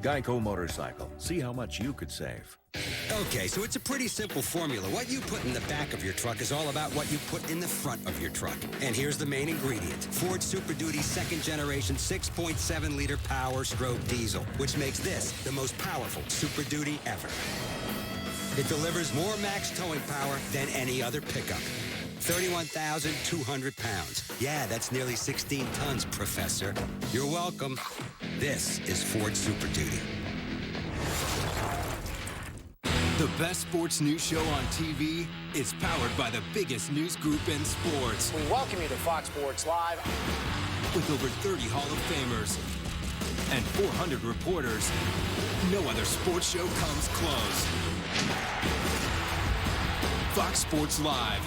Geico Motorcycle. See how much you could save. Okay, so it's a pretty simple formula. What you put in the back of your truck is all about what you put in the front of your truck. And here's the main ingredient. Ford Super Duty second generation 6.7-liter power stroke diesel, which makes this the most powerful Super Duty ever. It delivers more max towing power than any other pickup. 31,200 pounds. Yeah, that's nearly 16 tons, Professor. You're welcome. This is Ford Super Duty. The best sports news show on TV is powered by the biggest news group in sports. We welcome you to Fox Sports Live. With over 30 Hall of Famers and 400 reporters, no other sports show comes close. Fox Sports Live.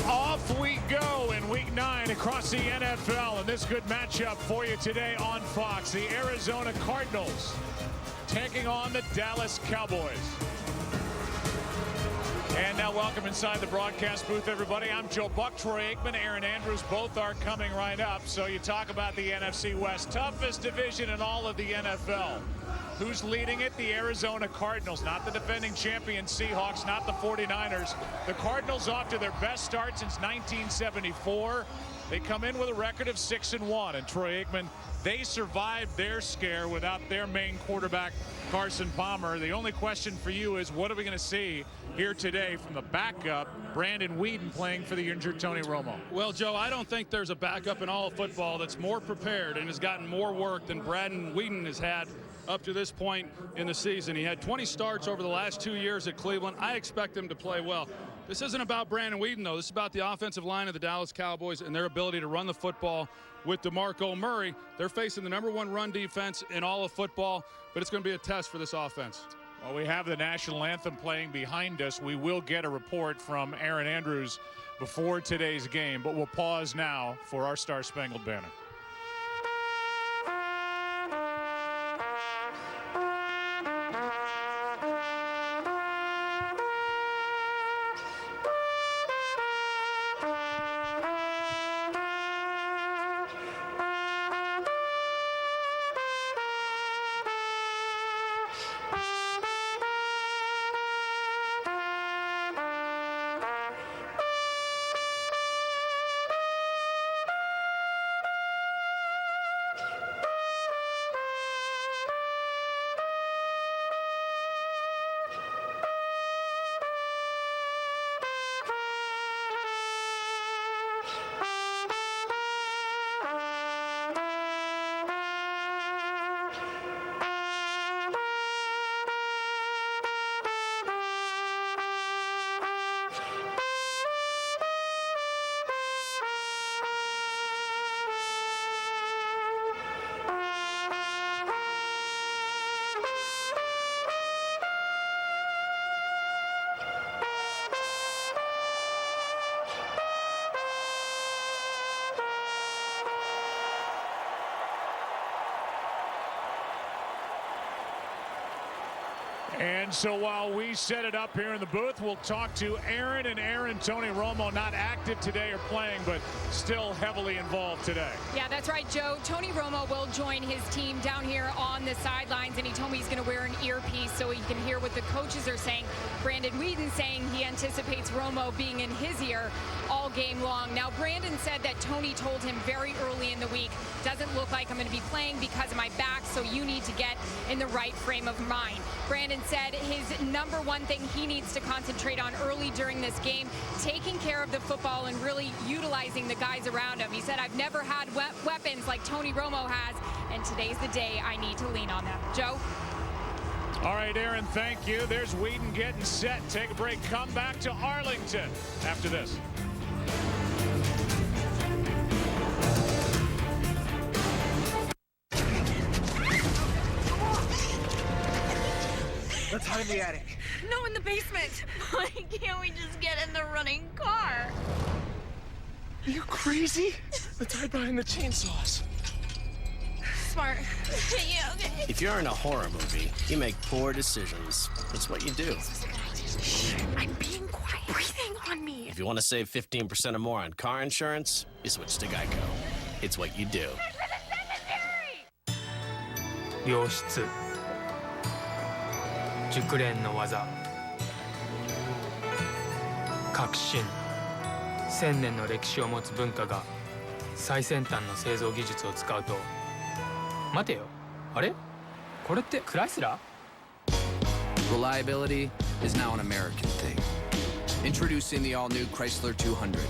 Off we go in Week 9 across the NFL, and this good matchup for you today on Fox. The Arizona Cardinals taking on the Dallas Cowboys. And now welcome inside the broadcast booth, everybody. I'm Joe Buck, Troy Aikman, Aaron Andrews. Both are coming right up. So you talk about the NFC West, toughest division in all of the NFL. Who's leading it? The Arizona Cardinals, not the defending champion Seahawks, not the 49ers. The Cardinals off to their best start since 1974. They come in with a record of 6-1. And Troy Aikman, they survived their scare without their main quarterback, Carson Palmer. The only question for you is, what are we going to see here today from the backup, Brandon Weeden, playing for the injured Tony Romo? Well, Joe, I don't think there's a backup in all of football that's more prepared and has gotten more work than Brandon Weeden has had up to this point in the season. He had 20 starts over the last 2 years at Cleveland. I expect him to play well. This isn't about Brandon Weeden, though. This is about the offensive line of the Dallas Cowboys and their ability to run the football with DeMarco Murray. They're facing the #1 run defense in all of football, but it's going to be a test for this offense. Well, we have the national anthem playing behind us. We will get a report from Aaron Andrews before today's game, but we'll pause now for our Star Spangled Banner. And so while we set it up here in the booth, we'll talk to Aaron and Aaron. Tony Romo not active today or playing, but still heavily involved today. Yeah, that's right, Joe. Tony Romo will join his team down here on the sidelines, and he told me he's going to wear an earpiece so he can hear what the coaches are saying. Brandon Weeden saying he anticipates Romo being in his ear all game long. Now, Brandon said that Tony told him very early in the week, doesn't look like I'm going to be playing because of my back, so you need to get in the right frame of mind. Brandon said his #1 thing he needs to concentrate on early during this game, taking care of the football and really utilizing the guys around him. He said, I've never had weapons like Tony Romo has, and today's the day I need to lean on them. Joe? All right, Aaron, thank you. There's Weeden getting set. Take a break. Come back to Arlington after this. Let's hide in the attic. No, in the basement. Why can't we just get in the running car? Are you crazy? Let's hide behind the chainsaws. Smart. Yeah, okay. If you're in a horror movie, you make poor decisions. That's what you do. Shh, I'm being If you want to save 15% or more on car insurance, you switch to Geico. It's what you do. 良質熟練の技革新1000年の歴史を持つ文化が最先端の製造技術を使うと待てよあれこれってクライスラー Reliability is now an American thing. Introducing the all-new Chrysler 200,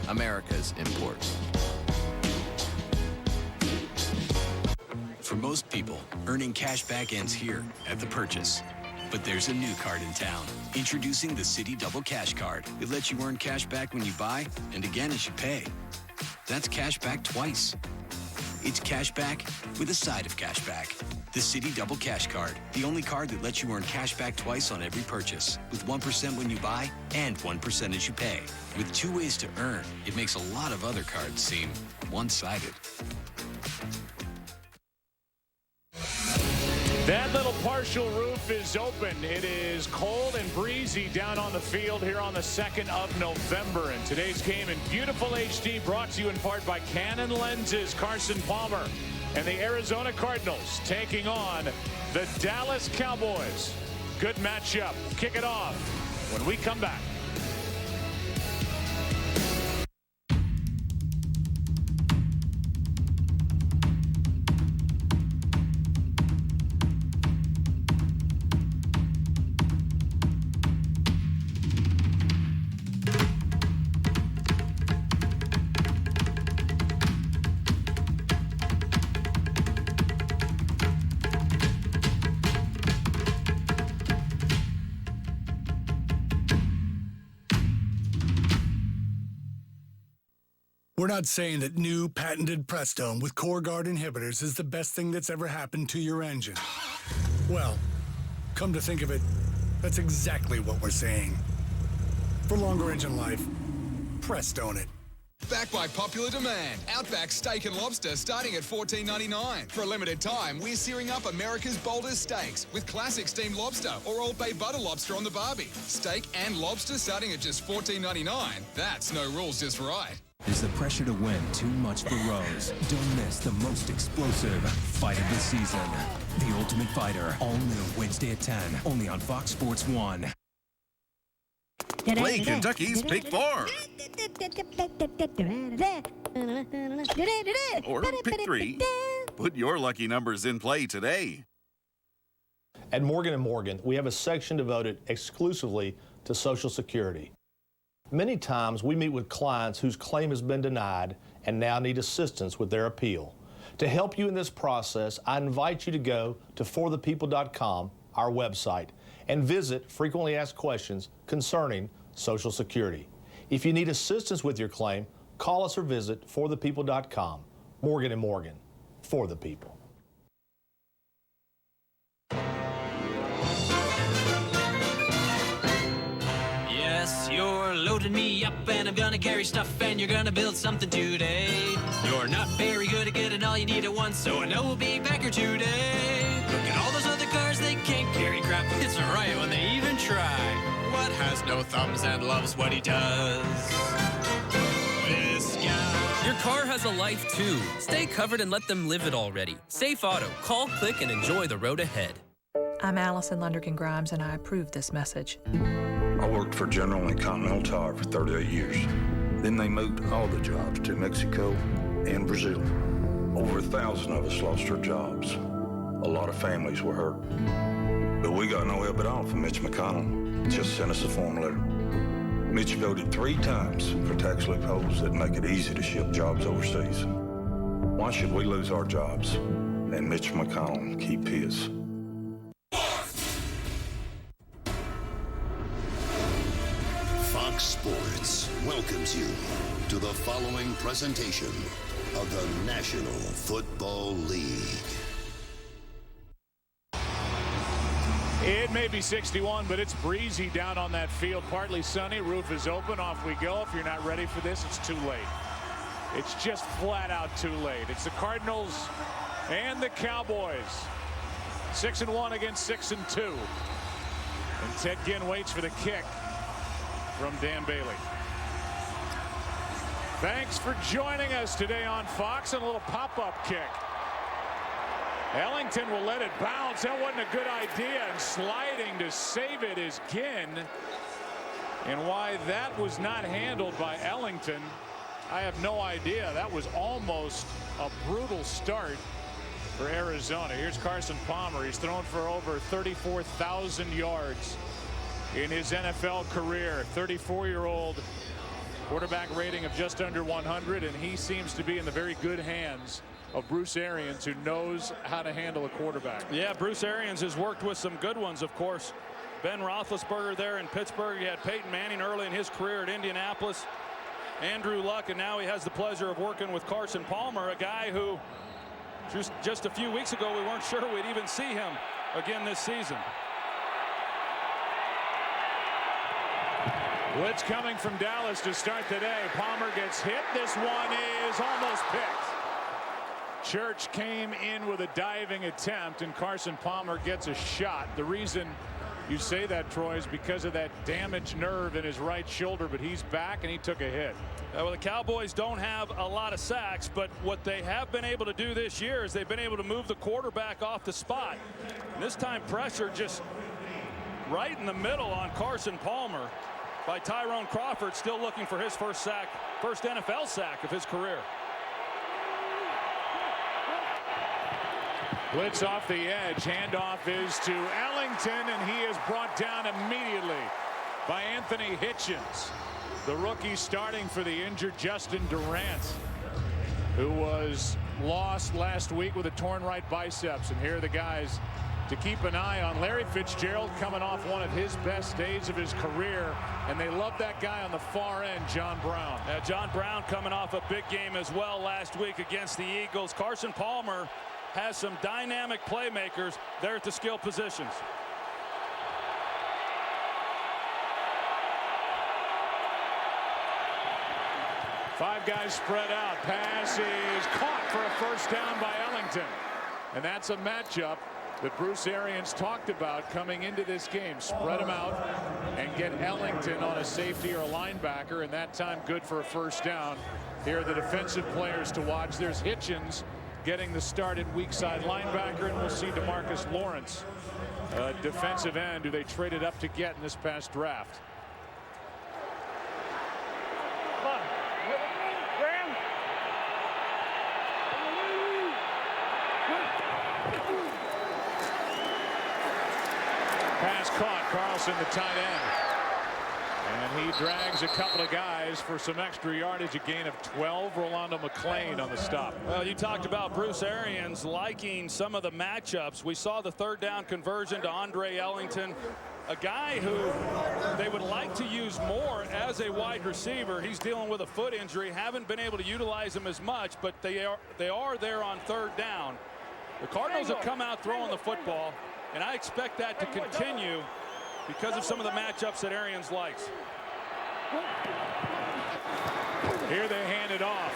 America's import. For most people, earning cash back ends here at the purchase. But there's a new card in town. Introducing the Citi Double Cash Card. It lets you earn cash back when you buy and again as you pay. That's cash back twice. It's cash back with a side of cash back. The Citi Double Cash Card, the only card that lets you earn cash back twice on every purchase, with 1% when you buy and 1% as you pay. With 2 ways to earn, it makes a lot of other cards seem one-sided. That little partial roof is open. It is cold and breezy down on the field here on the 2nd of November. And today's game in beautiful HD brought to you in part by Canon Lenses. Carson Palmer and the Arizona Cardinals taking on the Dallas Cowboys. Good matchup. Kick it off when we come back. We're not saying that new patented Prestone with core guard inhibitors is the best thing that's ever happened to your engine. Well, come to think of it, that's exactly what we're saying. For longer engine life, Prestone it. Back by popular demand, Outback Steak and Lobster starting at $14.99. For a limited time, we're searing up America's boldest steaks with classic steamed lobster or Old Bay butter lobster on the barbie. Steak and lobster starting at just $14.99. That's no rules, just right. Is the pressure to win too much for Rose? Don't miss the most explosive fight of the season. The Ultimate Fighter, all new Wednesday at 10, only on Fox Sports 1. Play Kentucky's Pick 4. Or Pick 3. Put your lucky numbers in play today. At Morgan & Morgan, we have a section devoted exclusively to Social Security. Many times we meet with clients whose claim has been denied and now need assistance with their appeal. To help you in this process, I invite you to go to forthepeople.com, our website, and visit frequently asked questions concerning Social Security. If you need assistance with your claim, call us or visit forthepeople.com. Morgan & Morgan, for the people. Yes, you're loading me up and I'm gonna carry stuff and you're gonna build something today. You're not very good at getting all you need at once, so I know we'll be back here today. Look at all those other cars, they can't carry crap. It's alright when they even try. What has no thumbs and loves what he does? This guy. Your car has a life too. Stay covered and let them live it already. Safe Auto. Call, click, and enjoy the road ahead. I'm Allison Lundergan Grimes, and I approve this message. I worked for General and Continental Tire for 38 years. Then they moved all the jobs to Mexico and Brazil. Over 1,000 of us lost our jobs. A lot of families were hurt. But we got no help at all from Mitch McConnell. Just sent us a form letter. Mitch voted 3 times for tax loopholes that make it easy to ship jobs overseas. Why should we lose our jobs and Mitch McConnell keep his? Fox Sports welcomes you to the following presentation of the National Football League. It may be 61, but it's breezy down on that field. Partly sunny. Roof is open. Off we go. If you're not ready for this, it's too late. It's just flat out too late. It's the Cardinals and the Cowboys. 6-1 against 6-2. And Ted Ginn waits for the kick from Dan Bailey. Thanks for joining us today on Fox, and a little pop-up kick. Ellington will let it bounce. That wasn't a good idea, and sliding to save it is Ginn. And why that was not handled by Ellington, I have no idea. That was almost a brutal start for Arizona. Here's Carson Palmer. He's thrown for over 34,000 yards in his NFL career. 34-year-old quarterback rating of just under 100, and he seems to be in the very good hands of Bruce Arians, who knows how to handle a quarterback. Yeah, Bruce Arians has worked with some good ones, of course. Ben Roethlisberger there in Pittsburgh. He had Peyton Manning early in his career at Indianapolis. Andrew Luck, and now he has the pleasure of working with Carson Palmer, a guy who just a few weeks ago we weren't sure we'd even see him again this season. Blitz coming from Dallas to start today. Palmer gets hit. This one is almost picked. Church came in with a diving attempt, and Carson Palmer gets a shot. The reason you say that, Troy, is because of that damaged nerve in his right shoulder, but he's back and he took a hit. Well, the Cowboys don't have a lot of sacks, but what they have been able to do this year is they've been able to move the quarterback off the spot. And this time pressure just right in the middle on Carson Palmer by Tyrone Crawford, still looking for his first NFL sack of his career. Blitz off the edge. Handoff is to Ellington, and he is brought down immediately by Anthony Hitchens. The rookie starting for the injured Justin Durant, who was lost last week with a torn right biceps. And here are the guys to keep an eye on. Larry Fitzgerald coming off one of his best days of his career, and they love that guy on the far end, John Brown. Yeah, John Brown coming off a big game as well last week against the Eagles. Carson Palmer has some dynamic playmakers there at the skill positions. Five guys spread out. Pass is caught for a first down by Ellington. And that's a matchup that Bruce Arians talked about coming into this game. Spread them out and get Ellington on a safety or a linebacker, and that time good for a first down. Here are the defensive players to watch. There's Hitchens getting the start at weak side linebacker, and we'll see DeMarcus Lawrence, defensive end, who they traded up to get in this past draft. Pass caught. Carlson, the tight end. And he drags a couple of guys for some extra yardage. A gain of 12. Rolando McClain on the stop. Well, you talked about Bruce Arians liking some of the matchups. We saw the third down conversion to Andre Ellington, a guy who they would like to use more as a wide receiver. He's dealing with a foot injury. Haven't been able to utilize him as much, but they are there on third down. The Cardinals have come out throwing the football, and I expect that to continue because of some of the matchups that Arians likes. Here they hand it off.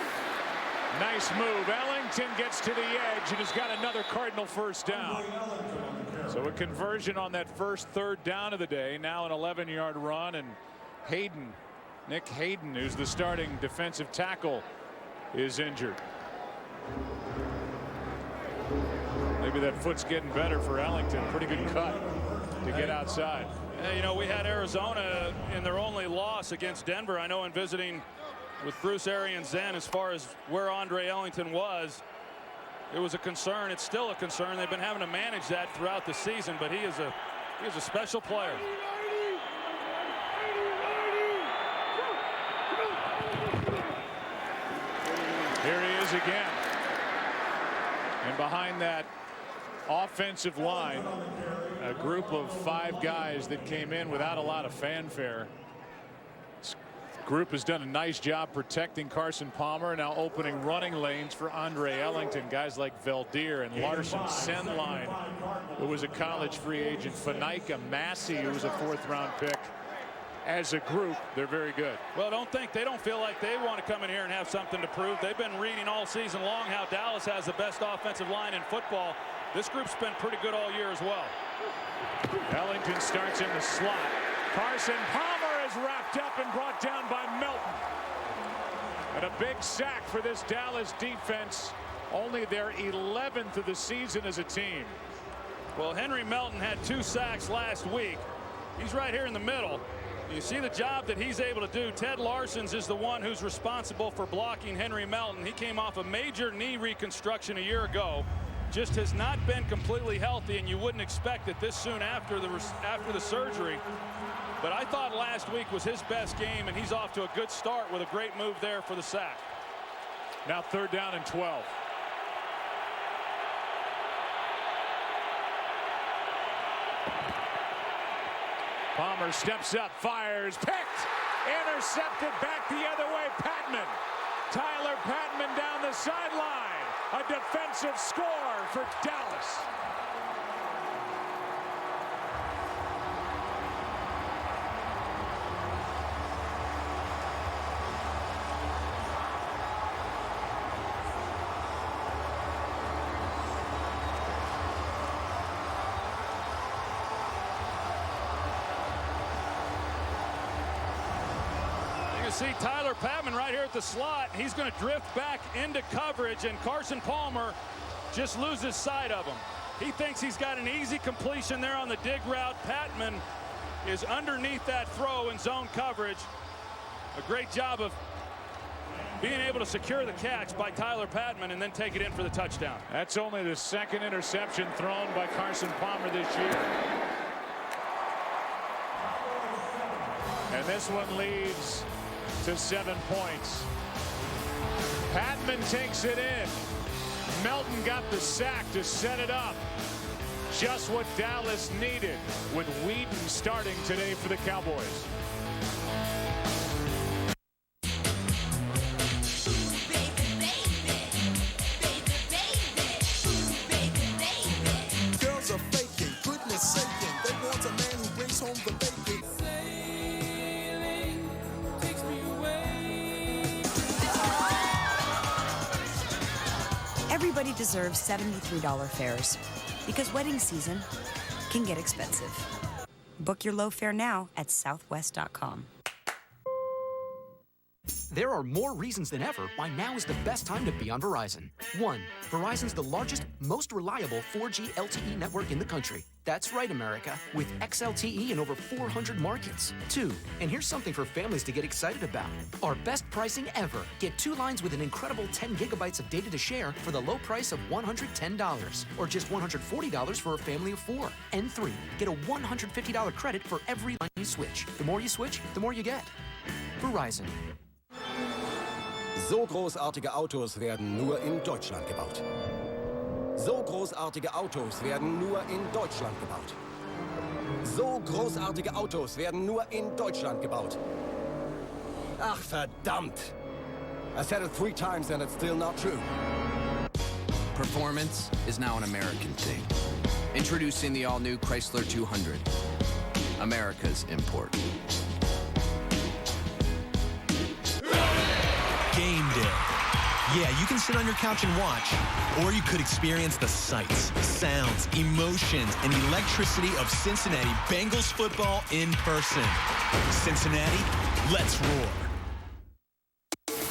Nice move. Ellington gets to the edge and has got another Cardinal first down. So a conversion on that first third down of the day. Now an 11-yard run, and Hayden, Nick Hayden, who's the starting defensive tackle, is injured. Maybe that foot's getting better for Ellington. Pretty good cut to get outside. Yeah, you know, we had Arizona in their only loss against Denver. I know in visiting with Bruce Arians then, as far as where Andre Ellington was, it was a concern. It's still a concern. They've been having to manage that throughout the season, but he is a special player. Here he is again. And behind that offensive line, a group of five guys that came in without a lot of fanfare. This group has done a nice job protecting Carson Palmer, now opening running lanes for Andre Ellington. Guys like Valdir and Larson, Senline, who was a college free agent, Fanica, Massey, who was a fourth-round pick. As a group, they're very good. Well, they don't feel like they want to come in here and have something to prove. They've been reading all season long how Dallas has the best offensive line in football. This group's been pretty good all year as well. Ellington starts in the slot. Carson Palmer is wrapped up and brought down by Melton. And a big sack for this Dallas defense. Only their 11th of the season as a team. Well, Henry Melton had 2 sacks last week. He's right here in the middle. You see the job that he's able to do. Ted Larson's is the one who's responsible for blocking Henry Melton. He came off a major knee reconstruction a year ago. Just has not been completely healthy, and you wouldn't expect it this soon after the surgery. But I thought last week was his best game, and he's off to a good start with a great move there for the sack. Now 3rd down and 12. Palmer steps up, fires, picked, intercepted, back the other way, Patman. Tyler Patman down the sideline. A defensive score for Dallas. See Tyler Patman right here at the slot. He's going to drift back into coverage, and Carson Palmer just loses sight of him. He thinks he's got an easy completion there on the dig route. Patman is underneath that throw in zone coverage. A great job of being able to secure the catch by Tyler Patman and then take it in for the touchdown. That's only the 2nd interception thrown by Carson Palmer this year. And this one leads to 7 points. Patman takes it in. Melton got the sack to set it up. Just what Dallas needed, with Weeden starting today for the Cowboys. Girls are faking, goodness saking. They want a man who brings home the bacon. Everybody deserves $73 fares, because wedding season can get expensive. Book your low fare now at southwest.com. There are more reasons than ever why now is the best time to be on Verizon. 1. Verizon's the largest, most reliable 4G LTE network in the country. That's right, America, with XLTE in over 400 markets. 2. And here's something for families to get excited about. Our best pricing ever. Get 2 lines with an incredible 10 gigabytes of data to share for the low price of $110, or just $140 for a family of 4. And 3. Get a $150 credit for every line you switch. The more you switch, the more you get. Verizon. So großartige Autos werden nur in Deutschland gebaut. So großartige Autos werden nur in Deutschland gebaut. So großartige Autos werden nur in Deutschland gebaut. Ach, verdammt! I said it 3 times and it's still not true. Performance is now an American thing. Introducing the all-new Chrysler 200. America's import. Game day. Yeah, you can sit on your couch and watch, or you could experience the sights, sounds, emotions, and electricity of Cincinnati Bengals football in person. Cincinnati, let's roar.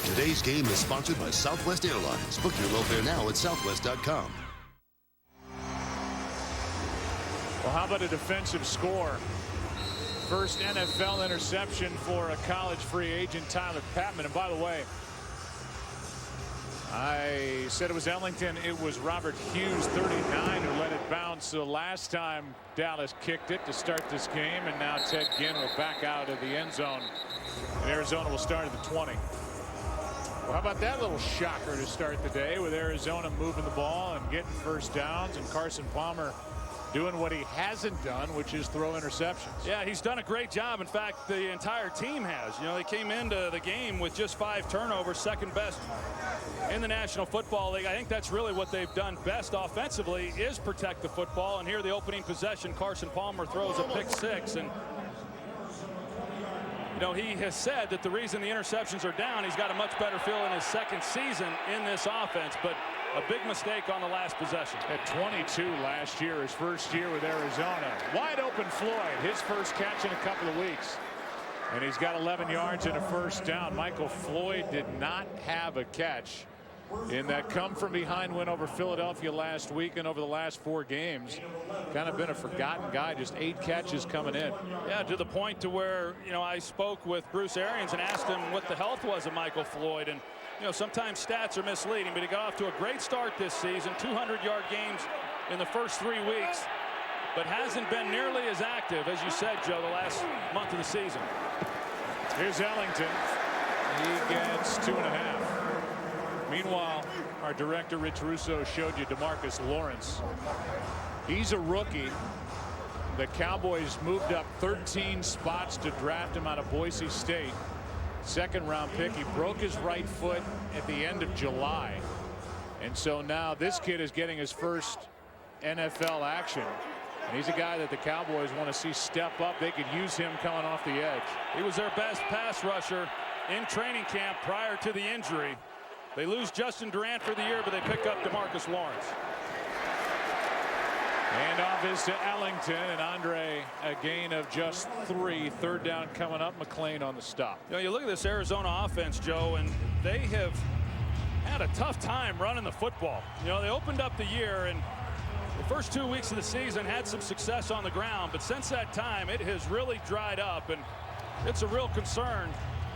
Today's game is sponsored by Southwest Airlines. Book your low fare now at southwest.com. Well, how about a defensive score? First NFL interception for a college free agent, Tyler Patman. And by the way, I said it was Arlington. It was Robert Hughes, 39, who let it bounce the last time Dallas kicked it to start this game. And now Ted Ginn will back out of the end zone. And Arizona will start at the 20. Well, how about that little shocker to start the day, with Arizona moving the ball and getting first downs, and Carson Palmer doing what he hasn't done, which is throw interceptions. Yeah, he's done a great job. In fact, the entire team has. You know, they came into the game with just 5 turnovers, second best in the National Football League. I think that's really what they've done best offensively, is protect the football. And here, the opening possession, Carson Palmer throws a pick 6. And you know, he has said that the reason the interceptions are down, he's got a much better feel in his second season in this offense. But a big mistake on the last possession. At 22 last year, his first year with Arizona. Wide open Floyd, his first catch in a couple of weeks. And he's got 11 yards and a first down. Michael Floyd did not have a catch in that come from behind win over Philadelphia last week, and over the last 4 games kind of been a forgotten guy. Just 8 catches coming in. Yeah, to the point to where, you know, I spoke with Bruce Arians and asked him what the health was of Michael Floyd, and you know, sometimes stats are misleading, but he got off to a great start this season. 200-yard games in the first 3 weeks, but hasn't been nearly as active, as you said, Joe, the last month of the season. Here's Ellington. He gets 2.5. Meanwhile, our director, Rich Russo, showed you DeMarcus Lawrence. He's a rookie. The Cowboys moved up 13 spots to draft him out of Boise State. 2nd-round pick. He broke his right foot at the end of July. And so now this kid is getting his first NFL action. And he's a guy that the Cowboys want to see step up. They could use him coming off the edge. He was their best pass rusher in training camp prior to the injury. They lose Justin Durant for the year, but they pick up DeMarcus Lawrence. Handoff is to Ellington, and Andre a gain of just 3. 3rd down coming up. McLean on the stop. You know, you look at this Arizona offense, Joe, and they have had a tough time running the football. You know, they opened up the year and the first 2 weeks of the season had some success on the ground, but since that time it has really dried up, and it's a real concern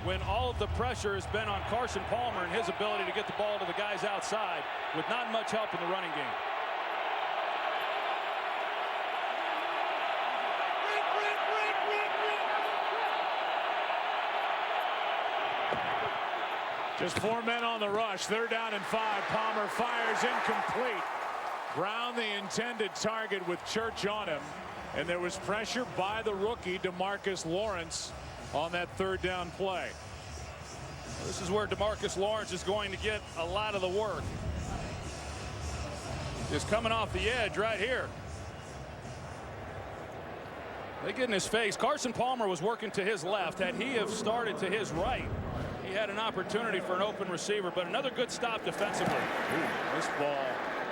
when all of the pressure has been on Carson Palmer and his ability to get the ball to the guys outside with not much help in the running game. Just 4 men on the rush. 3rd down and 5. Palmer fires incomplete. Brown the intended target with Church on him, and there was pressure by the rookie DeMarcus Lawrence on that 3rd down play. This is where DeMarcus Lawrence is going to get a lot of the work. Just coming off the edge right here. They get in his face. Carson Palmer was working to his left. Had he have started to his right, he had an opportunity for an open receiver, but another good stop defensively. Ooh, this ball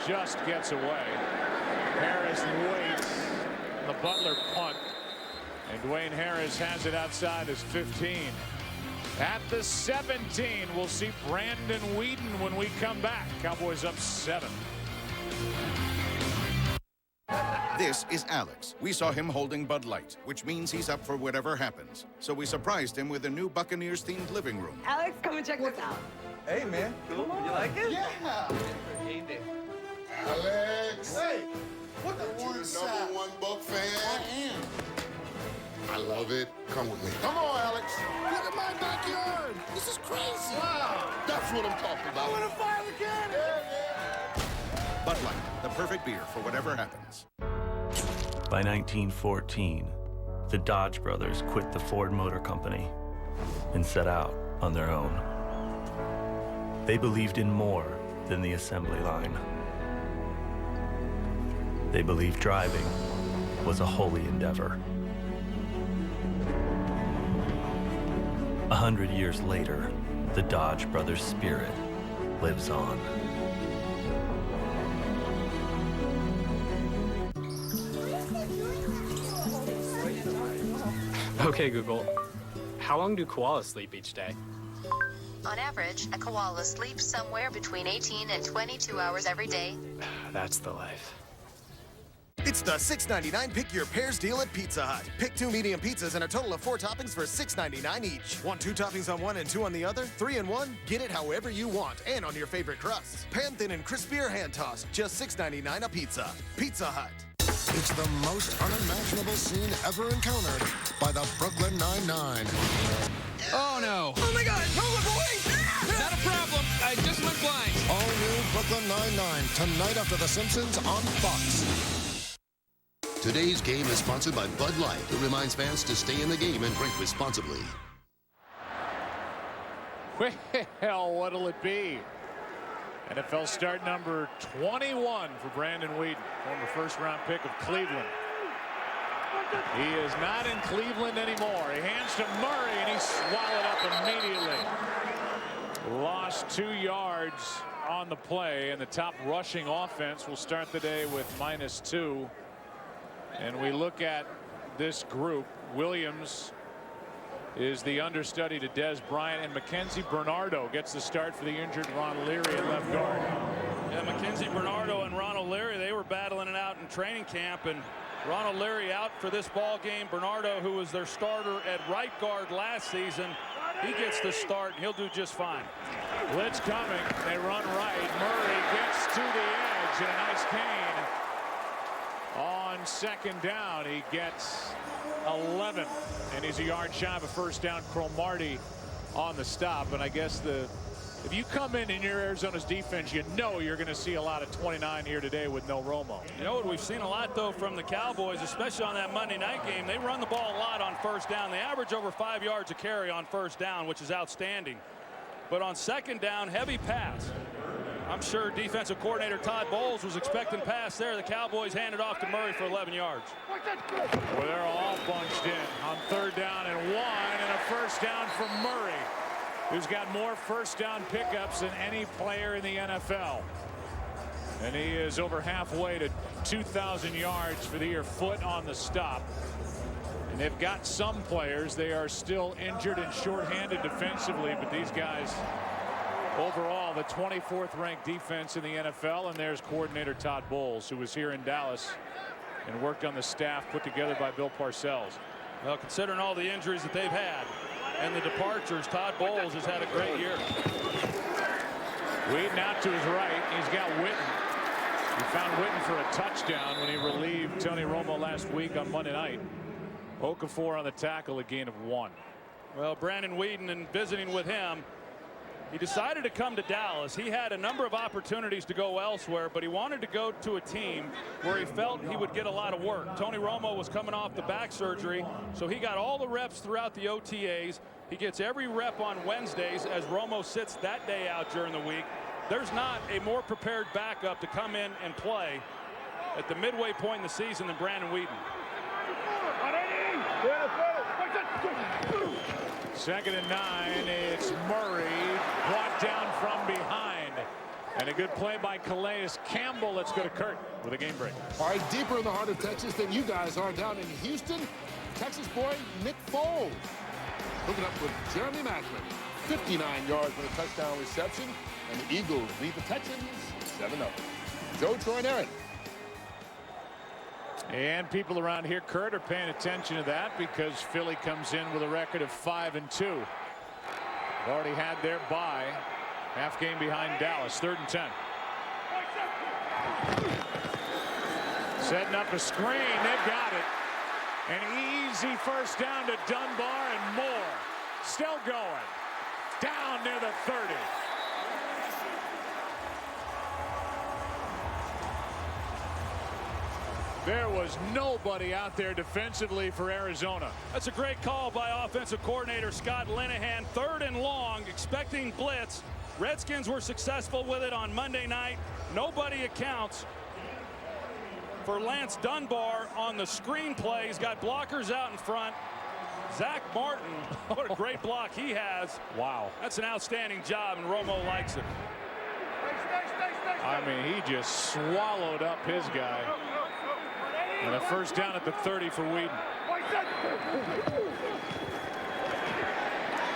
just gets away. Harris waits. The Butler punt. And Dwayne Harris has it outside his 15. At the 17, we'll see Brandon Weeden when we come back. Cowboys up 7. This is Alex. We saw him holding Bud Light, which means he's up for whatever happens. So we surprised him with a new Buccaneers-themed living room. Alex, come and check this out. Hey, man. Cool. You like it? Yeah. Alex. Hey. What the number one Buck fan? I am. I love it. Come with me. Come on, Alex. Look at my backyard. This is crazy. Wow. That's what I'm talking about. I want to fire the cannon. Yeah. Bud Light, the perfect beer for whatever happens. By 1914, the Dodge brothers quit the Ford Motor Company and set out on their own. They believed in more than the assembly line. They believed driving was a holy endeavor. 100 years later, the Dodge brothers' spirit lives on. Okay, Google, how long do koalas sleep each day? On average, a koala sleeps somewhere between 18 and 22 hours every day. That's the life. It's the $6.99 Pick Your Pairs deal at Pizza Hut. Pick 2 medium pizzas and a total of 4 toppings for $6.99 each. Want 2 toppings on one and 2 on the other? 3 in 1? Get it however you want and on your favorite crusts. Pan thin and crispy or hand tossed. Just $6.99 a pizza. Pizza Hut. It's the most unimaginable scene ever encountered by the Brooklyn Nine-Nine. Oh, no. Oh, my God. Rollerblade! Not a problem. I just went blind. All new Brooklyn Nine-Nine, tonight after The Simpsons on Fox. Today's game is sponsored by Bud Light, who reminds fans to stay in the game and drink responsibly. Well, what'll it be? NFL start number 21 for Brandon Weeden, former first-round pick of Cleveland. He is not in Cleveland anymore. He hands to Murray, and he's swallowed up immediately. Lost 2 yards on the play, and the top rushing offense will start the day with -2. And we look at this group. Williams is the understudy to Des Bryant, and Mackenzie Bernardo gets the start for the injured Ron Leary at left guard. Yeah, Mackenzie Bernardo and Ron Leary, they were battling it out in training camp, and Ron Leary out for this ball game. Bernardo, who was their starter at right guard last season, he gets the start, and he'll do just fine. Blitz coming. They run right. Murray gets to the edge, and a nice gain. On second down, he gets 11, and he's a yard shy of a first down. Cromartie on the stop, and I guess if you come in your Arizona's defense, you know you're going to see a lot of 29 here today with no Romo. You know what we've seen a lot, though, from the Cowboys, especially on that Monday night game. They run the ball a lot on first down. They average over 5 yards a carry on first down, which is outstanding. But on second down, heavy pass. I'm sure defensive coordinator Todd Bowles was expecting pass there. The Cowboys handed off to Murray for 11 yards. Well, they're all bunched in on third down and 1, and a first down for Murray, who's got more first down pickups than any player in the NFL. And he is over halfway to 2,000 yards for the year. Foot on the stop. And they've got some players. They are still injured and shorthanded defensively, but these guys, overall, the 24th ranked defense in the NFL. And there's coordinator Todd Bowles, who was here in Dallas and worked on the staff put together by Bill Parcells. Well, considering all the injuries that they've had and the departures, Todd Bowles has had a great year. Weeden out to his right. He's got Witten. He found Witten for a touchdown when he relieved Tony Romo last week on Monday night. Okafor on the tackle, a gain of 1. Well, Brandon Weeden, and visiting with him, he decided to come to Dallas. He had a number of opportunities to go elsewhere, but he wanted to go to a team where he felt he would get a lot of work. Tony Romo was coming off the back surgery, so he got all the reps throughout the OTAs. He gets every rep on Wednesdays as Romo sits that day out during the week. There's not a more prepared backup to come in and play at the midway point in the season than Brandon Weeden. Second and 9. It's Murray brought down from behind. And a good play by Calais Campbell. Let's go to Kurt with a game break. All right, deeper in the heart of Texas than you guys are down in Houston. Texas boy Nick Foles hooking up with Jeremy Maclin. 59 yards for a touchdown reception. And the Eagles lead the Texans 7-0. Joe, Troy, and Aaron. And people around here, Kurt, are paying attention to that because Philly comes in with a record of 5-2. They've already had their bye. Half game behind Dallas. 3rd and 10. Setting up a screen. They've got it. An easy first down to Dunbar and more. Still going. Down near the 30. There was nobody out there defensively for Arizona. That's a great call by offensive coordinator Scott Linehan. 3rd and long, expecting blitz. Redskins were successful with it on Monday night. Nobody accounts for Lance Dunbar on the screen play. He's got blockers out in front. Zach Martin, what a great block he has. Wow. That's an outstanding job, and Romo likes it. I mean, he just swallowed up his guy. And a first down at the 30 for Weeden.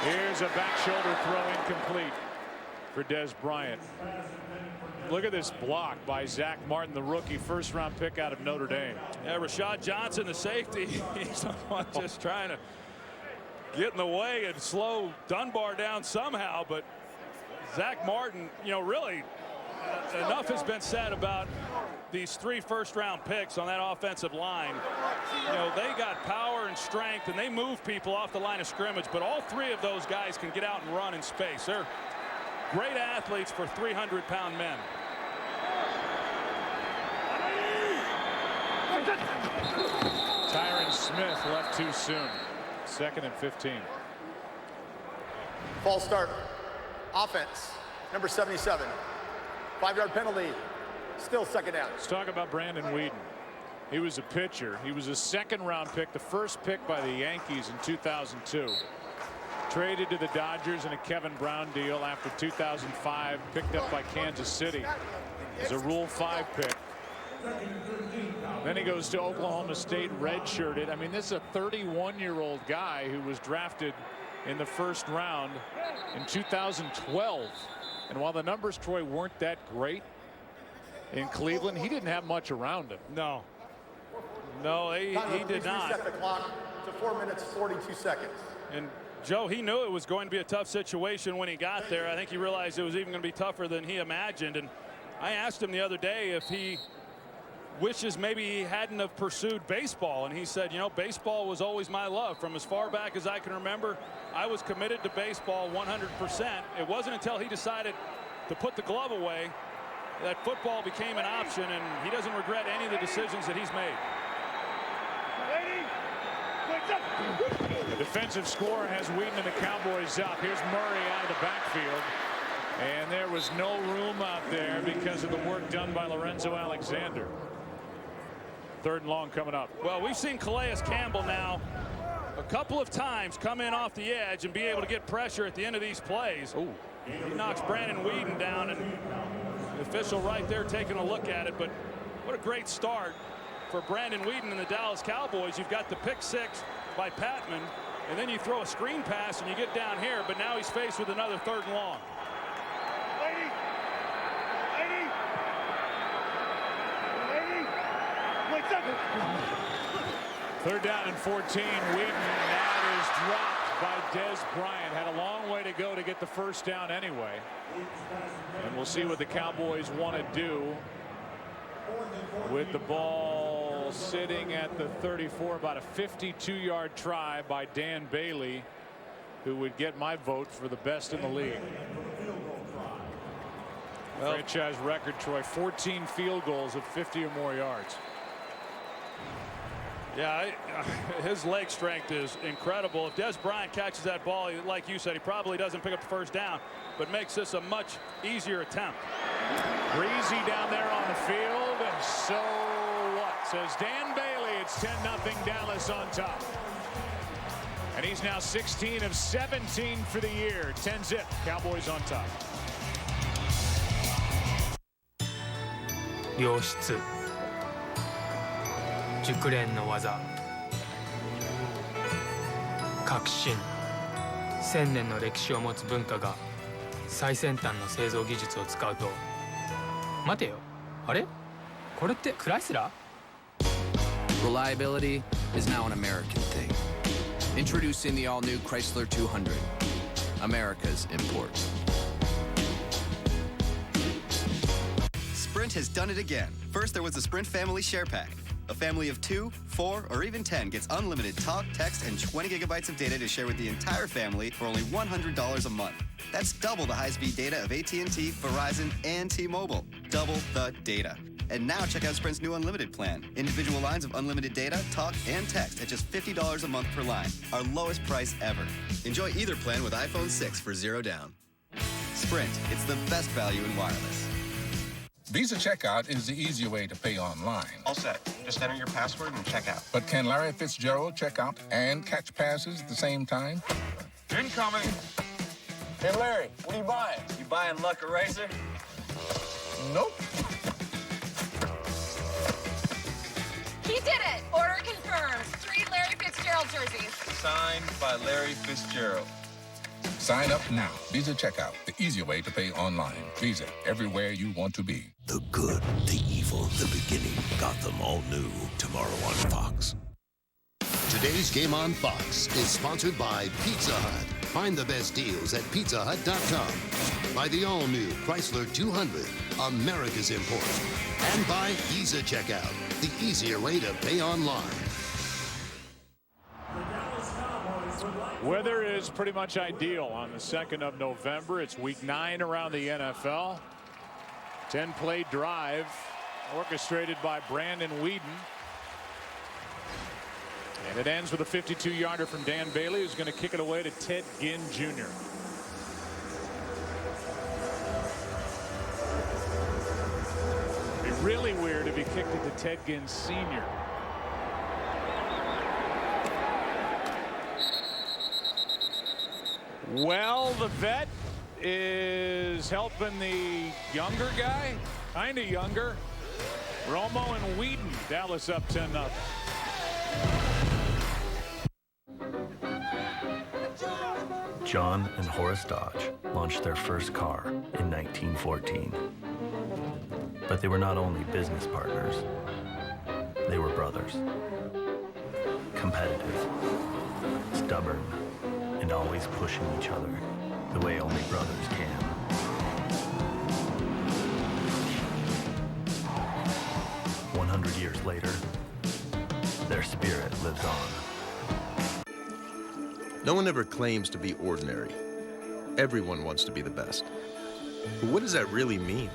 Here's a back shoulder throw incomplete for Des Bryant. Look at this block by Zach Martin, the rookie, first-round pick out of Notre Dame. Yeah, Rashad Johnson, the safety, he's the one just trying to get in the way and slow Dunbar down somehow. But Zach Martin, you know, really enough has been said about these 3 first-round picks on that offensive line. You know, they got power and strength, and they move people off the line of scrimmage, but all 3 of those guys can get out and run in space. They're great athletes for 300-pound men. Tyron Smith left too soon. 2nd and 15. False start. Offense, number 77. 5-yard penalty. Still 2nd down. Let's talk about Brandon Weeden. He was a pitcher. He was a 2nd-round pick, the first pick by the Yankees in 2002. Traded to the Dodgers in a Kevin Brown deal after 2005. Picked up by Kansas City as a Rule 5 pick. Then he goes to Oklahoma State redshirted. I mean, this is a 31-year-old guy who was drafted in the first round in 2012. And while the numbers, Troy, weren't that great in Cleveland, he didn't have much around him. No, he did not. Reset the clock to 4 minutes, 42 seconds. And Joe, he knew it was going to be a tough situation when he got there. I think he realized it was even going to be tougher than he imagined. And I asked him the other day if he wishes maybe he hadn't have pursued baseball, and he said, you know, baseball was always my love. From as far back as I can remember, I was committed to baseball 100%. It wasn't until he decided to put the glove away that football became an option, and he doesn't regret any of the decisions that he's made. The defensive score has Weeden and the Cowboys up. Here's Murray out of the backfield. And there was no room out there because of the work done by Lorenzo Alexander. 3rd and long coming up. Well, we've seen Calais Campbell now a couple of times come in off the edge and be able to get pressure at the end of these plays. Ooh. He knocks Brandon Weeden down, and the official right there taking a look at it. But what a great start for Brandon Weeden and the Dallas Cowboys. You've got the pick 6 by Patman, and then you throw a screen pass and you get down here, but now he's faced with another 3rd and long. 3rd down and 14. Weeden, that is dropped by Dez Bryant. Had a long way to go to get the first down anyway. And we'll see what the Cowboys want to do with the ball sitting at the 34. About a 52-yard try by Dan Bailey, who would get my vote for the best in the league. Well, franchise record, Troy, 14 field goals of 50 or more yards. Yeah, his leg strength is incredible. If Dez Bryant catches that ball, like you said, he probably doesn't pick up the first down, but makes this a much easier attempt. Breezy down there on the field, and so what? Says Dan Bailey. It's 10-0 Dallas on top. And he's now 16 of 17 for the year. 10-zip, Cowboys on top. 良質熟練の技革新1000年の歴史を持つ文化が最先端の製造技術を使うと待てよあれこれってクライスラー Reliability is now an American thing. Introducing the all-new Chrysler 200, America's import. Sprint has done it again. First, there was the Sprint Family Share Pack. A family of 2, 4, or even 10 gets unlimited talk, text, and 20 gigabytes of data to share with the entire family for only $100 a month. That's double the high-speed data of AT&T, Verizon, and T-Mobile. Double the data. And now check out Sprint's new unlimited plan. Individual lines of unlimited data, talk, and text at just $50 a month per line. Our lowest price ever. Enjoy either plan with iPhone 6 for $0 down. Sprint, it's the best value in wireless. Visa checkout is the easier way to pay online. All set. Just enter your password and check out. But can Larry Fitzgerald check out and catch passes at the same time? Incoming. Hey, Larry, what are you buying? You buying Luck Eraser? Nope. He did it! Order confirmed. 3 Larry Fitzgerald jerseys. Signed by Larry Fitzgerald. Sign up now. Visa checkout, the easier way to pay online. Visa, everywhere you want to be. The good, the evil, the beginning. Gotham all new tomorrow on Fox. Today's game on Fox is sponsored by Pizza Hut. Find the best deals at pizzahut.com. By the all-new Chrysler 200, America's import. And by Visa Checkout, the easier way to pay online. Weather is pretty much ideal on the 2nd of November. It's week 9 around the NFL. 10-play drive orchestrated by Brandon Weeden. And it ends with a 52-yarder from Dan Bailey, who's going to kick it away to Ted Ginn Jr. It'd be really weird if he kicked it to Ted Ginn Sr. Well, the vet is helping the younger guy, kind of younger. Romo and Weeden. Dallas up 10-0. John and Horace Dodge launched their first car in 1914. But they were not only business partners, they were brothers. Competitive, stubborn, and always pushing each other the way only brothers can. Years later, their spirit lives on. No one ever claims to be ordinary. Everyone wants to be the best. But what does that really mean?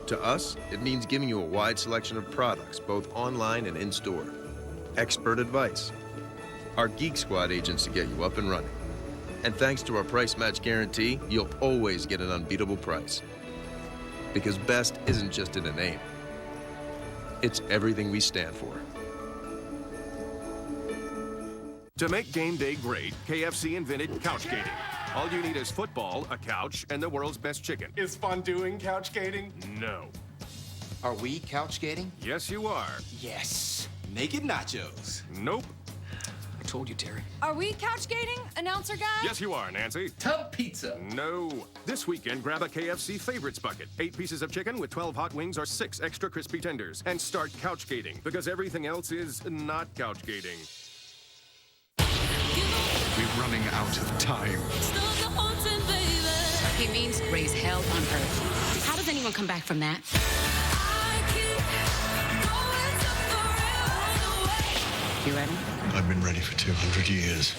To us, it means giving you a wide selection of products, both online and in-store. Expert advice. Our Geek Squad agents to get you up and running. And thanks to our price match guarantee, you'll always get an unbeatable price. Because best isn't just in a name. It's everything we stand for. To make game day great, KFC invented couch gating. All you need is football, a couch, and the world's best chicken. Is fondue couch gating? No. Are we couch gating? Yes, you are. Yes. Naked nachos. Nope. I told you, Terry. Are we couch gating, announcer guy? Yes, you are, Nancy. Tub pizza. No. This weekend, grab a KFC favorites bucket. 8 pieces of chicken with 12 hot wings or 6 extra crispy tenders. And start couch gating, because everything else is not couch gating. We're running out of time. He means raise hell on earth. How does anyone come back from that? You ready? I've been ready for 200 years.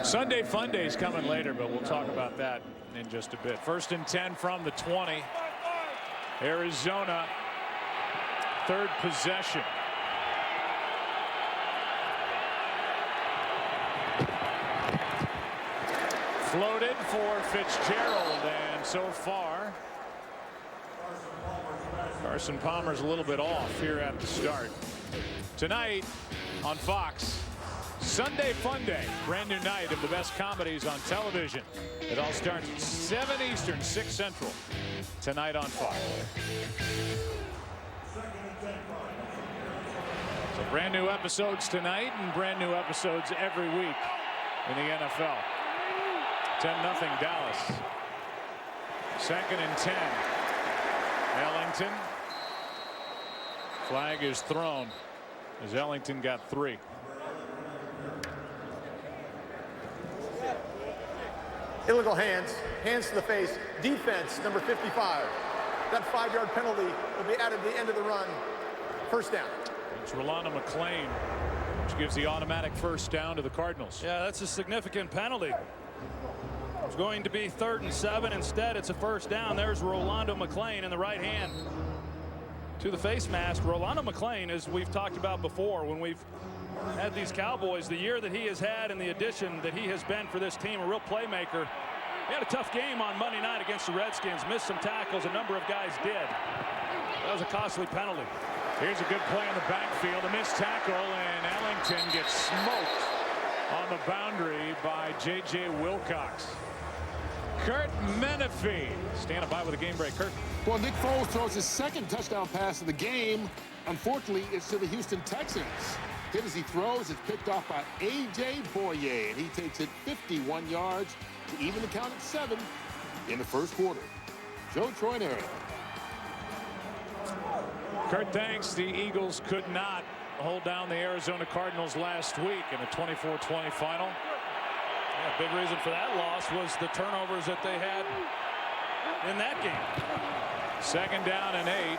Sunday Fun Day's coming later, but we'll talk about that in just a bit. 1st and 10 from the 20. Arizona, 3rd possession. Floated for Fitzgerald, and so far, Carson Palmer's a little bit off here at the start. Tonight on Fox, Sunday Fun Day, brand new night of the best comedies on television. It all starts at 7 Eastern, 6 Central, tonight on Fox. So brand new episodes tonight and brand new episodes every week in the NFL. 10-0 Dallas. 2nd and 10. Ellington. Flag is thrown as Ellington got 3. Illegal hands, hands to the face, defense, number 55. That 5-yard penalty will be added at the end of the run. First down. It's Rolando McClain, which gives the automatic first down to the Cardinals. Yeah, that's a significant penalty. It's going to be 3rd and 7. Instead, it's a first down. There's Rolando McClain in the right hand to the face mask. Rolando McClain, as we've talked about before, when we've had these Cowboys, the year that he has had and the addition that he has been for this team, a real playmaker. He had a tough game on Monday night against the Redskins, missed some tackles, a number of guys did. That was a costly penalty. Here's a good play in the backfield, a missed tackle, and Ellington gets smoked on the boundary by J.J. Wilcox. Kurt Menefee standing by with a game break. Kurt. Well, Nick Foles throws his 2nd touchdown pass of the game. Unfortunately, it's to the Houston Texans. Hit as he throws, it's picked off by A.J. Boye, and he takes it 51 yards to even the count at 7 in the first quarter. Joe Troy and Aaron. Kurt, thanks. The Eagles could not hold down the Arizona Cardinals last week in a 24-20 final. Yeah, big reason for that loss was the turnovers that they had in that game. 2nd down and 8.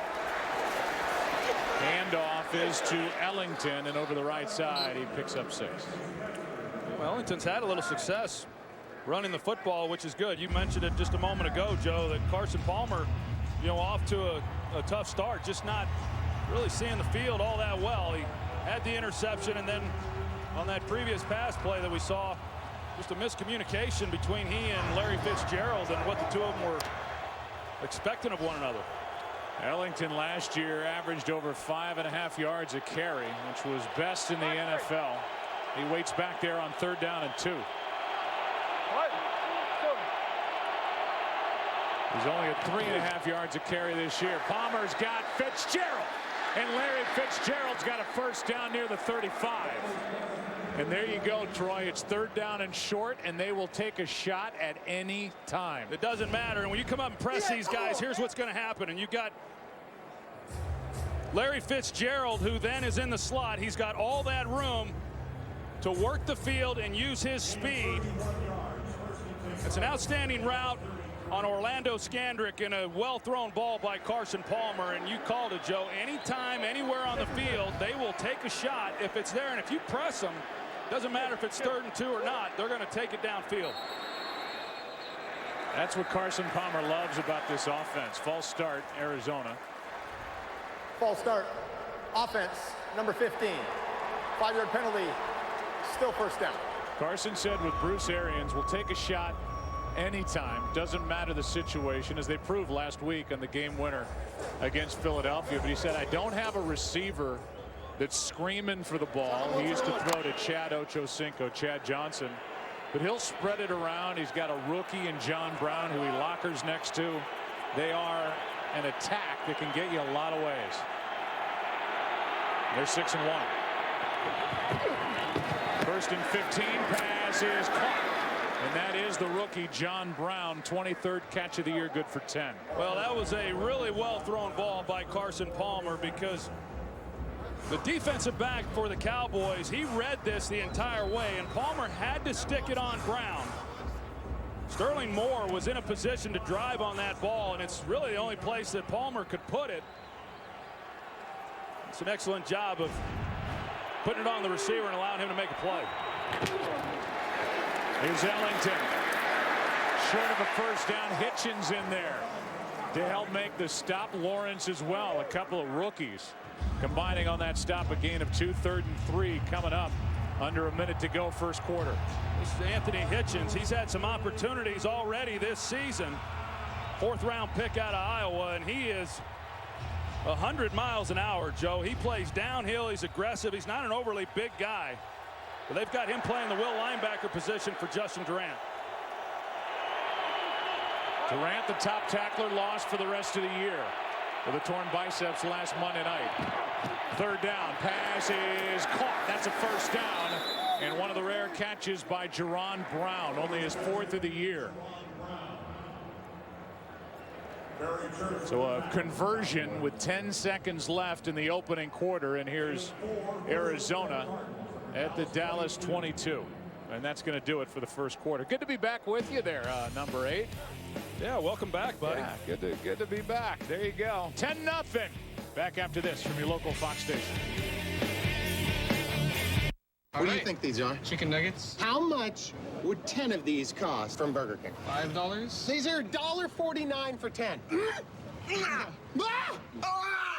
Handoff is to Ellington, and over the right side, he picks up 6. Well, Ellington's had a little success running the football, which is good. You mentioned it just a moment ago, Joe, that Carson Palmer, off to a tough start, just not really seeing the field all that well. He had the interception, and then on that previous pass play that we saw, just a miscommunication between he and Larry Fitzgerald and what the two of them were expecting of one another. Ellington last year averaged over 5.5 yards a carry, which was best in the NFL. He waits back there on 3rd down and 2. He's only at 3.5 yards a carry this year. Palmer's got Fitzgerald. And Larry Fitzgerald's got a first down near the 35. And there you go, Troy. It's 3rd down and short, and they will take a shot at any time. It doesn't matter. And when you come up and press these guys, here's what's going to happen. And you've got Larry Fitzgerald, who then is in the slot. He's got all that room to work the field and use his speed. It's an outstanding route on Orlando Scandrick and a well-thrown ball by Carson Palmer. And you called it, Joe. Anytime, anywhere on the field, they will take a shot if it's there. And if you press them, doesn't matter if it's 3rd and 2 or not, they're going to take it downfield. That's what Carson Palmer loves about this offense. False start, Arizona. False start. Offense, number 15. 5-yard penalty. Still first down. Carson said with Bruce Arians, we'll take a shot anytime. Doesn't matter the situation, as they proved last week on the game winner against Philadelphia. But he said, I don't have a receiver that's screaming for the ball. He used to throw to Chad Ochocinco, Chad Johnson. But he'll spread it around. He's got a rookie in John Brown who he lockers next to. They are an attack that can get you a lot of ways. They're 6-1. 1st and 15. Pass is caught. And that is the rookie John Brown, 23rd catch of the year, good for 10. Well, that was a really well-thrown ball by Carson Palmer, because the defensive back for the Cowboys, he read this the entire way, and Palmer had to stick it on Brown. Sterling Moore was in a position to drive on that ball, and it's really the only place that Palmer could put it. It's an excellent job of putting it on the receiver and allowing him to make a play. Here's Ellington. Short of a first down. Hitchens in there to help make the stop. Lawrence as well. A couple of rookies combining on that stop. A gain of 2. 3rd and 3 coming up. Under a minute to go, first quarter. This is Anthony Hitchens. He's had some opportunities already this season. 4th round pick out of Iowa, and he is 100 miles an hour, Joe. He plays downhill. He's aggressive. He's not an overly big guy. But they've got him playing the will linebacker position for Justin Durant. Durant, the top tackler, lost for the rest of the year with a torn biceps last Monday night. 3rd down. Pass is caught. That's a first down. And one of the rare catches by Jerron Brown. Only his 4th of the year. So a conversion with 10 seconds left in the opening quarter. And here's Arizona at the Dallas 22. And that's going to do it for the first quarter. Good to be back with you there, number 8. Yeah, welcome back, buddy. Yeah, good to be back. There you go. 10-0. Back after this from your local Fox station. What do you think these are? Chicken nuggets. How much would 10 of these cost from Burger King? $5. These are $1.49 for 10.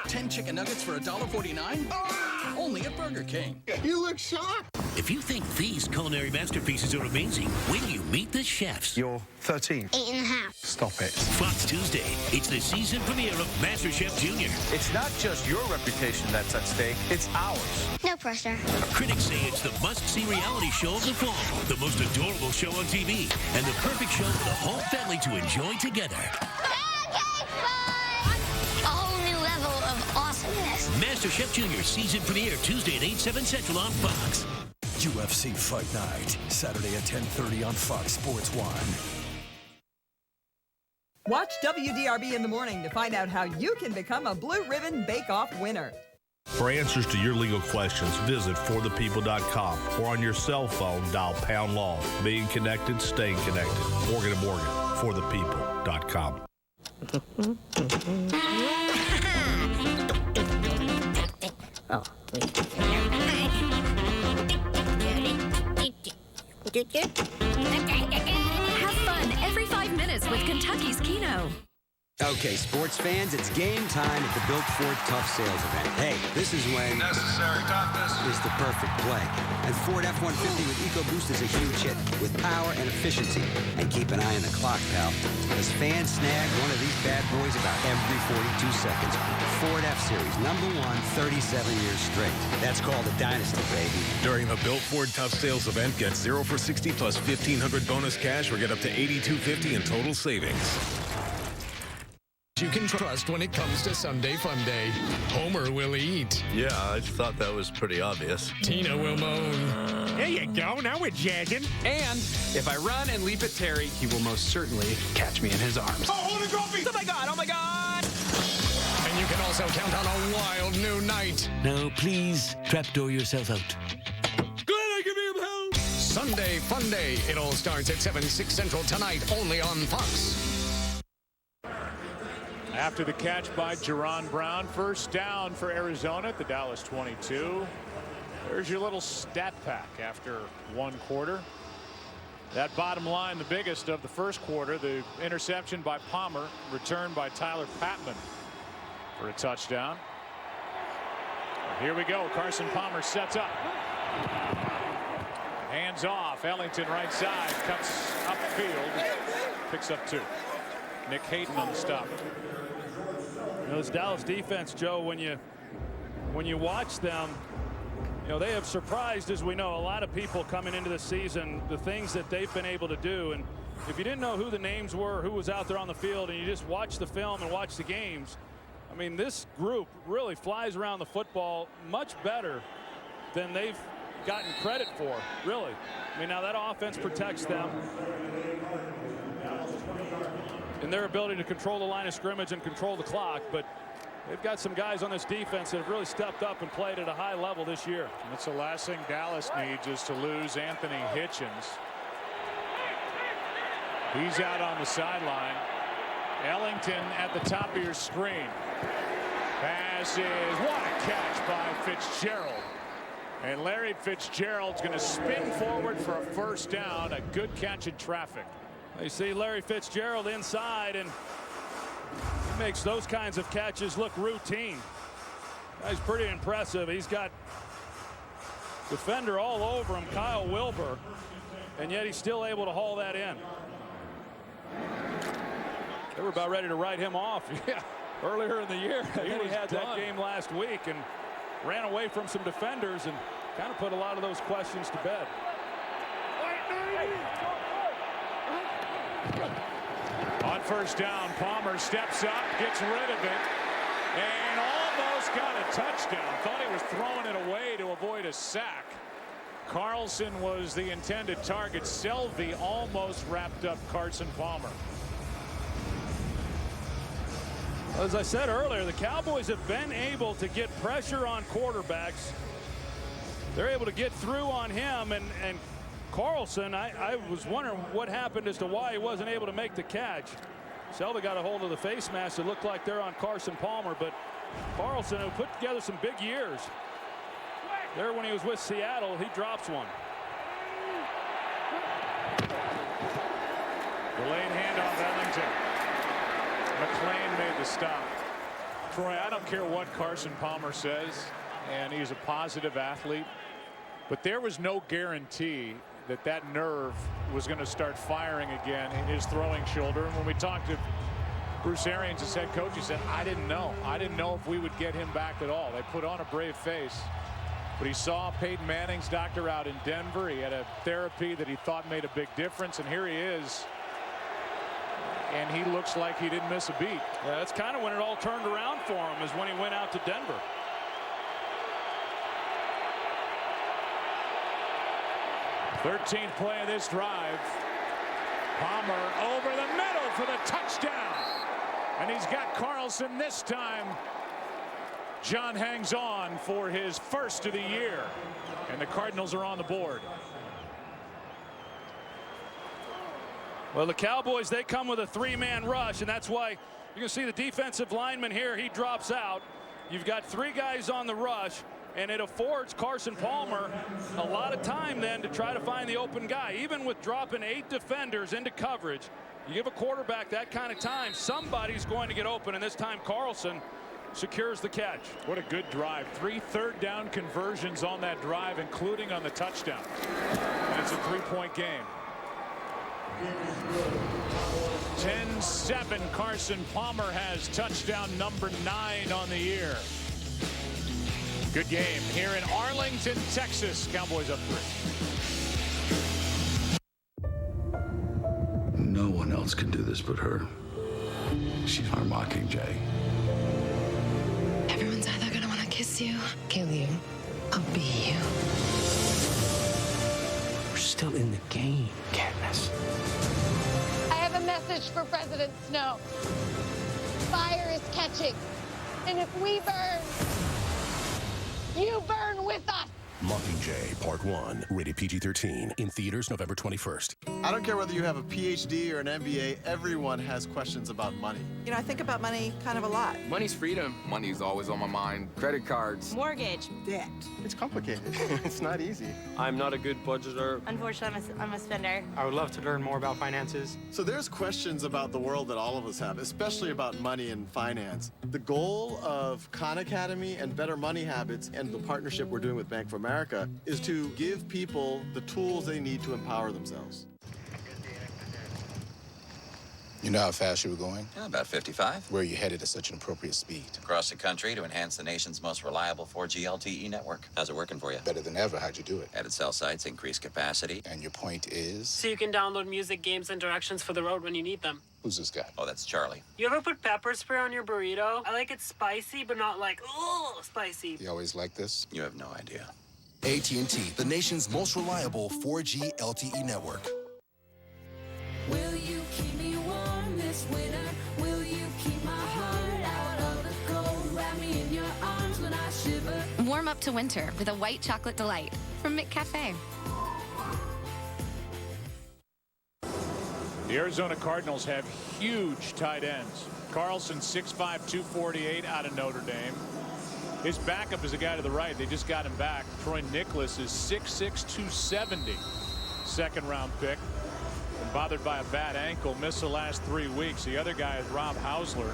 10 chicken nuggets for $1.49? Only at Burger King. You look shocked. If you think these culinary masterpieces are amazing, when you meet the chefs. You're 13. 8.5. Stop it. Fox Tuesday. It's the season premiere of MasterChef Junior. It's not just your reputation that's at stake, it's ours. No pressure. Critics say it's the must-see reality show of the fall, the most adorable show on TV, and the perfect show for the whole family to enjoy together. A whole new level of awesomeness. MasterChef Junior season premiere Tuesday at 8, 7 Central on Fox. UFC Fight Night, Saturday at 10:30 on Fox Sports 1. Watch WDRB in the morning to find out how you can become a Blue Ribbon Bake Off winner. For answers to your legal questions, visit forthepeople.com or on your cell phone, dial #law. Being connected, staying connected. Morgan & Morgan, forthepeople.com. Oh, wait. Have fun every 5 minutes with Kentucky's Keno. Okay, sports fans, it's game time at the Built Ford Tough Sales event. Hey, this is when Necessary toughness is the perfect play. And Ford F-150 with EcoBoost is a huge hit with power and efficiency. And keep an eye on the clock, pal, because fans snag one of these bad boys about every 42 seconds. Ford F-Series, #1, 37 years straight. That's called a dynasty, baby. During the Built Ford Tough Sales event, get 0 for $60 plus $1,500 bonus cash or get up to $8,250 in total savings. you can trust when it comes to Sunday Funday. Homer will eat. Yeah, I thought that was pretty obvious. Tina will moan. There you go. Now we're jazzing. And if I run and leap at Terry, he will most certainly catch me in his arms. Oh, hold the trophy! Oh, my God. Oh, my God. And you can also count on a wild new night. Now, please trapdoor yourself out. Sunday Funday. It all starts at 7, 6 Central tonight, only on Fox. After the catch by Jerron Brown, first down for Arizona at the Dallas 22. There's your little stat pack after one quarter. That bottom line, the biggest of the first quarter, the interception by Palmer, returned by Tyler Patman for a touchdown. Here we go. Carson Palmer sets up. Hands off. Ellington right side. Cuts upfield. Picks up 2. Nick Hayden on the stop. You know, this Dallas defense, Joe, when you watch them, you know, they have surprised, as we know, a lot of people coming into the season, the things that they've been able to do. And if you didn't know who the names were, who was out there on the field, and you just watch the film and watch the games, I mean, this group really flies around the football much better than they've gotten credit for, really. I mean, now that offense protects them in their ability to control the line of scrimmage and control the clock, but they've got some guys on this defense that have really stepped up and played at a high level this year. That's the last thing Dallas needs, is to lose Anthony Hitchens. He's out on the sideline. Ellington at the top of your screen. Pass is, what a catch by Fitzgerald. And Larry Fitzgerald's going to spin forward for a first down. A good catch in traffic. You see Larry Fitzgerald inside, and he makes those kinds of catches look routine. He's pretty impressive. He's got defender all over him, Kyle Wilbur, and yet he's still able to haul that in. They were about ready to write him off earlier in the year. He had that game last week and ran away from some defenders and kind of put a lot of those questions to bed. On first down, Palmer steps up, gets rid of it, and almost got a touchdown. Thought he was throwing it away to avoid a sack. Carlson was the intended target. Selvey almost wrapped up Carson Palmer. As I said earlier, the Cowboys have been able to get pressure on quarterbacks. They're able to get through on him, and Carlson, I was wondering what happened as to why he wasn't able to make the catch. Selvey got a hold of the face mask. It looked like they're on Carson Palmer, but Carlson, who put together some big years there when he was with Seattle, he drops one. Delayed handoff, Ellington. McClain made the stop. Troy, I don't care what Carson Palmer says, and he's a positive athlete, but there was no guarantee that that nerve was going to start firing again in his throwing shoulder. And when we talked to Bruce Arians, his head coach, he said, I didn't know if we would get him back at all. They put on a brave face, but he saw Peyton Manning's doctor out in Denver. He had a therapy that he thought made a big difference, and here he is, and he looks like he didn't miss a beat. Yeah, that's kind of when it all turned around for him, is when he went out to Denver. Thirteenth play of this drive. Palmer over the middle for the touchdown. And he's got Carlson this time. John hangs on for his first of the year. And the Cardinals are on the board. Well, the Cowboys, they come with a three-man rush, and that's why you can see the defensive lineman here. He drops out. You've got three guys on the rush, and it affords Carson Palmer a lot of time then to try to find the open guy. Even with dropping 8 defenders into coverage, you give a quarterback that kind of time, somebody's going to get open, and this time Carlson secures the catch. What a good drive. 3 third-down conversions on that drive, including on the touchdown. And it's a 3-point game. 10-7. Carson Palmer has touchdown number 9 on the year. Good game here in Arlington, Texas. Cowboys up 3. No one else can do this but her. She's our Mockingjay. Everyone's either gonna want to kiss you, kill you, or be you. We're still in the game, Katniss. I have a message for President Snow. Fire is catching, and if we burn, you burn with us. Mockingjay Part 1, rated PG-13, in theaters November 21st. I don't care whether you have a PhD or an MBA, everyone has questions about money. You know, I think about money kind of a lot. Money's freedom. Money's always on my mind. Credit cards. Mortgage. Debt. It's complicated. It's not easy. I'm not a good budgeter. Unfortunately, I'm a spender. I would love to learn more about finances. So there's questions about the world that all of us have, especially about money and finance. The goal of Khan Academy and Better Money Habits and the partnership we're doing with Bank of America is to give people the tools they need to empower themselves. You know how fast you were going? Yeah, about 55. Where are you headed at such an appropriate speed? Across the country to enhance the nation's most reliable 4G LTE network. How's it working for you? Better than ever. How'd you do it? Added cell sites, increased capacity. And your point is? So you can download music, games, and directions for the road when you need them. Who's this guy? Oh, that's Charlie. You ever put pepper spray on your burrito? I like it spicy, but not like, oh, spicy. You always like this? You have no idea. AT&T, the nation's most reliable 4G LTE network. Will you keep me warm this winter? Will you keep my heart out of the cold? Wrap me in your arms when I shiver. Warm up to winter with a white chocolate delight from McCafe. The Arizona Cardinals have huge tight ends. Carlson, 6'5", 248 out of Notre Dame. His backup is a guy to the right. They just got him back. Troy Nicholas is 6'6", 270. Second-round pick. Been bothered by a bad ankle. Missed the last 3 weeks. The other guy is Rob Hausler.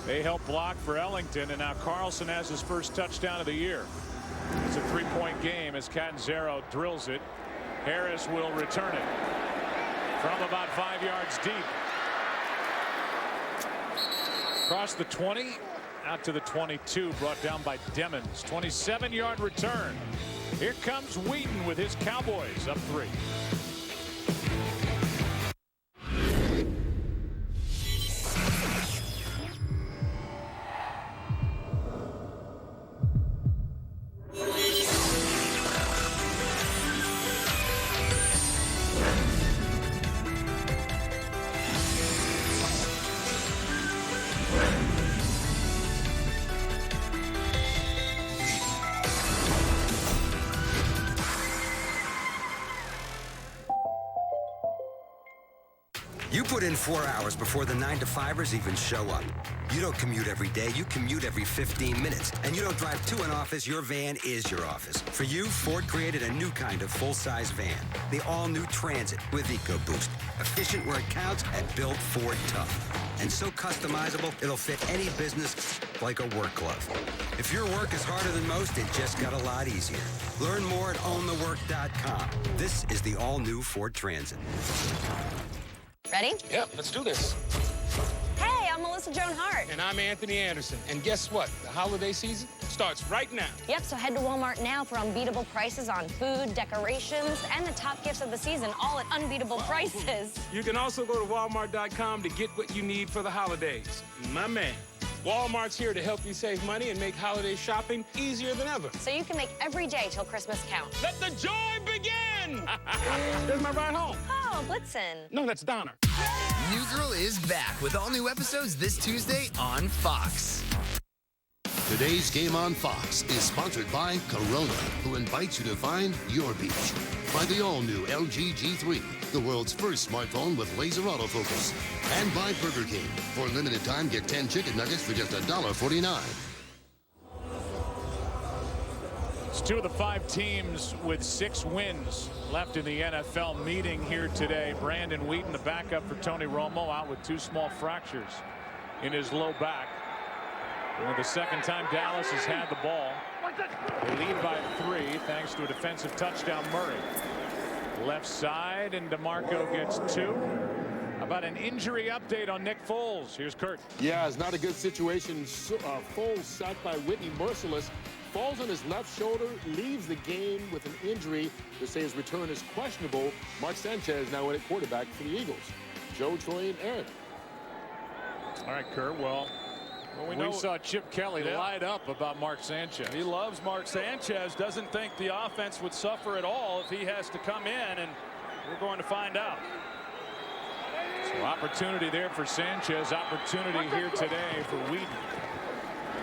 They help block for Arlington, and now Carlson has his first touchdown of the year. It's a three-point game as Catanzaro drills it. Harris will return it from about 5 yards deep. Across the 20. Out to the 22, brought down by Demmons. 27-yard return. Here comes Weeden with his Cowboys up 3. You put in 4 hours before the 9-to-5ers even show up. You don't commute every day, you commute every 15 minutes. And you don't drive to an office, your van is your office. For you, Ford created a new kind of full-size van. The all-new Transit with EcoBoost. Efficient where it counts and built Ford tough. And so customizable, it'll fit any business like a work glove. If your work is harder than most, it just got a lot easier. Learn more at ownthework.com. This is the all-new Ford Transit. Ready? Yep, let's do this. Hey, I'm Melissa Joan Hart. And I'm Anthony Anderson. And guess what? The holiday season starts right now. Yep, so head to Walmart now for unbeatable prices on food, decorations, and the top gifts of the season, all at unbeatable prices. You can also go to Walmart.com to get what you need for the holidays. My man. Walmart's here to help you save money and make holiday shopping easier than ever. So you can make every day till Christmas count. Let the joy begin! There's my ride home. Oh, Blitzen. No, that's Donner. New Girl is back with all new episodes this Tuesday on Fox. Today's game on Fox is sponsored by Corona, who invites you to find your beach. By the all-new LG G3, the world's first smartphone with laser autofocus. And by Burger King. For a limited time, get 10 chicken nuggets for just $1.49. It's 2 of the 5 teams with 6 wins left in the NFL meeting here today. Brandon Weeden, the backup for Tony Romo, out with 2 small fractures in his low back. And the second time Dallas has had the ball. They lead by 3 thanks to a defensive touchdown. Murray left side, and DeMarco gets 2. About an injury update on Nick Foles. Here's Kurt. Yeah, it's not a good situation. Foles sacked by Whitney Merciless. Falls on his left shoulder, leaves the game with an injury. They say his return is questionable. Mark Sanchez now in at quarterback for the Eagles. Joe, Troy, and Aaron. All right, Kurt. Well, we saw Chip Kelly light up about Mark Sanchez. He loves Mark Sanchez. Doesn't think the offense would suffer at all if he has to come in, and we're going to find out. So opportunity there for Sanchez. Opportunity here today for Weeden.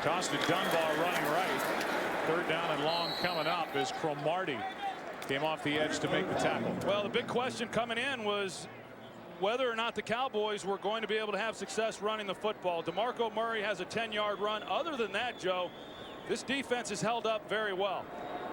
Tossed to Dunbar running right. Third down and long coming up as Cromartie came off the edge to make the tackle. Well, the big question coming in was whether or not the Cowboys were going to be able to have success running the football. DeMarco Murray has a 10-yard run. Other than that, Joe, this defense has held up very well.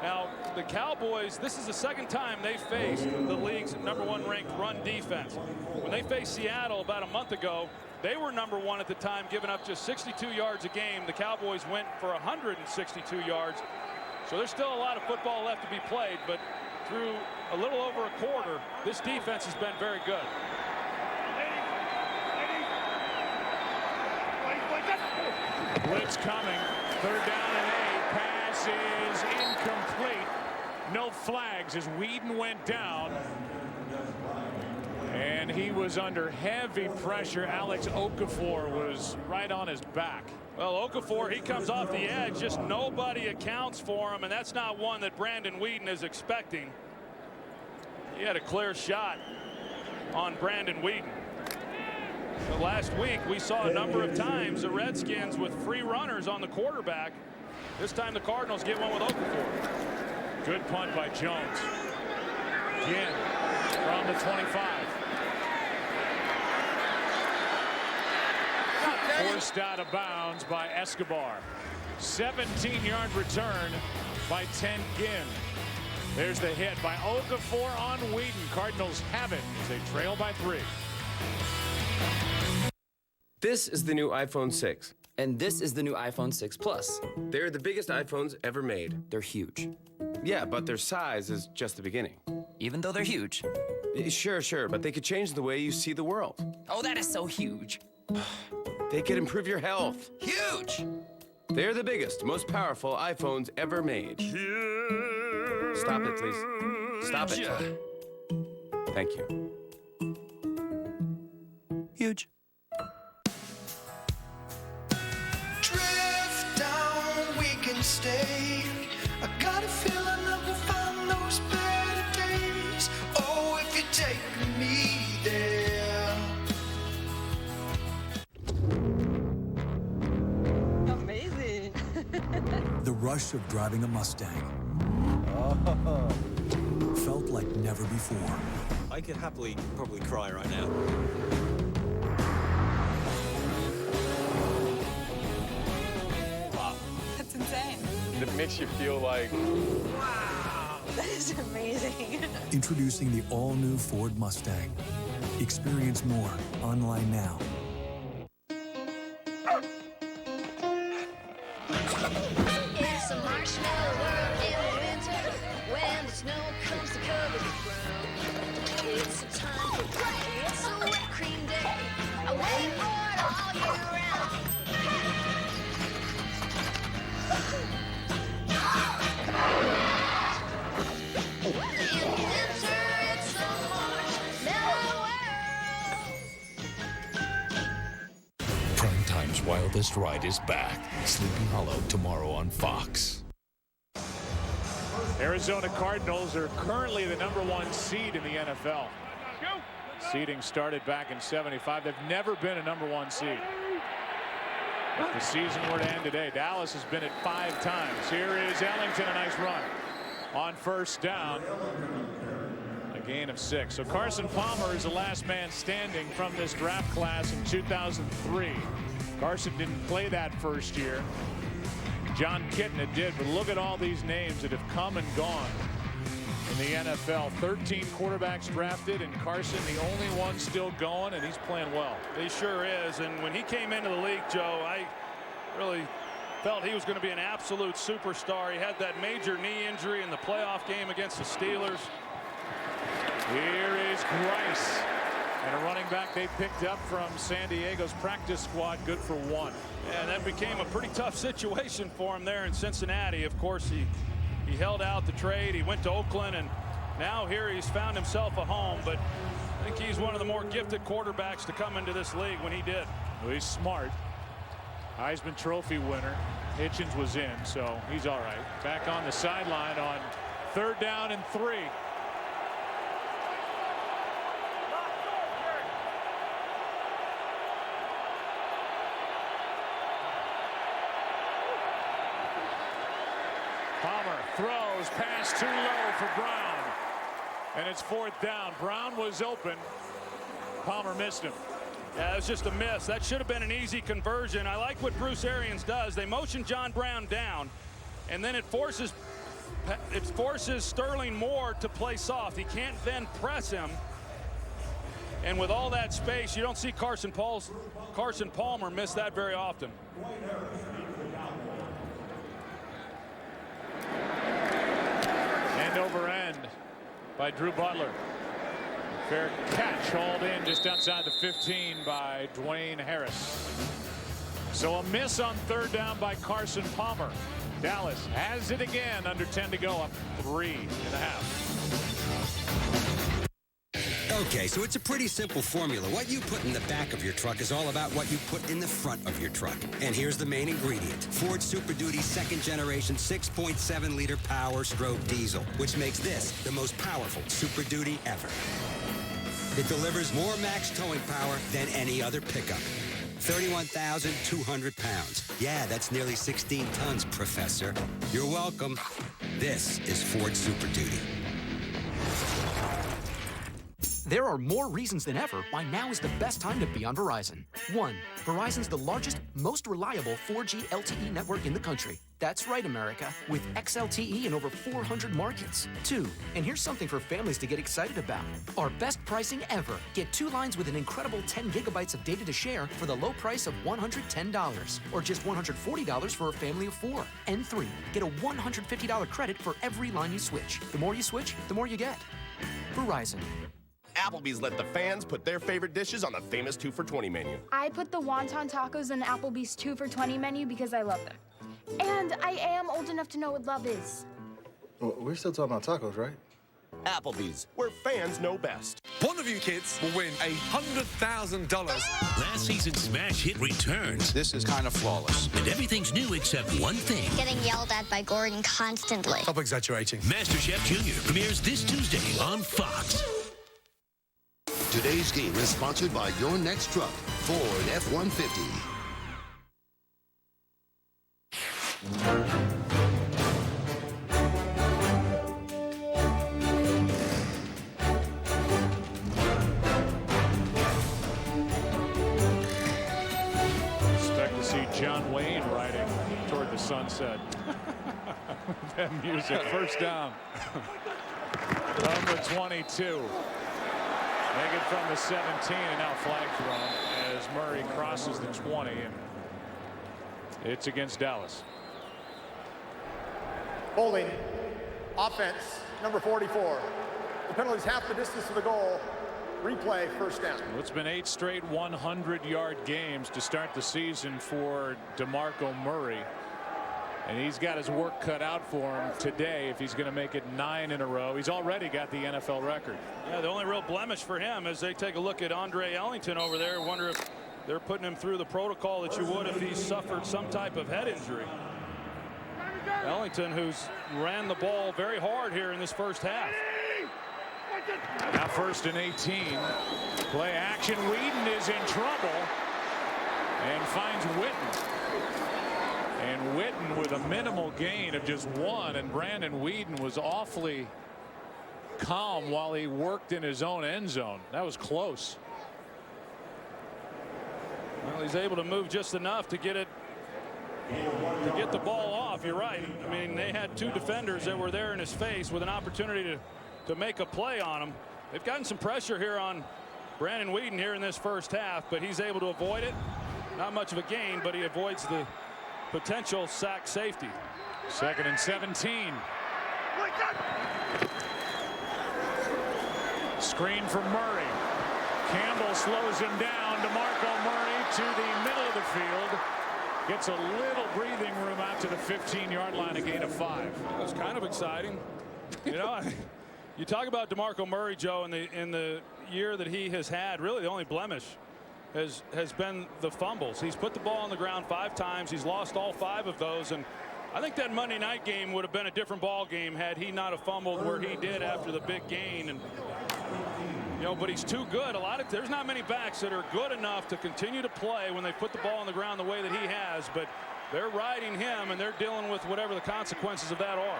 Now, the Cowboys, this is the second time they faced the league's #1 ranked run defense. When they faced Seattle about a month ago, they were #1 at the time, giving up just 62 yards a game. The Cowboys went for 162 yards. So there's still a lot of football left to be played, but through a little over a quarter, this defense has been very good. Blitz coming. Third down and 8. Pass is incomplete. No flags as Weeden went down. And he was under heavy pressure. Alex Okafor was right on his back. Well, Okafor, he comes off the edge. Just nobody accounts for him, and that's not one that Brandon Weeden is expecting. He had a clear shot on Brandon Weeden. So last week we saw a number of times the Redskins with free runners on the quarterback. This time the Cardinals get one with Okafor. Good punt by Jones. Again from the 25. Forced out of bounds by Escobar. 17-yard return by Ginn. There's the hit by Okafor on Weeden. Cardinals have it as they trail by 3. This is the new iPhone 6. And this is the new iPhone 6 Plus. They're the biggest iPhones ever made. They're huge. Yeah, but their size is just the beginning. Even though they're huge. Sure, but they could change the way you see the world. Oh, that is so huge. They could improve your health. Huge! They're the biggest, most powerful iPhones ever made. Huge. Stop it, please. Stop it. Thank you. Huge. Drift down, we can stay. I got a feeling that we'll find those better days. Oh, if you take me there. Amazing. The rush of driving a Mustang felt like never before. I could happily probably cry right now. Wow. That's insane. It makes you feel like, wow, that is amazing. Introducing the all-new Ford Mustang. Experience more online now. It's a marshmallow world in the winter when the snow comes to cover the ground. It's a time for play. It's a wet cream day. I wait for it all year round. In the winter, it's a marshmallow world. Primetime's wildest ride is back. Sleepy Hollow tomorrow on Fox. Arizona Cardinals are currently the #1 seed in the NFL. Seeding started back in '75. They've never been a #1 seed. If the season were to end today, Dallas has been it 5 times. Here is Ellington, a nice run on first down. A gain of 6. So Carson Palmer is the last man standing from this draft class in 2003. Carson didn't play that first year. John Kitna did, but look at all these names that have come and gone in the NFL. 13 quarterbacks drafted, and Carson the only one still going, and he's playing well. He sure is, and when he came into the league, Joe, I really felt he was going to be an absolute superstar. He had that major knee injury in the playoff game against the Steelers. Here is Grice, and a running back they picked up from San Diego's practice squad, good for 1. And that became a pretty tough situation for him there in Cincinnati. Of course, he held out the trade. He went to Oakland, and now here he's found himself a home. But I think he's one of the more gifted quarterbacks to come into this league when he did. Well, he's smart. Heisman Trophy winner. Hitchens was in, so he's all right. Back on the sideline on 3rd down and 3. Palmer throws, pass too low for Brown. And it's 4th down. Brown was open. Palmer missed him. Yeah, it was just a miss. That should have been an easy conversion. I like what Bruce Arians does. They motion John Brown down, and then it forces Sterling Moore to play soft. He can't then press him. And with all that space, you don't see Carson Palmer miss that very often. End over end by Drew Butler. Fair catch, hauled in just outside the 15 by Dwayne Harris. So a miss on 3rd down by Carson Palmer. Dallas has it again, under 10 to go, up 3.5. Okay, so it's a pretty simple formula. What you put in the back of your truck is all about what you put in the front of your truck. And here's the main ingredient. Ford Super Duty 2nd generation 6.7 liter power stroke diesel, which makes this the most powerful Super Duty ever. It delivers more max towing power than any other pickup. 31,200 pounds. Yeah, that's nearly 16 tons, Professor. You're welcome. This is Ford Super Duty. There are more reasons than ever why now is the best time to be on Verizon. 1. Verizon's the largest, most reliable 4G LTE network in the country. That's right, America, with XLTE in over 400 markets. 2. And here's something for families to get excited about. Our best pricing ever. Get 2 lines with an incredible 10 gigabytes of data to share for the low price of $110, or just $140 for a family of 4. And 3. Get a $150 credit for every line you switch. The more you switch, the more you get. Verizon. Applebee's let the fans put their favorite dishes on the famous 2 for $20 menu. I put the wonton tacos in the Applebee's 2 for $20 menu because I love them. And I am old enough to know what love is. Well, we're still talking about tacos, right? Applebee's, where fans know best. One of you kids will win $100,000. Last season's smash hit returns. This is kind of flawless. And everything's new except one thing. Getting yelled at by Gordon constantly. Stop exaggerating. MasterChef Junior premieres this Tuesday on Fox. Today's game is sponsored by your next truck, Ford F-150. Expect to see John Wayne riding toward the sunset. That music. 1st down. Number 22. Make it from the 17, and now flag thrown as Murray crosses the 20, and it's against Dallas. Holding, offense, number 44. The penalty's half the distance to the goal. Replay, 1st down. Well, it's been 8 straight 100-yard games to start the season for DeMarco Murray. And he's got his work cut out for him today if he's going to make it 9 in a row. He's already got the NFL record. Yeah, the only real blemish for him is they take a look at Andre Ellington over there. Wonder if they're putting him through the protocol that you would if he suffered some type of head injury. Ellington, who's ran the ball very hard here in this first half. Now 1st and 18. Play action. Weeden is in trouble and finds Weeden. And Weeden with a minimal gain of just 1, and Brandon Weeden was awfully calm while he worked in his own end zone. That was close. Well, he's able to move just enough to get the ball off. You're right. I mean, they had 2 defenders that were there in his face with an opportunity to make a play on him. They've gotten some pressure here on Brandon Weeden here in this first half, but he's able to avoid it. Not much of a gain, but he avoids the potential sack safety. 2nd and 17. Screen from Murray. Campbell slows him down. DeMarco Murray to the middle of the field. Gets a little breathing room out to the 15-yard line, a gain of 5. That was kind of exciting. You know, you talk about DeMarco Murray, Joe, in the year that he has had, really the only blemish has been the fumbles. He's put the ball on the ground 5 times. He's lost all 5 of those, and I think that Monday night game would have been a different ball game had he not have fumbled where he did after the big gain. And but he's too good. There's not many backs that are good enough to continue to play when they put the ball on the ground the way that he has, but they're riding him and they're dealing with whatever the consequences of that are.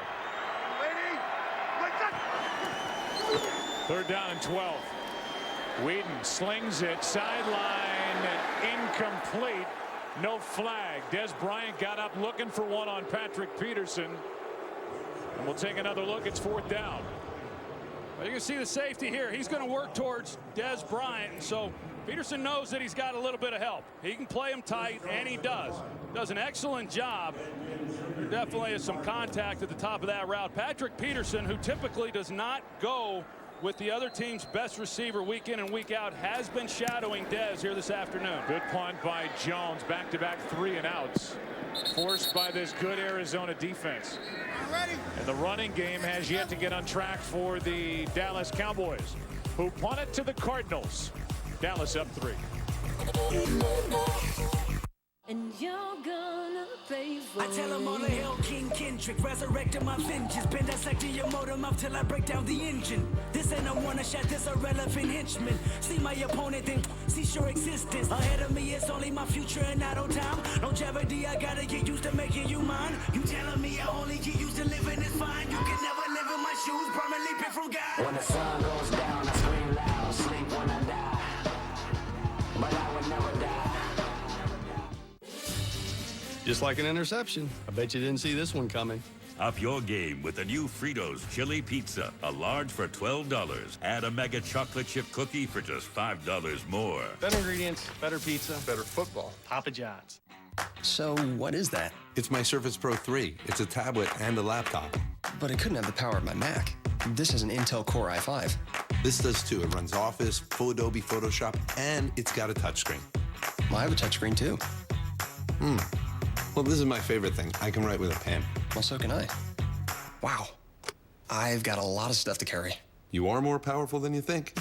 3rd down and 12. Weeden slings it sideline, incomplete. No flag. Des Bryant got up looking for one on Patrick Peterson. And we'll take another look. It's 4th down. Well, you can see the safety here. He's going to work towards Des Bryant. So Peterson knows that he's got a little bit of help. He can play him tight, and he does. Does an excellent job. There definitely is some contact at the top of that route. Patrick Peterson, who typically does not go with the other team's best receiver week in and week out, has been shadowing Dez here this afternoon. Good punt by Jones. Back-to-back 3-and-outs. Forced by this good Arizona defense. And the running game has yet to get on track for the Dallas Cowboys, who punt it to the Cardinals. Dallas up 3. And you're gonna pay for I tell them all the hell King Kendrick, resurrecting my vengeance, been dissecting your motor mouth till I break down the engine. This ain't a one shot, this a relevant henchman. See my opponent, then cease your existence. Ahead of me, it's only my future and not on time. Longevity, I gotta get used to making you mine. You telling me I only get used to living is fine. You can never live in my shoes, permanently picked from God. When the sun goes down, I scream loud, sleep when I die. But I would never die. Just like an interception. I bet you didn't see this one coming. Up your game with the new Fritos Chili Pizza. A large for $12. Add a mega chocolate chip cookie for just $5 more. Better ingredients, better pizza, Better football. Papa John's. So, what is that? It's my Surface Pro 3. It's a tablet and a laptop. But it couldn't have the power of my Mac. This is an Intel Core i5. This does too. It runs Office, full Adobe Photoshop, and it's got a touchscreen. Well, I have a touchscreen too. Well, this is my favorite thing. I can write with a pen. Well, so can I. Wow. I've got a lot of stuff to carry. You are more powerful than you think.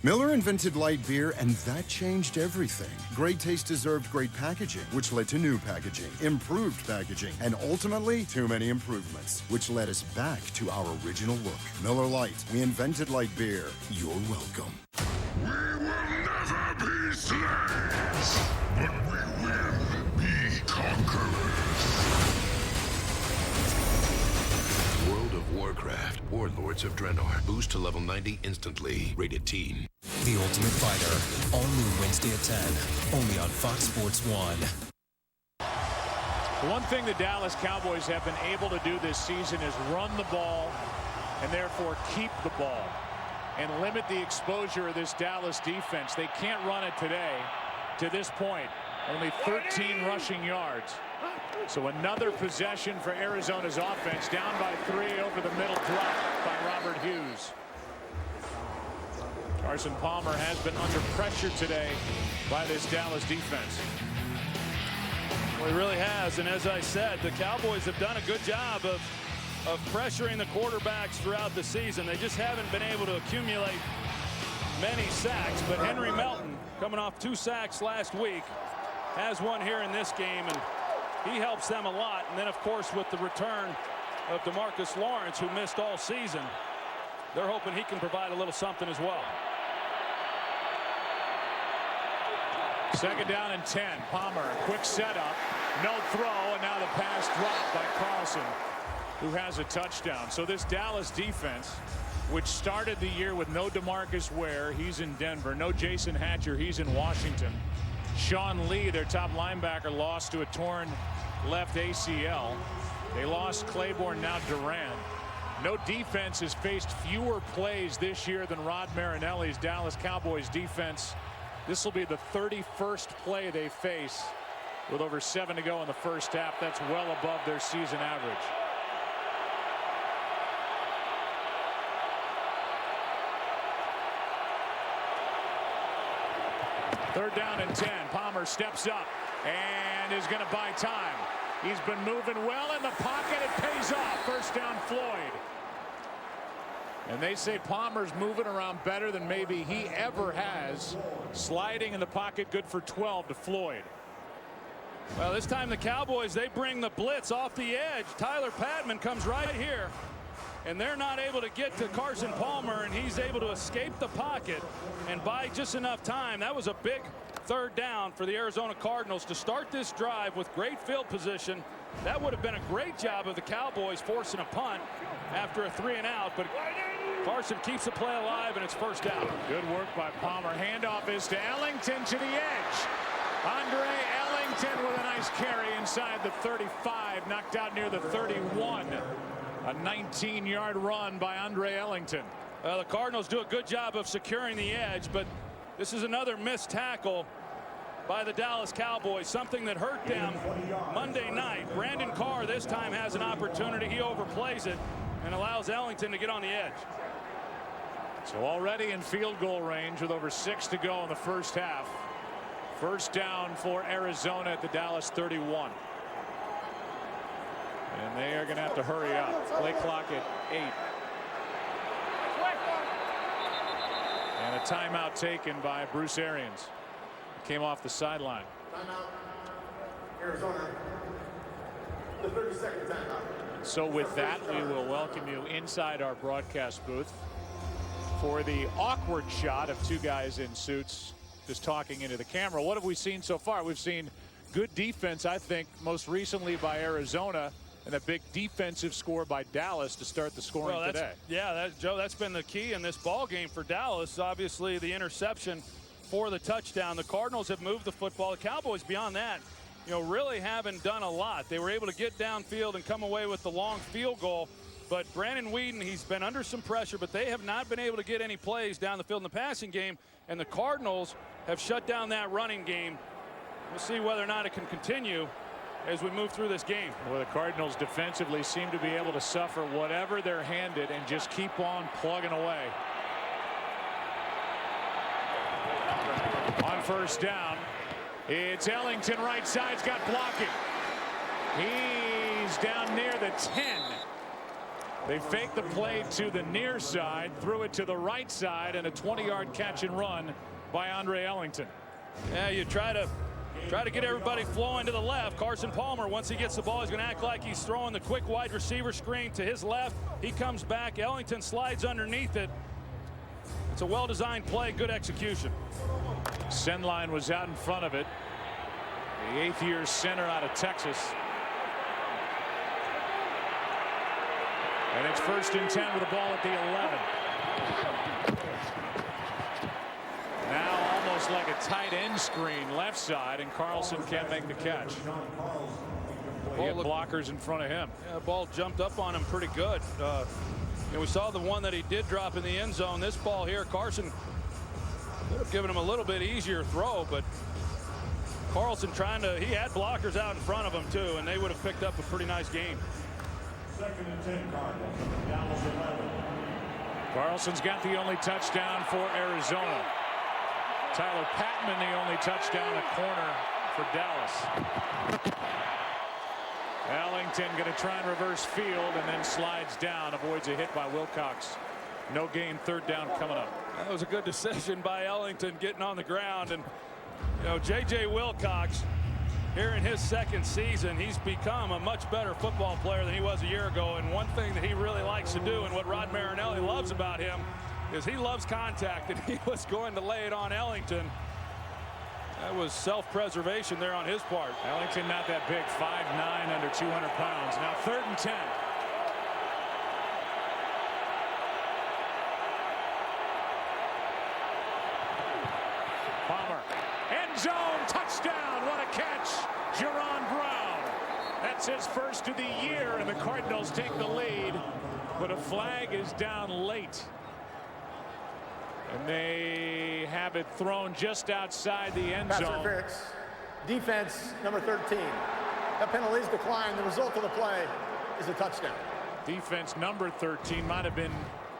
Miller invented light beer, and that changed everything. Great taste deserved great packaging, which led to new packaging, improved packaging, and ultimately, too many improvements, which led us back to our original look. Miller Lite. We invented light beer. You're welcome. We will never be slaves, but we will be conquerors. World of Warcraft, Warlords of Draenor. Boost to level 90 instantly. Rated teen. The Ultimate Fighter. All new Wednesday at 10. Only on Fox Sports 1. One thing the Dallas Cowboys have been able to do this season is run the ball and therefore keep the ball and limit the exposure of this Dallas defense. They can't run it today. To this point, only 13 rushing yards. So another possession for Arizona's offense, down by 3 over the middle, dropped by Robert Hughes. Carson Palmer has been under pressure today by this Dallas defense. Well, he really has, and as I said, the Cowboys have done a good job of pressuring the quarterbacks throughout the season. They just haven't been able to accumulate many sacks, but Henry Melton, coming off 2 sacks last week, has one here in this game, and he helps them a lot. And then, of course, with the return of DeMarcus Lawrence, who missed all season, they're hoping he can provide a little something as well. 2nd down and 10. Palmer, quick setup, no throw, and now the pass dropped by Carlson, who has a touchdown. So this Dallas defense, which started the year with no DeMarcus Ware, he's in Denver, no Jason Hatcher, he's in Washington. Sean Lee, their top linebacker, lost to a torn left ACL. They lost Claiborne, now Duran. No defense has faced fewer plays this year than Rod Marinelli's Dallas Cowboys defense. This will be the 31st play they face with over 7 to go in the first half. That's well above their season average. Third down and 10. Palmer steps up and is going to buy time. He's been moving well in the pocket. It pays off. First down, Floyd. And they say Palmer's moving around better than maybe he ever has. Sliding in the pocket, good for 12 to Floyd. Well, this time the Cowboys, they bring the blitz off the edge. Tyler Patman comes right here, and they're not able to get to Carson Palmer, and he's able to escape the pocket and buy just enough time. That was a big third down for the Arizona Cardinals to start this drive with great field position. That would have been a great job of the Cowboys forcing a punt after a 3-and-out, but Carson keeps the play alive, and it's first down. Good work by Palmer. Handoff is to Ellington to the edge. Andre Ellington with a nice carry inside the 35, knocked out near the 31. A 19-yard run by Andre Ellington. The Cardinals do a good job of securing the edge, but this is another missed tackle by the Dallas Cowboys, something that hurt them Monday night. Brandon Carr this time has an opportunity. He overplays it and allows Ellington to get on the edge. So already in field goal range with over 6 to go in the first half. First down for Arizona at the Dallas 31. And they are going to have to hurry up. Play clock at 8. And a timeout taken by Bruce Arians. Came off the sideline. Timeout. Arizona. The 30-second timeout. So with that, we will welcome you inside our broadcast booth for the awkward shot of two guys in suits just talking into the camera. What have we seen so far? We've seen good defense, I think, most recently by Arizona, and a big defensive score by Dallas to start the scoring today. Yeah, Joe, that's been the key in this ball game for Dallas. Obviously, the interception for the touchdown. The Cardinals have moved the football. The Cowboys, beyond that, really haven't done a lot. They were able to get downfield and come away with the long field goal. But Brandon Weeden, he's been under some pressure, but they have not been able to get any plays down the field in the passing game. And the Cardinals have shut down that running game. We'll see whether or not it can continue as we move through this game. Well, the Cardinals defensively seem to be able to suffer whatever they're handed and just keep on plugging away. On first down, it's Ellington, right side's got blocking. He's down near the 10. They fake the play to the near side, threw it to the right side, and a 20-yard catch and run by Andre Ellington. Yeah, you try to get everybody flowing to the left. Carson Palmer, once he gets the ball, he's going to act like he's throwing the quick wide receiver screen to his left. He comes back. Ellington slides underneath it. It's a well-designed play, good execution. Sendline was out in front of it. The 8th-year center out of Texas. And it's 1st and 10 with the ball at the 11. Now almost like a tight end screen left side, and Carlson can't make the catch. He had blockers in front of him. Yeah, the ball jumped up on him pretty good. And we saw the one that he did drop in the end zone. This ball here, Carson could have given him a little bit easier throw, but Carlson he had blockers out in front of him too, and they would have picked up a pretty nice game. 2nd and 10, Cardinals. Dallas 11. Carlson's got the only touchdown for Arizona. Tyler Patman the only touchdown, a corner for Dallas. Ellington going to try and reverse field and then slides down, avoids a hit by Wilcox. No gain, 3rd down coming up. That was a good decision by Ellington getting on the ground. And J.J. Wilcox, here in his 2nd season, he's become a much better football player than he was a year ago. And one thing that he really likes to do, and what Rod Marinelli loves about him, is he loves contact, and he was going to lay it on Ellington. That was self-preservation there on his part. Ellington not that big, 5'9", under 200 pounds. Now 3rd and 10. Palmer, end zone, touchdown, what a catch, Jerron Brown. That's his first of the year, and the Cardinals take the lead, but a flag is down late. And they have it thrown just outside the end Pass zone. interference. Defense, number 13. That penalty is declined. The result of the play is a touchdown. Defense number 13 might have been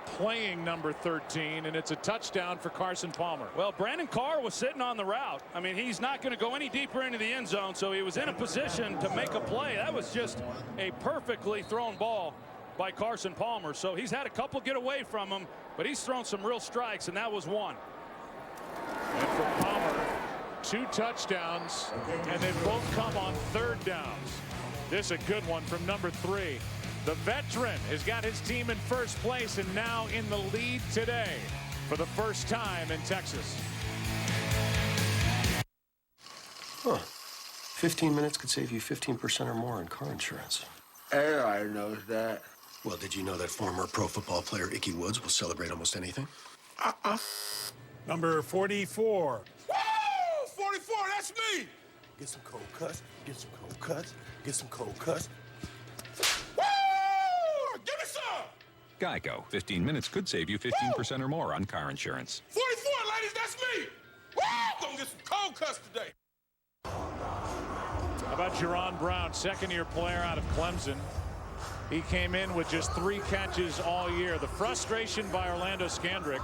playing number 13, and it's a touchdown for Carson Palmer. Well, Brandon Carr was sitting on the route. I mean, he's not going to go any deeper into the end zone, so he was in a position to make a play. That was just a perfectly thrown ball. by Carson Palmer. So he's had a couple get away from him, but he's thrown some real strikes, and that was one. And for Palmer, 2 touchdowns, and they both come on 3rd downs. This is a good one from number 3. The veteran has got his team in first place and now in the lead today for the first time in Texas. Huh. 15 minutes could save you 15% or more on car insurance. Everybody knows that. Well, did you know that former pro football player Ickey Woods will celebrate almost anything? Number 44. Woo! 44, that's me! Get some cold cuts, get some cold cuts, get some cold cuts. Woo! Give me some! Geico. 15 minutes could save you 15% or more on car insurance. 44, ladies, that's me! Woo! Gonna get some cold cuts today. How about Jerron Brown, 2nd-year player out of Clemson? He came in with just 3 catches all year. The frustration by Orlando Scandrick.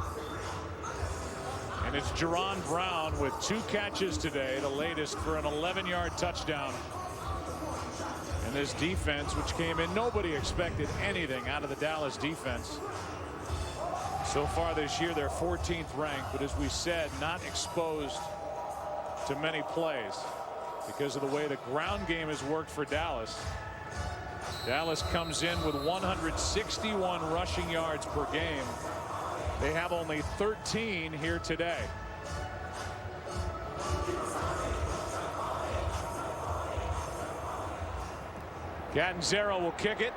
And it's Jerron Brown with 2 catches today, the latest for an 11-yard touchdown. And this defense, which came in, nobody expected anything out of the Dallas defense. So far this year, they're 14th ranked, but as we said, not exposed to many plays because of the way the ground game has worked for Dallas. Dallas comes in with 161 rushing yards per game. They have only 13 here today. Catanzaro will kick it.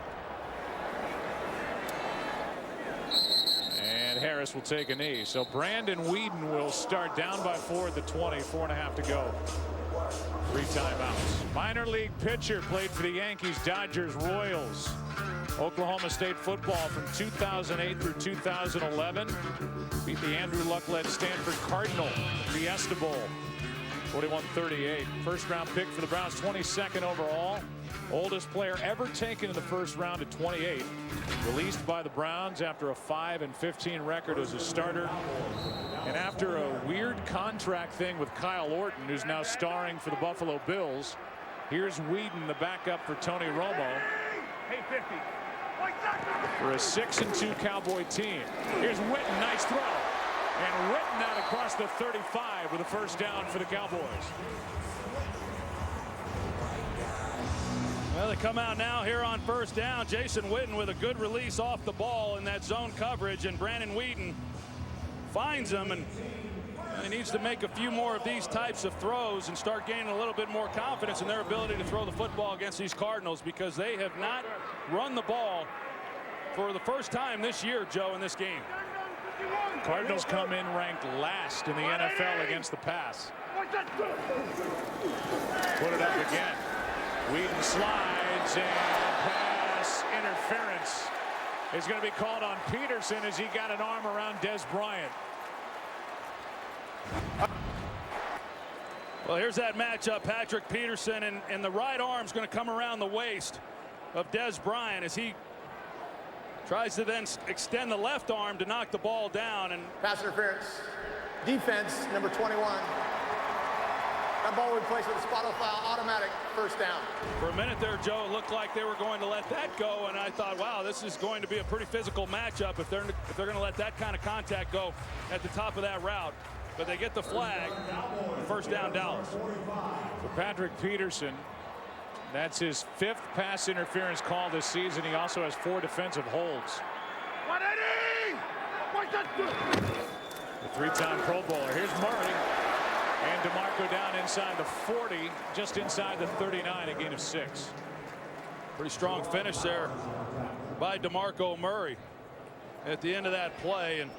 And Harris will take a knee. So Brandon Weeden will start down by 4 at the 20, 4.5 to go. 3 timeouts. Minor league pitcher, played for the Yankees, Dodgers, Royals, Oklahoma State football from 2008 through 2011. Beat the Andrew Luck-led Stanford Cardinal Fiesta Bowl 41-38. First round pick for the Browns, 22nd overall. Oldest player ever taken in the first round at 28. Released by the Browns after a 5-15 record as a starter. And after a weird contract thing with Kyle Orton, who's now starring for the Buffalo Bills. Here's Weeden, the backup for Tony Romo. For a 6-2 Cowboy team. Here's Weeden, nice throw. And Weeden out across the 35 with a first down for the Cowboys. Well, they come out now here on first down. Jason Witten with a good release off the ball in that zone coverage, and Brandon Weeden finds him, and he needs to make a few more of these types of throws and start gaining a little bit more confidence in their ability to throw the football against these Cardinals, because they have not run the ball for the first time this year, Joe, in this game. Cardinals come in ranked last in the NFL against the pass. Put it up again. Weeden slides, and pass interference is going to be called on Peterson as he got an arm around Des Bryant. Well, here's that matchup. Patrick Peterson, and the right arm's going to come around the waist of Des Bryant as he tries to then extend the left arm to knock the ball down. And pass interference. Defense, number 21. That ball will be placed with a spot foul, automatic first down. For a minute there, Joe, it looked like they were going to let that go, and I thought, wow, this is going to be a pretty physical matchup if they're going to let that kind of contact go at the top of that route. But they get the flag. First down, Dallas. For Patrick Peterson, that's his 5th pass interference call this season. He also has 4 defensive holds. The 3-time Pro Bowler. Here's Murray. And DeMarco down inside the 40, just inside the 39, a gain of 6. Pretty strong finish there by DeMarco Murray at the end of that play. And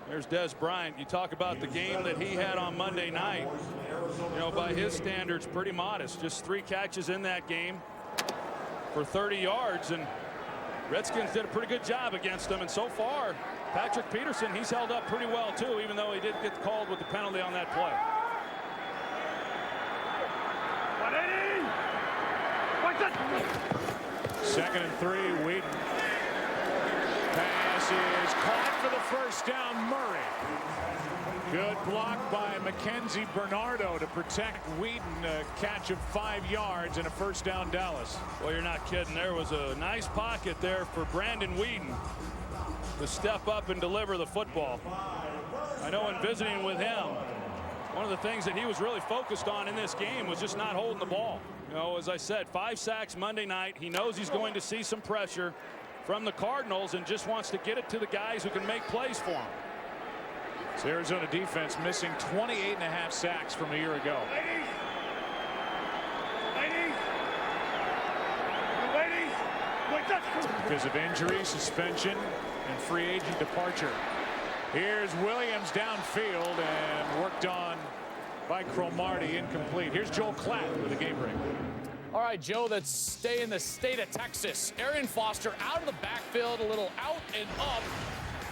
there's Des Bryant. You talk about the game that he had on Monday night. You know, by his standards, pretty modest. Just 3 catches in that game for 30 yards. And Redskins did a pretty good job against them. And so far, Patrick Peterson, he's held up pretty well, too, even though he did get called with the penalty on that play. Second and 3, Weeden. Pass is caught for the first down. Murray. Good block by Mackenzie Bernardo to protect Weeden. A catch of 5 yards and a first down Dallas. Well, you're not kidding. There was a nice pocket there for Brandon Weeden to step up and deliver the football. I know in visiting with him, one of the things that he was really focused on in this game was just not holding the ball. You know, as I said, 5 sacks Monday night. He knows he's going to see some pressure from the Cardinals and just wants to get it to the guys who can make plays for him. So Arizona defense missing 28.5 sacks from a year ago. Because of injury, suspension, and free agent departure. Here's Williams downfield and worked on by Cromartie, incomplete. Here's Joel Klatt with a game break. All right, Joe, let's stay in the state of Texas. Arian Foster out of the backfield, a little out and up,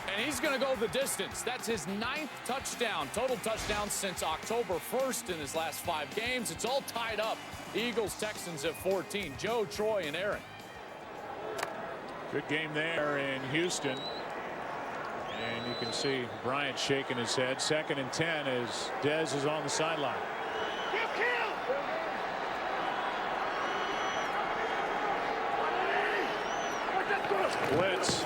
and he's going to go the distance. That's his 9th touchdown, total touchdowns since October 1st in his last 5 games. It's all tied up. Eagles, Texans at 14. Joe, Troy, and Aaron. Good game there in Houston. And you can see Bryant shaking his head. 2nd and 10 as Dez is on the sideline. Blitz.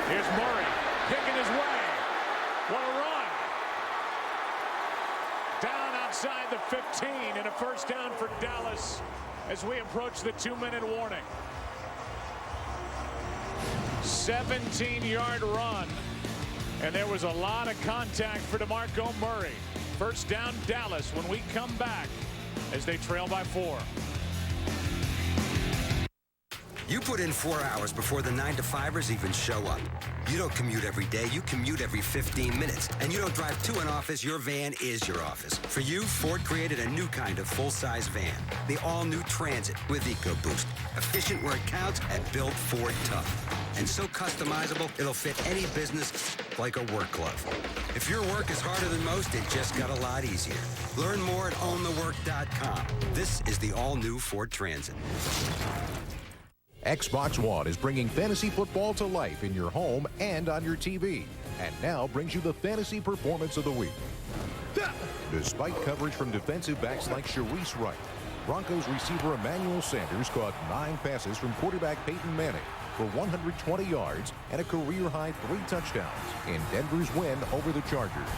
Here's Murray picking his way. What a run. Down outside the 15 and a first down for Dallas as we approach the 2-minute warning. 17-yard run, and there was a lot of contact for DeMarco Murray. First down Dallas when we come back as they trail by 4. You put in 4 hours before the 9-to-5ers even show up. You don't commute every day, you commute every 15 minutes. And you don't drive to an office, your van is your office. For you, Ford created a new kind of full-size van. The all-new Transit with EcoBoost. Efficient where it counts and built Ford tough. And so customizable, it'll fit any business like a work glove. If your work is harder than most, it just got a lot easier. Learn more at ownthework.com. This is the all-new Ford Transit. Xbox One is bringing fantasy football to life in your home and on your TV, and now brings you the Fantasy Performance of the Week. Despite coverage from defensive backs like Sharice Wright, Broncos receiver Emmanuel Sanders caught 9 passes from quarterback Peyton Manning for 120 yards and a career-high 3 touchdowns in Denver's win over the Chargers.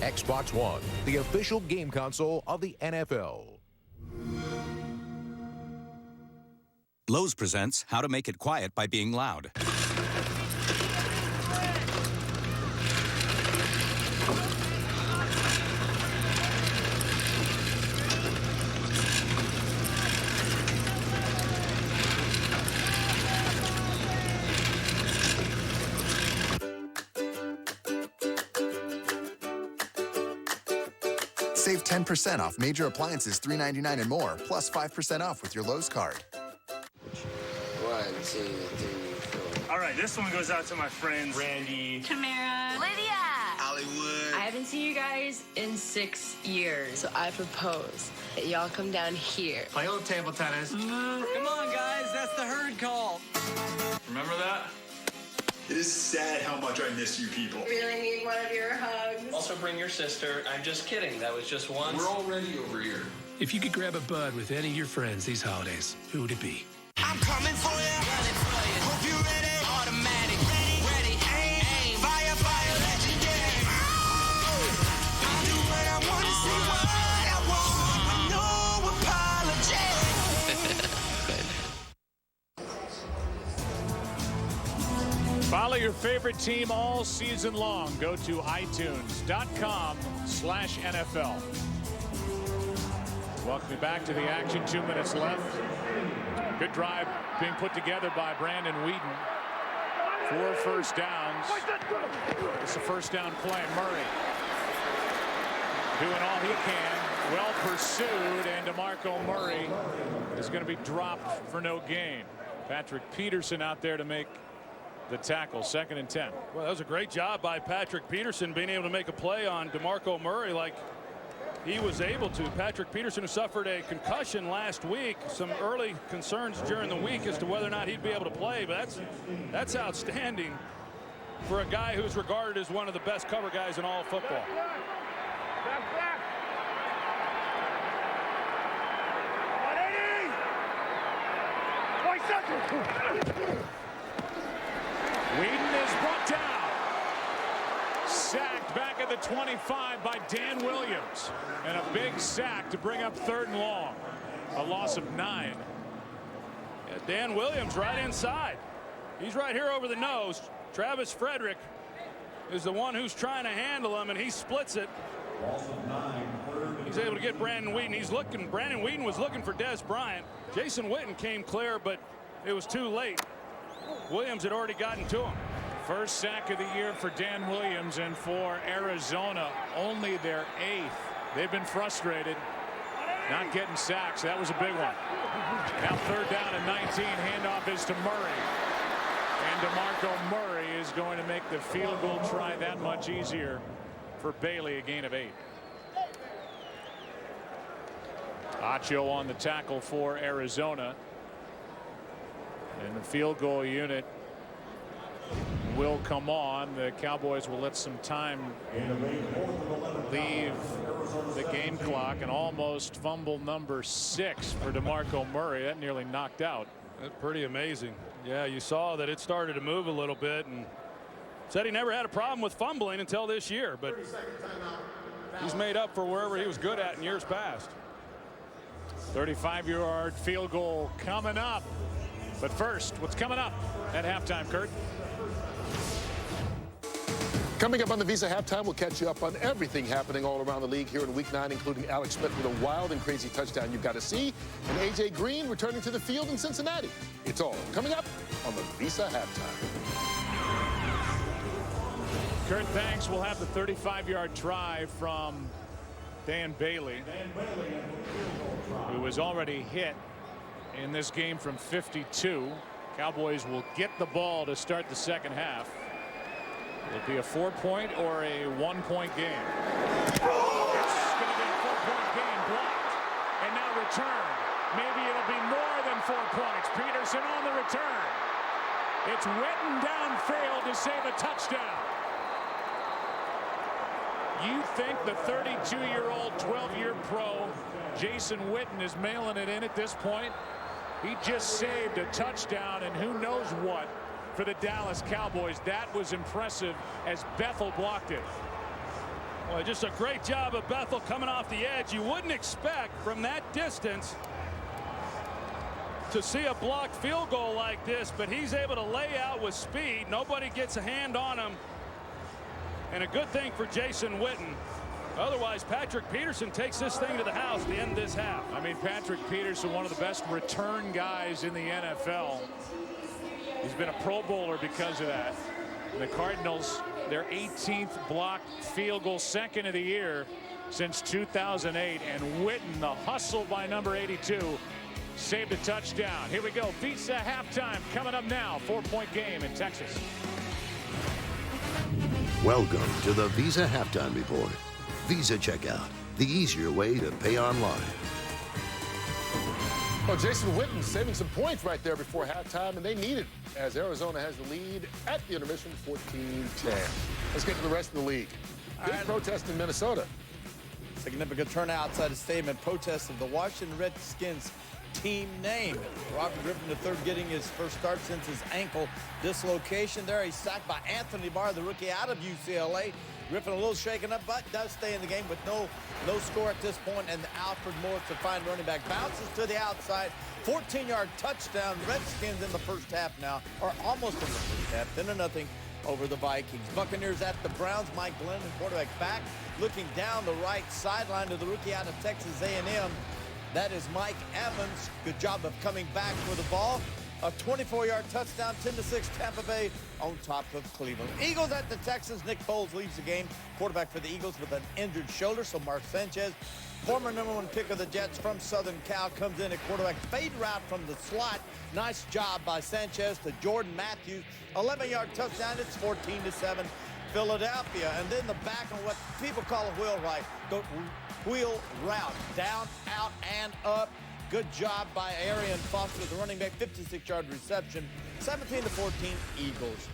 Xbox One, the official game console of the NFL. Lowe's presents How to Make It Quiet by Being Loud. Save 10% off major appliances $3.99 and more, plus 5% off with your Lowe's card. 1, 2, 3, 4. All right, this one goes out to my friends Randy, Tamara, Lydia, Hollywood. I haven't seen you guys in 6 years, so I propose that y'all come down here. Play a little table tennis. Come on, guys, that's the herd call. Remember that? It is sad how much I miss you people. Really need one of your hugs. Also bring your sister. I'm just kidding. That was just once. We're all ready over here. If you could grab a bud with any of your friends these holidays, who would it be? I'm coming for you. Hope you're ready. Automatic. Ready. Aim. Fire. Legendary. I'll do what I want to see what I want with no apology. Follow your favorite team all season long. Go to itunes.com/NFL. Welcome back to the action. 2 minutes left. Good drive being put together by Brandon Weeden. 4 first downs. It's a first down play. Murray doing all he can. Well pursued, and DeMarco Murray is going to be dropped for no gain. Patrick Peterson out there to make the tackle. 2nd and 10. Well, that was a great job by Patrick Peterson being able to make a play on DeMarco Murray like he was able to. Patrick Peterson, who suffered a concussion last week, some early concerns during the week as to whether or not he'd be able to play, but that's outstanding for a guy who's regarded as one of the best cover guys in all of football. Weeden is brought down. Sacked back at the 25 by Dan Williams. And a big sack to bring up 3rd and long. A loss of 9. Yeah, Dan Williams right inside. He's right here over the nose. Travis Frederick is the one who's trying to handle him, and he splits it. He's able to get Brandon Weeden. Brandon Weeden was looking for Des Bryant. Jason Witten came clear, but it was too late. Williams had already gotten to him. First sack of the year for Dan Williams, and for Arizona, only their 8th. They've been frustrated not getting sacks. That was a big one. Now 3rd down and 19. Handoff is to Murray. And DeMarco Murray is going to make the field goal try that much easier for Bailey, a gain of 8. Acho on the tackle for Arizona. And the field goal unit will come on. The Cowboys will let some time leave the game clock, and almost fumble number 6 for DeMarco Murray. That nearly knocked out. That's pretty amazing. Yeah, you saw that it started to move a little bit, and said he never had a problem with fumbling until this year, but he's made up for wherever he was good at in years past. 35-yard field goal coming up. But first, what's coming up at halftime, Kurt? Coming up on the Visa Halftime, we'll catch you up on everything happening all around the league here in Week 9, including Alex Smith with a wild and crazy touchdown you've got to see, and A.J. Green returning to the field in Cincinnati. It's all coming up on the Visa Halftime. Kurt, thanks. We'll have the 35-yard try from Dan Bailey, who was already hit in this game from 52. Cowboys will get the ball to start the second half. Will it be a 4-point or a 1-point game? It's going to be a 4-point game, blocked. And now return. Maybe it'll be more than 4 points. Peterson on the return. It's Weeden downfield to save a touchdown. You think the 32-year-old, 12-year pro, Jason Witten, is mailing it in at this point? He just saved a touchdown, and who knows what for the Dallas Cowboys. That was impressive as Bethel blocked it. Well, just a great job of Bethel coming off the edge. You wouldn't expect from that distance to see a blocked field goal like this, but he's able to lay out with speed. Nobody gets a hand on him. And a good thing for Jason Witten. Otherwise, Patrick Peterson takes this thing to the house to end this half. I mean, Patrick Peterson, one of the best return guys in the NFL. He's been a Pro Bowler because of that. And the Cardinals, their 18th blocked field goal, 2nd of the year since 2008. And Weeden, the hustle by number 82, saved a touchdown. Here we go. Visa Halftime coming up now. 4-point game in Texas. Welcome to the Visa Halftime Report. Visa Checkout, the easier way to pay online. Well, Jason Witten saving some points right there before halftime, and they need it as Arizona has the lead at the intermission, 14-10. Let's get to the rest of the league. Big protest in Minnesota. Significant turnout outside a statement protest of the Washington Redskins team name. Robert Griffin III getting his first start since his ankle dislocation there. He's sacked by Anthony Barr, the rookie out of UCLA. Griffin a little shaken up, but does stay in the game with no score at this point. And Alfred Morris, the fine running back, bounces to the outside. 14-yard touchdown. Redskins in the first half now, or almost in the first half, 10-0 over the Vikings. Buccaneers at the Browns. Mike Glennon, quarterback, back, looking down the right sideline to the rookie out of Texas A&M. That is Mike Evans. Good job of coming back for the ball. A 24-yard touchdown, 10-6 Tampa Bay on top of Cleveland. Eagles at the Texans. Nick Foles leaves the game. Quarterback for the Eagles with an injured shoulder. So Mark Sanchez, former #1 pick of the Jets from Southern Cal, comes in at quarterback. Fade route from the slot. Nice job by Sanchez to Jordan Matthews. 11-yard touchdown. It's 14-7 Philadelphia. And then the back on what people call a wheel right. wheel route. Down, out, and up. Good job by Arian Foster, the running back, 56-yard reception, 17-14 Eagles.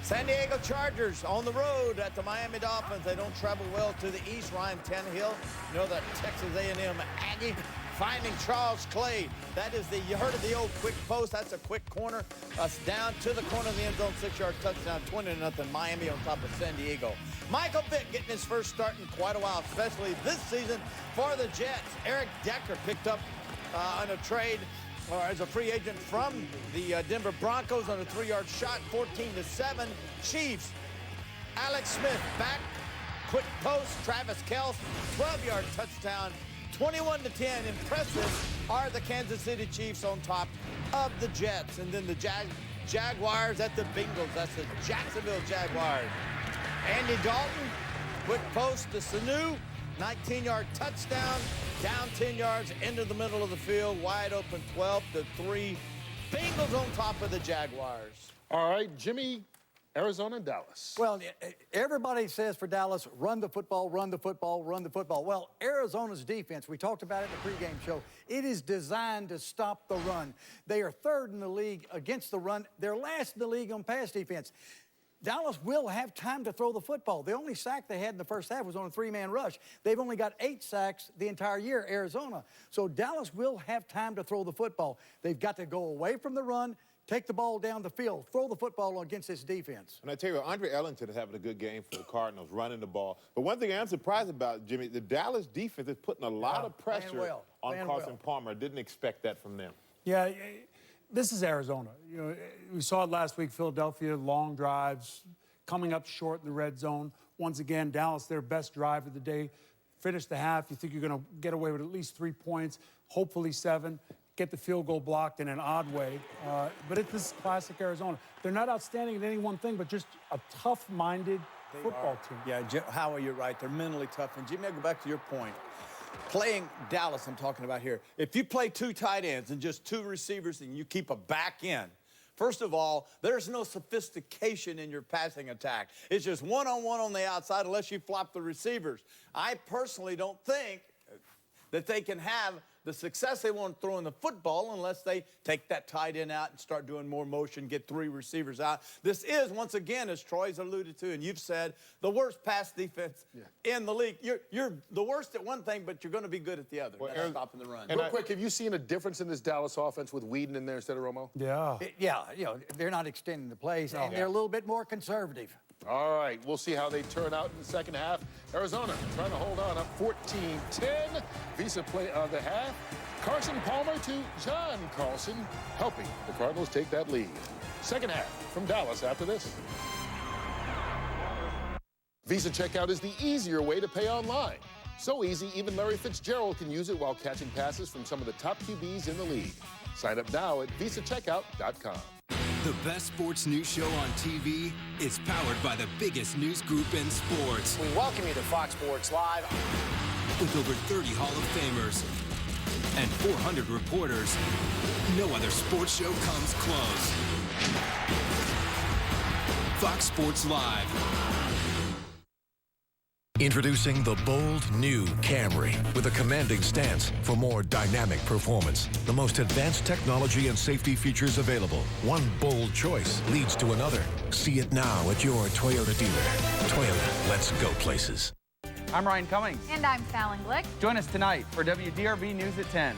San Diego Chargers on the road at the Miami Dolphins. They don't travel well to the east. Ryan Tannehill, you know that Texas A&M Aggie, finding Charles Clay. That is you heard of the old quick post. That's a quick corner. Down to the corner of the end zone, 6-yard touchdown, 20-0 Miami on top of San Diego. Michael Vick getting his first start in quite a while, especially this season for the Jets. Eric Decker picked up on a trade or as a free agent from the Denver Broncos on a 3-yard shot, 14-7 Chiefs. Alex Smith back, quick post, Travis Kelce, 12-yard touchdown, 21-10. Impressive are the Kansas City Chiefs on top of the Jets. And then the Jaguars at the Bengals. That's the Jacksonville Jaguars. Andy Dalton, quick post to Sanu, 19-yard touchdown, down 10 yards into the middle of the field, wide open 12-3. Bengals on top of the Jaguars. All right, Jimmy, Arizona, Dallas. Well, everybody says for Dallas, run the football, run the football, run the football. Well, Arizona's defense, we talked about it in the pregame show, it is designed to stop the run. They are third in the league against the run. They're last in the league on pass defense. Dallas will have time to throw the football. The only sack they had in the first half was on a 3-man rush. They've only got 8 sacks the entire year, Arizona. So Dallas will have time to throw the football. They've got to go away from the run, take the ball down the field, throw the football against this defense. And I tell you, Andre Ellington is having a good game for the Cardinals, running the ball. But one thing I'm surprised about, Jimmy, the Dallas defense is putting a lot of pressure on Carson Palmer. Didn't expect that from them. Yeah. This is Arizona. You know, we saw it last week, Philadelphia, long drives, coming up short in the red zone. Once again, Dallas, their best drive of the day. Finish the half, you think you're going to get away with at least 3 points, hopefully 7, get the field goal blocked in an odd way. But it's this classic Arizona. They're not outstanding at any one thing, but just a tough-minded football team. Yeah, Howard, you're right. They're mentally tough. And Jimmy, I'll go back to your point. Playing Dallas, I'm talking about here. If you play 2 tight ends and just 2 receivers and you keep a back end, first of all, there's no sophistication in your passing attack. It's just one-on-one on the outside unless you flop the receivers. I personally don't think that they can have the success they want throwing the football unless they take that tight end out and start doing more motion, get 3 receivers out. This is, once again, as Troy's alluded to, and you've said, the worst pass defense in the league. You're the worst at one thing, but you're going to be good at the other. Well, that's stopping the run. And real quick, have you seen a difference in this Dallas offense with Weeden in there instead of Romo? Yeah. Yeah, you know, they're not extending the plays, and they're a little bit more conservative. All right, we'll see how they turn out in the second half. Arizona trying to hold on up 14-10. Visa play of the half. Carson Palmer to John Carlson, helping the Cardinals take that lead. Second half from Dallas after this. Visa checkout is the easier way to pay online. So easy, even Larry Fitzgerald can use it while catching passes from some of the top QBs in the league. Sign up now at visacheckout.com. The best sports news show on TV is powered by the biggest news group in sports. We welcome you to Fox Sports Live. With over 30 Hall of Famers and 400 reporters, no other sports show comes close. Fox Sports Live. Introducing the bold new Camry with a commanding stance for more dynamic performance. The most advanced technology and safety features available. One bold choice leads to another. See it now at your Toyota dealer. Toyota, let's go places. I'm Ryan Cummings. And I'm Fallon Glick. Join us tonight for WDRB News at 10.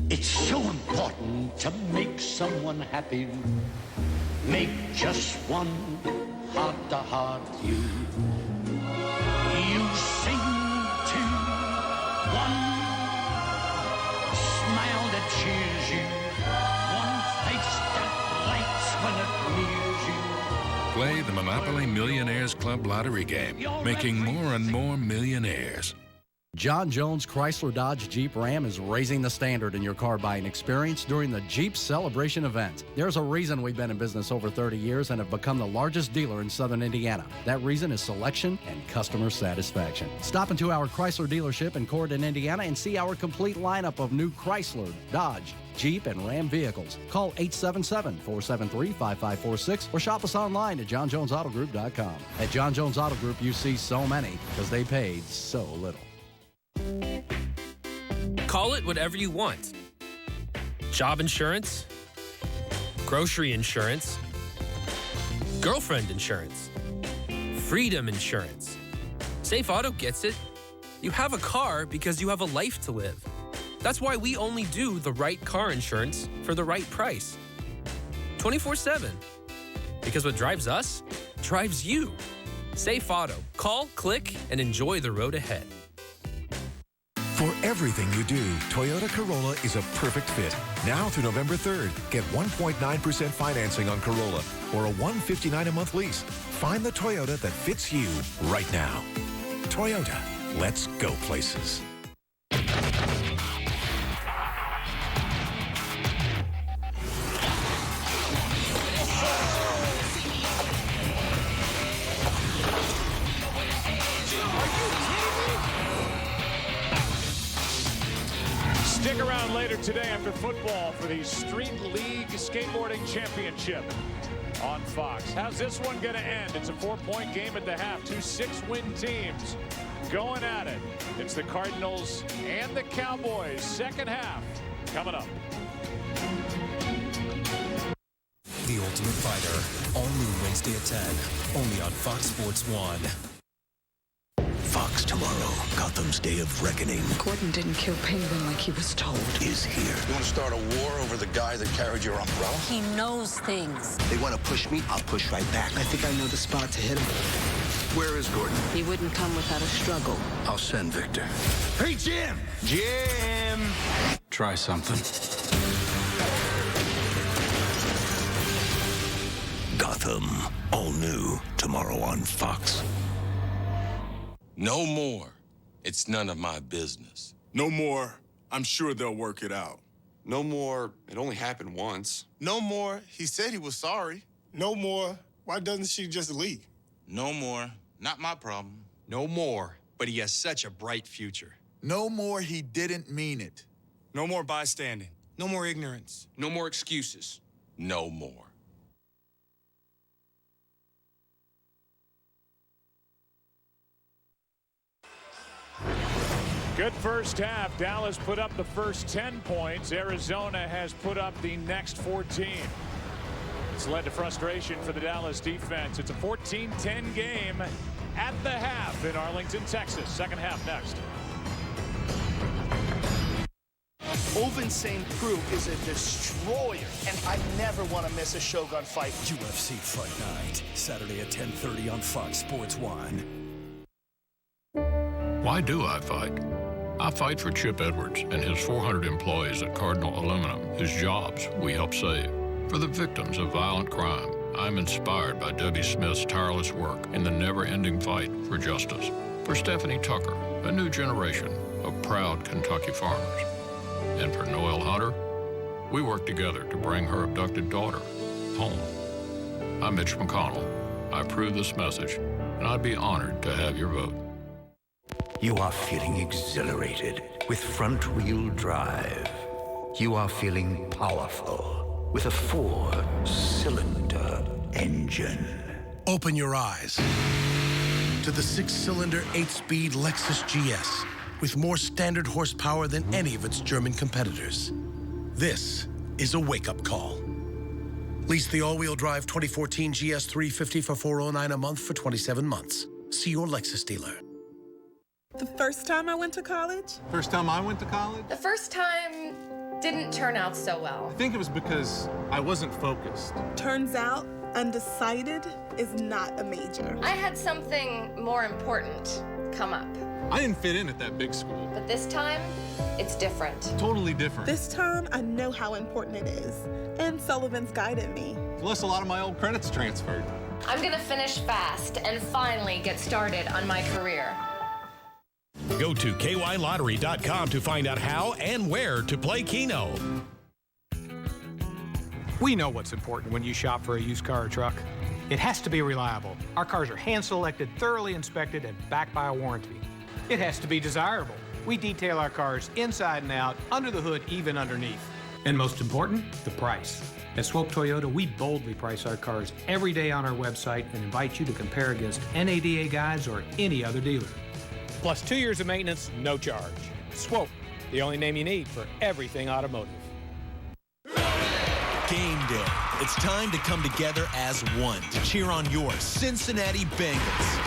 It's so important to make someone happy. Make just one heart-to-heart view. You sing to one smile that cheers you, one face that lights when it nears you. Play the Monopoly Millionaires Club lottery game, making more and more millionaires. John Jones Chrysler Dodge Jeep Ram is raising the standard in your car buying experience during the Jeep Celebration event. There's a reason we've been in business over 30 years and have become the largest dealer in Southern Indiana. That reason is selection and customer satisfaction. Stop into our Chrysler dealership in Corydon, Indiana and see our complete lineup of new Chrysler, Dodge, Jeep, and Ram vehicles. Call 877-473-5546 or shop us online at johnjonesautogroup.com. At John Jones Auto Group, you see so many because they paid so little. Call it whatever you want. Job insurance, grocery insurance, girlfriend insurance, freedom insurance. Safe Auto gets it. You have a car because you have a life to live. That's why we only do the right car insurance for the right price. 24/7. Because what drives us drives you. Safe Auto. Call, click, and enjoy the road ahead. For everything you do, Toyota Corolla is a perfect fit. Now through November 3rd, get 1.9% financing on Corolla or a $159 a month lease. Find the Toyota that fits you right now. Toyota, let's go places. Stick around later today after football for the Street League Skateboarding Championship on Fox. How's this one going to end? It's a 4-point game at the half. Two 6-win teams going at it. It's the Cardinals and the Cowboys. Second half coming up. The Ultimate Fighter, all new Wednesday at 10, only on Fox Sports 1. Fox tomorrow, Gotham's Day of Reckoning Gordon didn't kill Penguin like he was told. is here. You want to start a war over the guy that carried your umbrella? He knows things. They want to push me, I'll push right back. I think I know the spot to hit him. Where is Gordon? He wouldn't come without a struggle. I'll send Victor. Hey, Jim! Jim! Try something. Gotham, all new tomorrow on Fox. No more. It's none of my business. No more. I'm sure they'll work it out. No more. It only happened once. No more. He said he was sorry. No more. Why doesn't she just leave? No more. Not my problem. No more. But he has such a bright future. No more. He didn't mean it. No more bystanding. No more ignorance. No more excuses. No more. Good first half. Dallas put up the first 10 points. Arizona has put up the next 14. It's led to frustration for the Dallas defense. It's a 14-10 game at the half in Arlington, Texas. Second half next. Oven St. Preux is a destroyer, and I never want to miss a Shogun fight. UFC Fight Night, Saturday at 10:30 on Fox Sports 1. Why do I fight? I fight for Chip Edwards and his 400 employees at Cardinal Aluminum, whose jobs we help save. For the victims of violent crime, I'm inspired by Debbie Smith's tireless work in the never-ending fight for justice. For Stephanie Tucker, a new generation of proud Kentucky farmers. And for Noel Hunter, we work together to bring her abducted daughter home. I'm Mitch McConnell. I approve this message, and I'd be honored to have your vote. You are feeling exhilarated with front-wheel drive. You are feeling powerful with a 4-cylinder engine. Open your eyes to the 6-cylinder, 8-speed Lexus GS with more standard horsepower than any of its German competitors. This is a wake-up call. Lease the all-wheel drive 2014 GS 350 for $409 a month for 27 months. See your Lexus dealer. The first time I went to college? First time I went to college? The first time didn't turn out so well. I think it was because I wasn't focused. Turns out, undecided is not a major. I had something more important come up. I didn't fit in at that big school. But this time, it's different. Totally different. This time, I know how important it is. And Sullivan's guided me. Plus, a lot of my old credits transferred. I'm gonna finish fast and finally get started on my career. Go to kylottery.com to find out how and where to play Keno. We know what's important when you shop for a used car or truck. It has to be reliable. Our cars are hand-selected, thoroughly inspected, and backed by a warranty. It has to be desirable. We detail our cars inside and out, under the hood, even underneath. And most important, the price. At Swope Toyota, we boldly price our cars every day on our website and invite you to compare against NADA guides or any other dealer. Plus 2 years of maintenance, no charge. Swope, the only name you need for everything automotive. Game day. It's time to come together as one to cheer on your Cincinnati Bengals.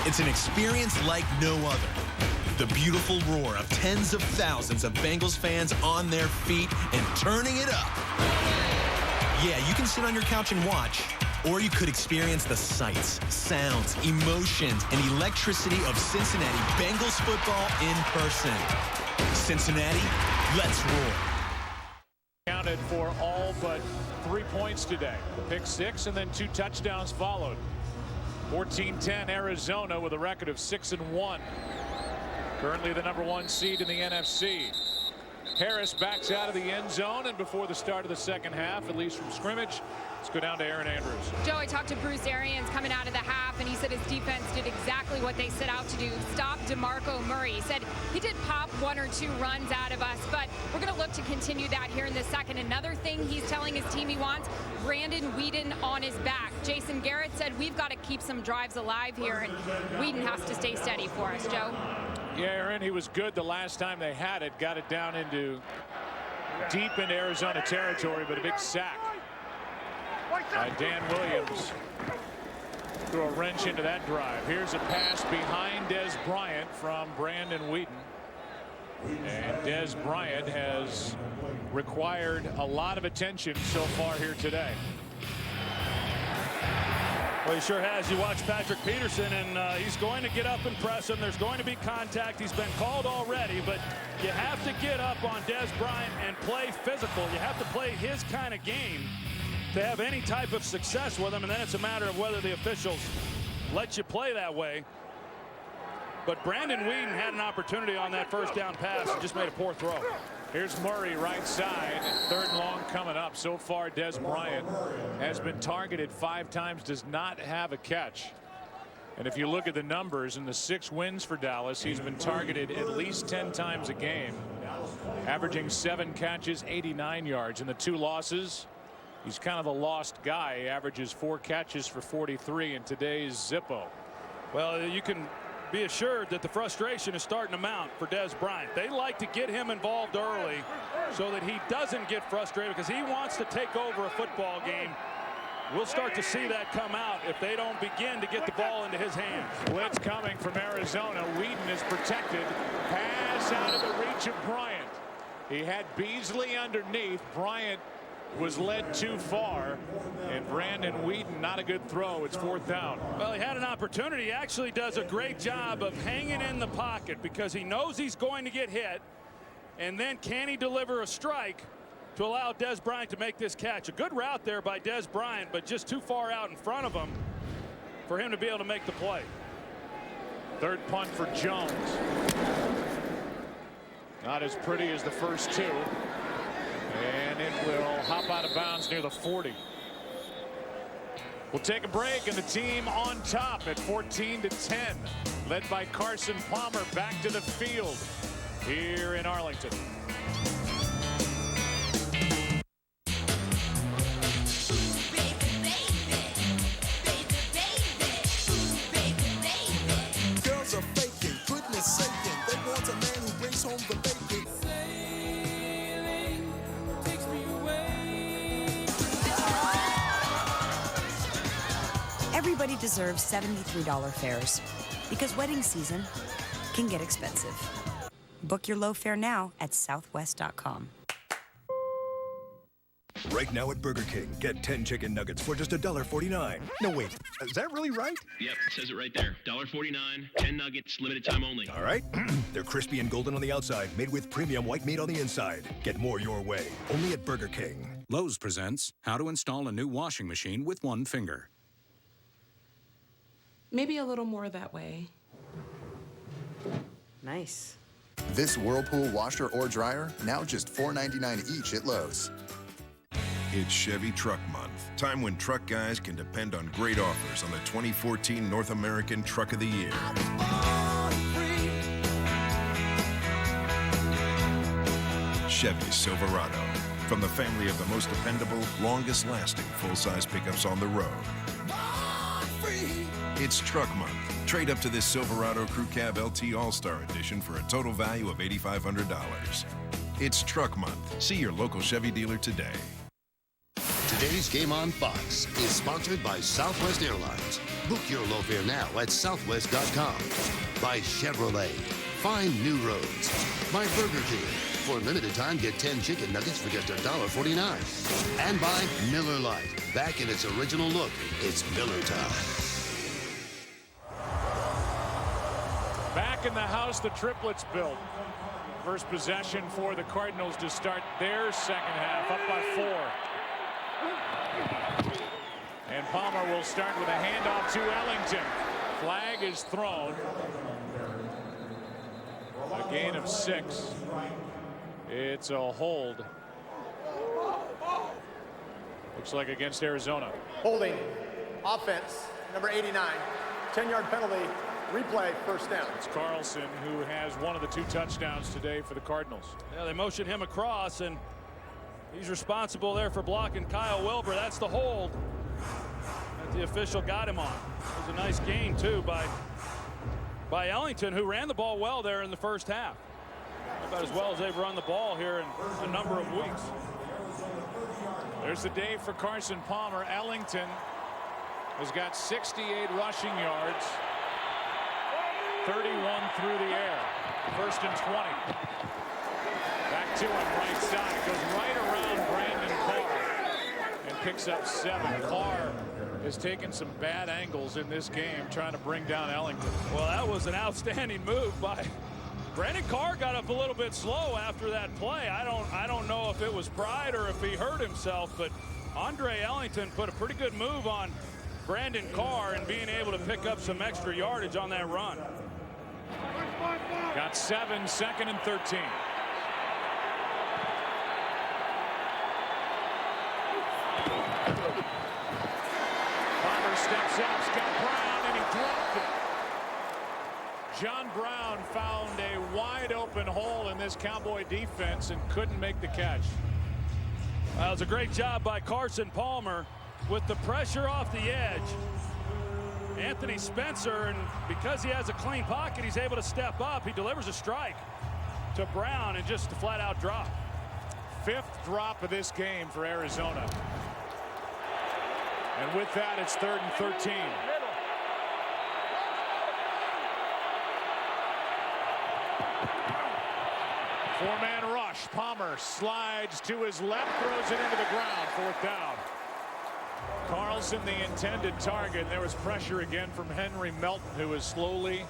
It's an experience like no other. The beautiful roar of tens of thousands of Bengals fans on their feet and turning it up. Yeah, you can sit on your couch and watch, or you could experience the sights, sounds, emotions, and electricity of Cincinnati Bengals football in person. Cincinnati, let's roar. Counted for all but 3 points today. The pick 6 and then 2 touchdowns followed. 14-10 Arizona with a record of 6-1. Currently the #1 seed in the NFC. Harris backs out of the end zone, and before the start of the second half, at least from scrimmage, let's go down to Aaron Andrews. Joe, I talked to Bruce Arians coming out of the half, and he said his defense did exactly what they set out to do, stop DeMarco Murray. He said he did pop 1 or 2 runs out of us, but we're going to look to continue that here in the second. Another thing he's telling his team he wants, Brandon Weeden on his back. Jason Garrett said we've got to keep some drives alive here, and Weeden has to stay steady for us, Joe. Yeah, Aaron, he was good the last time they had it. Got it down into deep into Arizona territory, but a big sack by Dan Williams. Throw a wrench into that drive. Here's a pass behind Des Bryant from Brandon Weeden. And Des Bryant has required a lot of attention so far here today. Well, he sure has. You watch Patrick Peterson, and he's going to get up and press him. There's going to be contact. He's been called already, but you have to get up on Des Bryant and play physical. You have to play his kind of game to have any type of success with him, and then it's a matter of whether the officials let you play that way. But Brandon Weeden had an opportunity on that first down pass and just made a poor throw. Here's Murray right side. 3rd and long coming up. So far, Des Bryant has been targeted 5 times, does not have a catch. And if you look at the numbers in the 6 wins for Dallas, he's been targeted at least 10 times a game, averaging 7 catches, 89 yards. In the 2 losses, he's kind of the lost guy. He averages 4 catches for 43 in today's Zippo. Well, you can be assured that the frustration is starting to mount for Des Bryant. They like to get him involved early so that he doesn't get frustrated, because he wants to take over a football game. We'll start to see that come out if they don't begin to get the ball into his hands. Blitz coming from Arizona. Weeden is protected. Pass out of the reach of Bryant. He had Beasley underneath. Bryant was led too far, and Brandon Weeden, not a good throw. It's 4th down. Well, he had an opportunity. He actually does a great job of hanging in the pocket because he knows he's going to get hit, and then can he deliver a strike to allow Des Bryant to make this catch? A good route there by Des Bryant, but just too far out in front of him for him to be able to make the play. 3rd punt for Jones. Not as pretty as the first 2. And it will hop out of bounds near the 40. We'll take a break, and the team on top at 14-10, led by Carson Palmer, back to the field here in Arlington. Girls are faking, goodness saking. They want a man who brings home the bacon. Everybody deserves $73 fares, because wedding season can get expensive. Book your low fare now at southwest.com. Right now at Burger King, get 10 chicken nuggets for just $1.49. No, wait, is that really right? Yep, it says it right there. $1.49, 10 nuggets, limited time only. All right. They're crispy and golden on the outside, made with premium white meat on the inside. Get more your way, only at Burger King. Lowe's presents how to install a new washing machine with one finger. Maybe a little more that way. Nice. This Whirlpool washer or dryer, now just $4.99 each at Lowe's. It's Chevy Truck Month, time when truck guys can depend on great offers on the 2014 North American Truck of the Year. Chevy Silverado, from the family of the most dependable, longest-lasting full-size pickups on the road. It's Truck Month. Trade up to this Silverado Crew Cab LT All-Star Edition for a total value of $8,500. It's Truck Month. See your local Chevy dealer today. Today's Game on Fox is sponsored by Southwest Airlines. Book your low fare now at southwest.com. By Chevrolet. Find new roads. By Burger King. For a limited time, get 10 chicken nuggets for just $1.49. And by Miller Lite. Back in its original look, it's Miller time. Back in the house, the triplets built. First possession for the Cardinals to start their second half, up by 4. And Palmer will start with a handoff to Ellington. Flag is thrown. A gain of 6. It's a hold. Looks like against Arizona. Holding. Offense. Number 89. 10-yard penalty. Replay. First down. It's Carlson who has one of the 2 touchdowns today for the Cardinals. Yeah, they motion him across, and he's responsible there for blocking Kyle Wilbur. That's the hold that the official got him on. It was a nice gain, too, by Ellington, who ran the ball well there in the first half. About as well as they've run the ball here in a number of weeks. There's the day for Carson Palmer. Ellington has got 68 rushing yards. 31 through the air. First and 20. Back to him, right side. Goes right around Brandon Carr and picks up 7. Carr has taken some bad angles in this game trying to bring down Ellington. Well, that was an outstanding move by Brandon Carr. Got up a little bit slow after that play. I don't know if it was pride or if he hurt himself, but Andre Ellington put a pretty good move on Brandon Carr and being able to pick up some extra yardage on that run. Got 7, 2nd and 13. Palmer steps up, Scott Brown, and he dropped it. John Brown found a wide open hole in this Cowboy defense and couldn't make the catch. That was a great job by Carson Palmer with the pressure off the edge. Anthony Spencer, and because he has a clean pocket, he's able to step up. He delivers a strike to Brown and just a flat-out drop. 5th drop of this game for Arizona. And with that, it's 3rd and 13. Four-man rush. Palmer slides to his left, throws it into the ground. 4th down. Carlson the intended target. There was pressure again from Henry Melton, who is slowly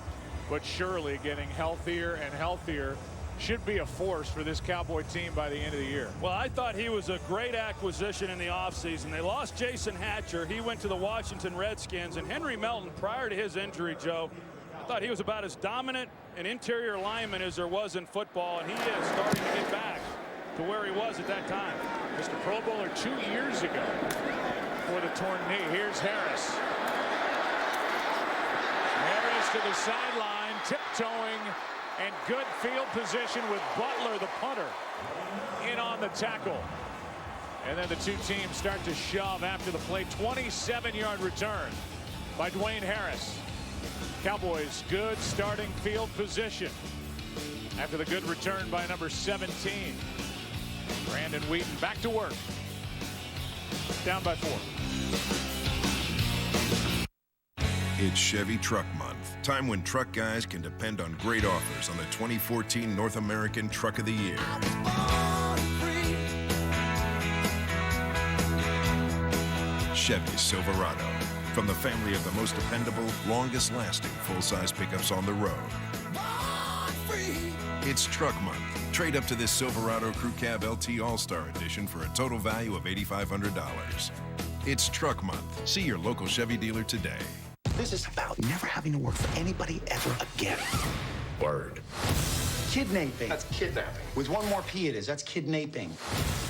but surely getting healthier and healthier. Should be a force for this Cowboy team by the end of the year. Well, I thought he was a great acquisition in the offseason. They lost Jason Hatcher. He went to the Washington Redskins. And Henry Melton, prior to his injury, Joe, I thought he was about as dominant an interior lineman as there was in football. And he is starting to get back to where he was at that time. Mr. Pro Bowler 2 years ago. For the torn knee. Here's Harris. Harris to the sideline, tiptoeing, and good field position with Butler, the punter, in on the tackle. And then the 2 teams start to shove after the play. 27-yard return by Dwayne Harris. Cowboys good starting field position after the good return by number 17. Brandon Weeden back to work. Down by 4. It's Chevy Truck Month, time when truck guys can depend on great offers on the 2014 North American Truck of the Year. Chevy Silverado, from the family of the most dependable, longest-lasting full-size pickups on the road. It's Truck Month. Trade up to this Silverado Crew Cab LT All-Star Edition for a total value of $8,500. It's Truck Month. See your local Chevy dealer today. This is about never having to work for anybody ever again. Word. Kidnapping. That's kidnapping. With one more P it is. That's kidnapping.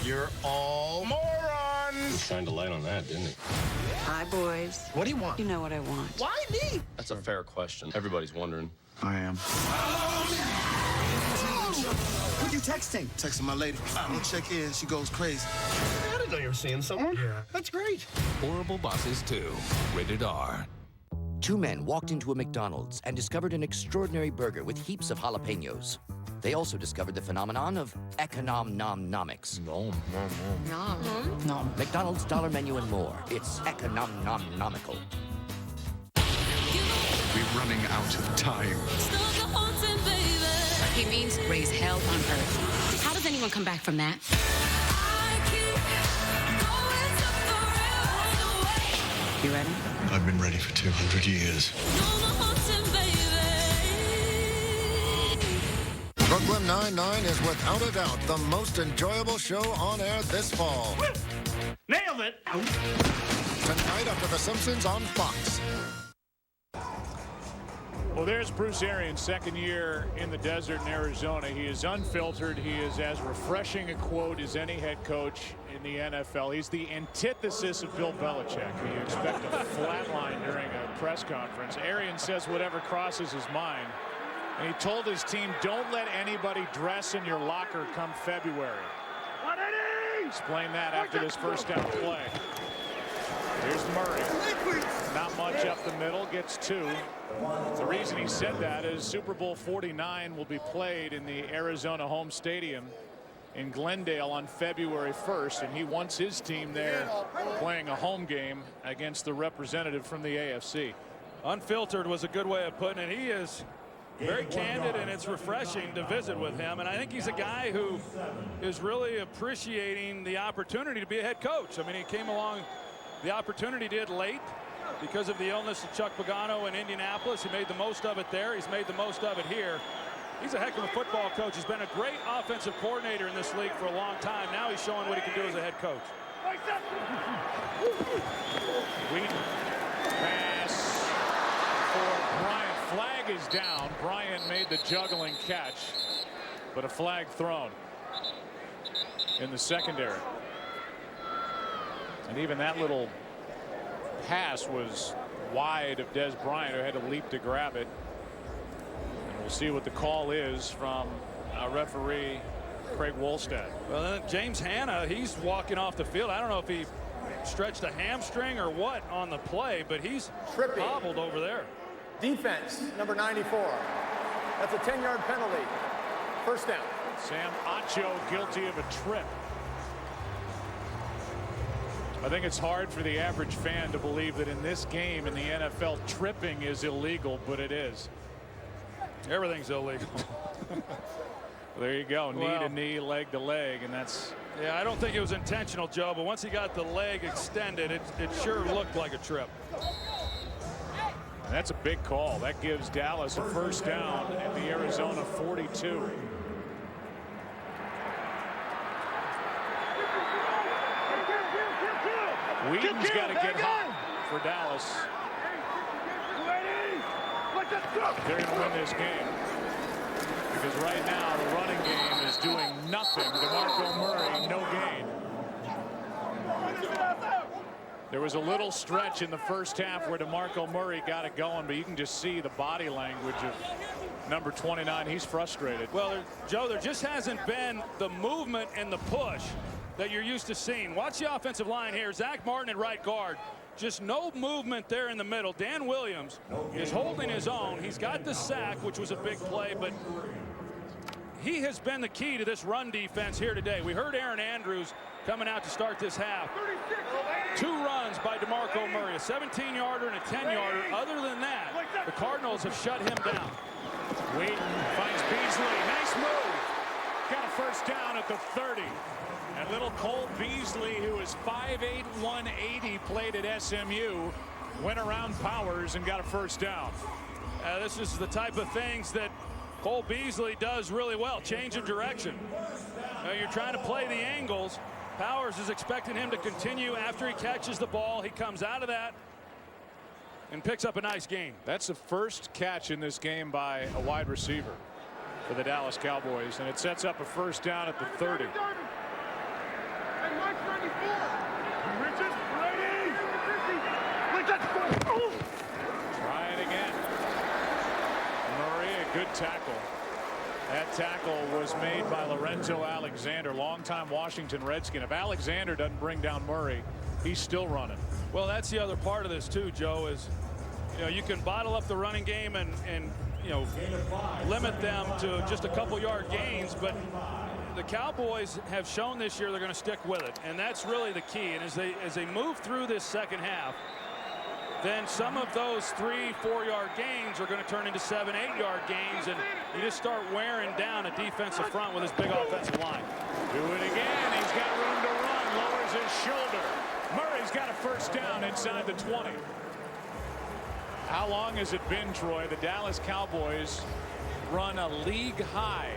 You're all morons. He shined a light on that, didn't he? Hi, boys. What do you want? You know what I want. Why me? That's a fair question. Everybody's wondering. I am. Who you texting? Texting my lady. We'll check in. She goes crazy. I didn't know you were seeing someone. Yeah. That's great. Horrible Bosses 2. Rated R. Two men walked into a McDonald's and discovered an extraordinary burger with heaps of jalapenos. They also discovered the phenomenon of economnomics. Nom. McDonald's dollar menu and more. It's economnomical. We're running out of time. He means raise hell on earth. How does anyone come back from that? You ready? I've been ready for 200 years. Brooklyn Nine-Nine is without a doubt the most enjoyable show on air this fall. Nailed it! Tonight after The Simpsons on Fox. Well, there's Bruce Arians, second year in the desert in Arizona. He is unfiltered. He is as refreshing a quote as any head coach in the NFL. He's the antithesis of Bill Belichick, who you expect to flatline during a press conference. Arians says whatever crosses his mind. And he told his team, don't let anybody dress in your locker come February. Explain that after this first down play. Here's Murray. Not much up the middle, gets 2. The reason he said that is Super Bowl 49 will be played in the Arizona home stadium in Glendale on February 1st, and he wants his team there playing a home game against the representative from the AFC. Unfiltered was a good way of putting it. He is very candid, and it's refreshing to visit with him. And I think he's a guy who is really appreciating the opportunity to be a head coach. I mean, he came along, the opportunity did late because of the illness of Chuck Pagano in Indianapolis. He made the most of it there. He's made the most of it here. He's a heck of a football coach. He's been a great offensive coordinator in this league for a long time. Now he's showing what he can do as a head coach. Weeden pass for Bryant. Flag is down. Bryant made the juggling catch, but a flag thrown in the secondary. And even that little pass was wide of Des Bryant, who had to leap to grab it. And we'll see what the call is from referee Craig Wolstad. Well, then James Hanna, he's walking off the field. I don't know if he stretched a hamstring or what on the play, but he's hobbled over there. Defense, number 94. That's a 10-yard penalty. First down. Sam Acho guilty of a trip. I think it's hard for the average fan to believe that in this game in the NFL tripping is illegal, but it is. Everything's illegal. There you go. Knee to knee, leg to leg, and that's. Yeah, I don't think it was intentional, Joe, but once he got the leg extended, it sure looked like a trip. And that's a big call. That gives Dallas a first down at the Arizona 42. Weeden's got to get hot for Dallas. They're going to win this game. Because right now the running game is doing nothing. DeMarco Murray, no gain. There was a little stretch in the first half where DeMarco Murray got it going, but you can just see the body language of number 29. He's frustrated. Well, Joe, there just hasn't been the movement and the push that you're used to seeing. Watch the offensive line here. Zach Martin at right guard. Just no movement there in the middle. Dan Williams is holding his own. He's got the sack, which was a big play, but he has been the key to this run defense here today. We heard Aaron Andrews coming out to start this half. 2 runs by DeMarco Murray, a 17-yarder and a 10-yarder. Other than that, the Cardinals have shut him down. Weeden finds Beasley. Nice move. Got a first down at the 30. And little Cole Beasley, who is 5'8", 180, played at SMU, went around Powers and got a first down. This is the type of things that Cole Beasley does really well. Change of direction. You're trying to play the angles. Powers is expecting him to continue after he catches the ball. He comes out of that and picks up a nice gain. That's the first catch in this game by a wide receiver for the Dallas Cowboys, and it sets up a first down at the 30. Try it again. Murray, a good tackle. That tackle was made by Lorenzo Alexander, longtime Washington Redskin. If Alexander doesn't bring down Murray, he's still running. Well, that's the other part of this too, Joe, is you can bottle up the running game and limit them to just a couple yard gains, but the Cowboys have shown this year they're going to stick with it, and that's really the key. And as they move through this second half, then some of those 3-4 yard gains are going to turn into 7-8 yard gains, and you just start wearing down a defensive front with this big offensive line. Do it again. He's got room to run. Lowers his shoulder. Murray's got a first down inside the 20. How long has it been, Troy? The Dallas Cowboys run a league high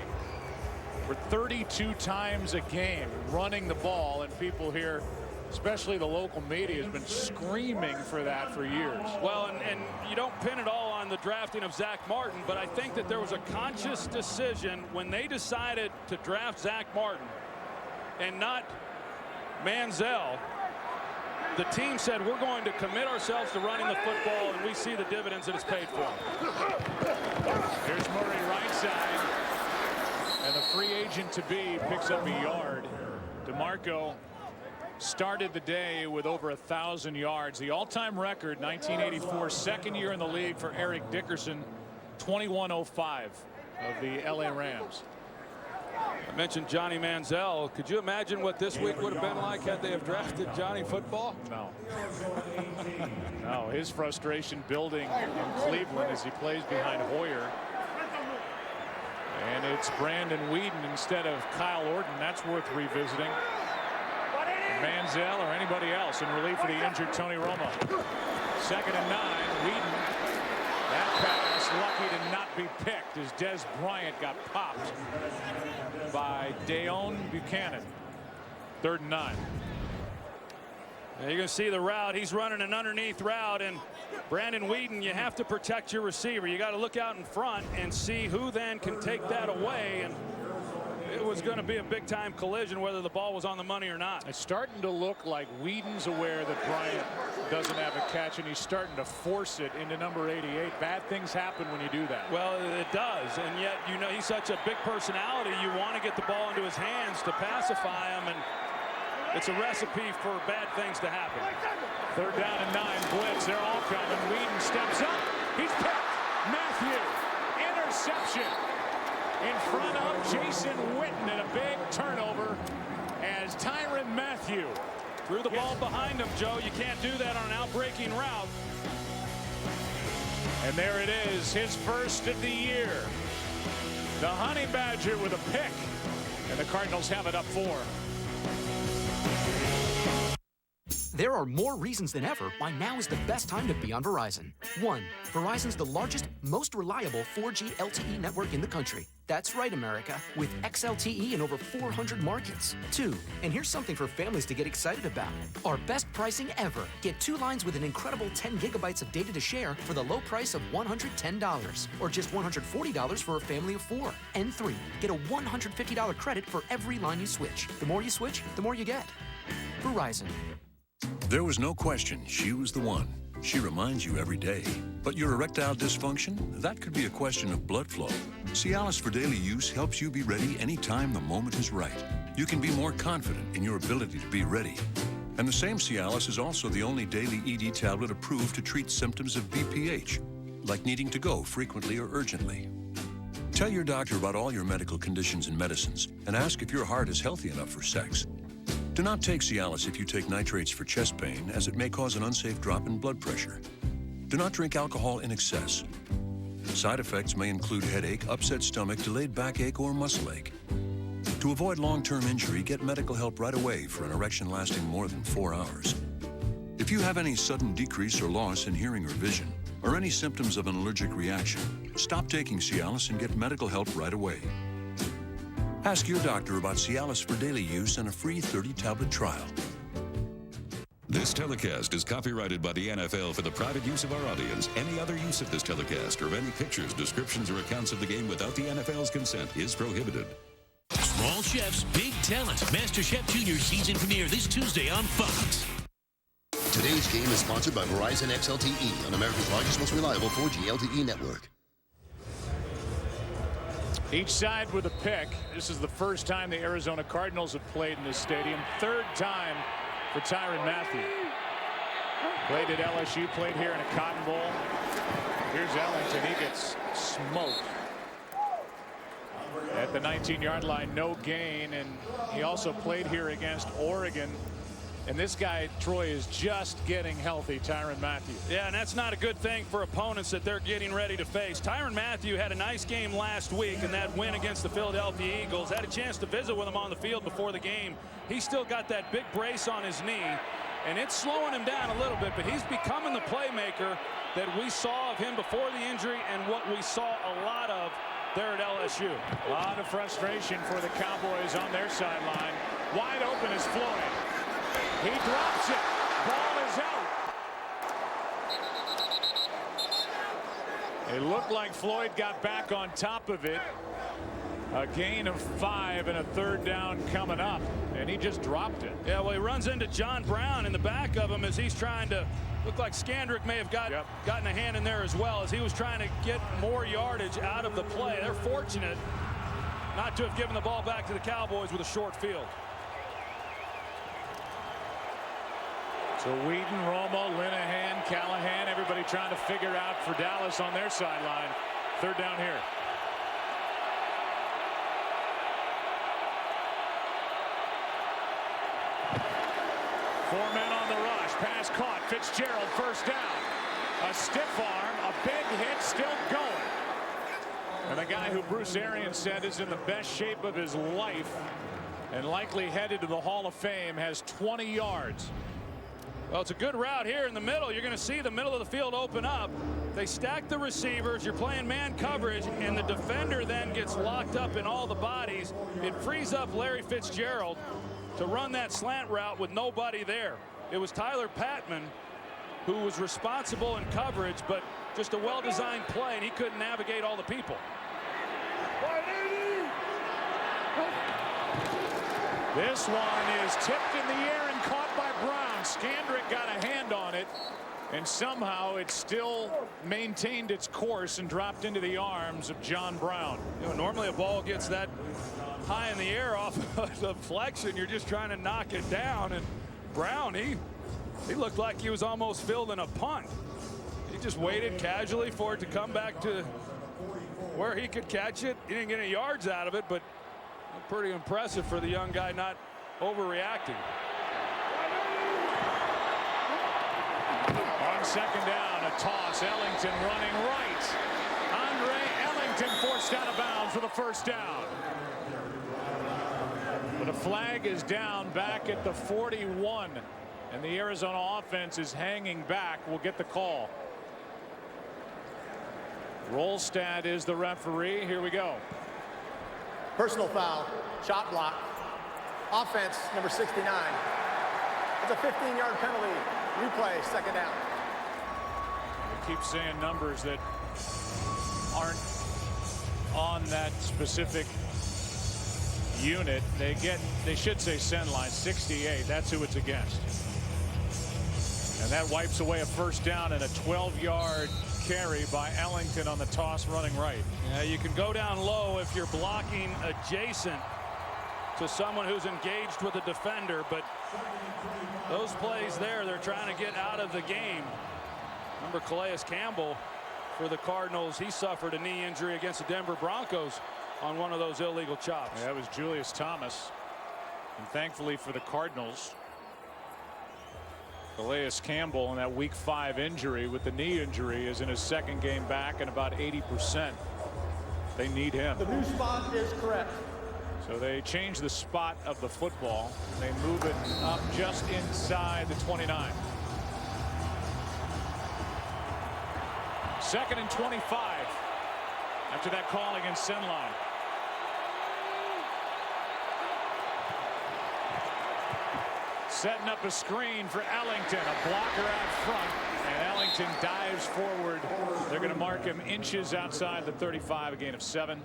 for 32 times a game running the ball, and people here, especially the local media, has been screaming for that for years. Well, and you don't pin it all on the drafting of Zach Martin, but I think that there was a conscious decision when they decided to draft Zach Martin and not Manziel. The team said, we're going to commit ourselves to running the football, and we see the dividends that it's paid for. Here's Murray right side, and the free agent to be picks up a yard. DeMarco started the day with over 1,000 yards. The all-time record, 1984, second year in the league for Eric Dickerson, 2105 of the LA Rams. I mentioned Johnny Manziel. Could you imagine what this week would have been like had they have drafted Johnny Football? No. No, his frustration building in Cleveland as he plays behind Hoyer. And it's Brandon Weeden instead of Kyle Orton. That's worth revisiting. Manziel or anybody else in relief for the injured Tony Romo. 2nd and 9. Weeden. That pass lucky to not be picked as Des Bryant got popped by Dayon Buchanan. 3rd and 9. You're going to see the route. He's running an underneath route, and Brandon Weeden, you have to protect your receiver. You got to look out in front and see who then can take that away, and it was going to be a big-time collision whether the ball was on the money or not. It's starting to look like Weeden's aware that Bryant doesn't have a catch, and he's starting to force it into number 88. Bad things happen when you do that. Well, it does, and yet, he's such a big personality. You want to get the ball into his hands to pacify him, and it's a recipe for bad things to happen. 3rd down and 9. Blitz. They're all coming. Weeden steps up. He's picked. Matthew. Interception. In front of Jason Witten, and a big turnover as Tyrann Mathieu threw the ball behind him. Joe, you can't do that on an out-breaking route. And there it is, his first of the year. The Honey Badger with a pick, and the Cardinals have it up 4. There are more reasons than ever why now is the best time to be on Verizon. 1. Verizon's the largest, most reliable 4G LTE network in the country. That's right, America, with XLTE in over 400 markets. 2. And here's something for families to get excited about. Our best pricing ever. Get 2 lines with an incredible 10 gigabytes of data to share for the low price of $110, or just $140 for a family of 4. And 3. Get a $150 credit for every line you switch. The more you switch, the more you get. Verizon. There was no question she was the one. She reminds you every day. But your erectile dysfunction? That could be a question of blood flow. Cialis for daily use helps you be ready anytime the moment is right. You can be more confident in your ability to be ready. And the same Cialis is also the only daily ED tablet approved to treat symptoms of BPH, like needing to go frequently or urgently. Tell your doctor about all your medical conditions and medicines, and ask if your heart is healthy enough for sex. Do not take Cialis if you take nitrates for chest pain, as it may cause an unsafe drop in blood pressure. Do not drink alcohol in excess. Side effects may include headache, upset stomach, delayed backache, or muscle ache. To avoid long-term injury, get medical help right away for an erection lasting more than 4 hours. If you have any sudden decrease or loss in hearing or vision, or any symptoms of an allergic reaction, stop taking Cialis and get medical help right away. Ask your doctor about Cialis for daily use and a free 30-tablet trial. This telecast is copyrighted by the NFL for the private use of our audience. Any other use of this telecast or of any pictures, descriptions, or accounts of the game without the NFL's consent is prohibited. Small Chef's Big Talent Master Chef Junior season premiere this Tuesday on Fox. Today's game is sponsored by Verizon XLTE on America's largest, most reliable 4G LTE network. Each side with a pick. This is the first time the Arizona Cardinals have played in this stadium. Third time for Tyrann Mathieu. Played at LSU, played here in a Cotton Bowl. Here's Arlington. He gets smoked at the 19-yard line, no gain, and he also played here against Oregon. And this guy, Troy, is just getting healthy, Tyrann Mathieu. Yeah, and that's not a good thing for opponents that they're getting ready to face. Tyrann Mathieu had a nice game last week in that win against the Philadelphia Eagles. Had a chance to visit with him on the field before the game. He's still got that big brace on his knee, and it's slowing him down a little bit, but he's becoming the playmaker that we saw of him before the injury and what we saw a lot of there at LSU. A lot of frustration for the Cowboys on their sideline. Wide open is Floyd. He drops it. Ball is out. It looked like Floyd got back on top of it. A gain of 5 and a third down coming up, and he just dropped it. Yeah, well, he runs into John Brown in the back of him as he's trying to look like Skandrick may have gotten a hand in there as well, as he was trying to get more yardage out of the play. They're fortunate not to have given the ball back to the Cowboys with a short field. So Weeden, Romo, Linehan, Callahan, everybody trying to figure out for Dallas on their sideline. Third down here. Four men on the rush. Pass caught. Fitzgerald, first down. A stiff arm, a big hit, still going. And the guy who Bruce Arians said is in the best shape of his life and likely headed to the Hall of Fame has 20 yards. Well, it's a good route here in the middle. You're going to see the middle of the field open up. They stack the receivers. You're playing man coverage, and the defender then gets locked up in all the bodies. It frees up Larry Fitzgerald to run that slant route with nobody there. It was Tyler Patman who was responsible in coverage, but just a well-designed play, and he couldn't navigate all the people. This one is tipped in the air and caught by Brown. Skandrick got a hand on it, and somehow it still maintained its course and dropped into the arms of John Brown. You know, normally a ball gets that high in the air off of the flexion, you're just trying to knock it down, and Brown, he looked like he was almost fielding a punt. He just waited casually for it to come back to where he could catch it. He didn't get any yards out of it, but pretty impressive for the young guy not overreacting. On second down, a toss. Ellington running right. Andre Ellington forced out of bounds for the first down. But a flag is down back at the 41, and the Arizona offense is hanging back. We'll get the call. Rolstad is the referee. Here we go. Personal foul, shot block, offense number 69. It's a 15-yard penalty, replay, second down. We keep saying numbers that aren't on that specific unit. They should say send line 68. That's who it's against. And that wipes away a first down and a 12-yard carry by Ellington on the toss running right. Yeah, you can go down low if you're blocking adjacent to someone who's engaged with a defender, but those plays there, they're trying to get out of the game. Remember Calais Campbell for the Cardinals, he suffered a knee injury against the Denver Broncos on one of those illegal chops. Yeah, that was Julius Thomas, and thankfully for the Cardinals, Calais Campbell in that week 5 injury with the knee injury is in his second game back and about 80%. They need him. The new spot is correct. So they change the spot of the football. They move it up just inside the 29. Second and 25 after that call against Senline. Setting up a screen for Arlington. A blocker out front. And Arlington dives forward. They're going to mark him inches outside the 35, a gain of 7.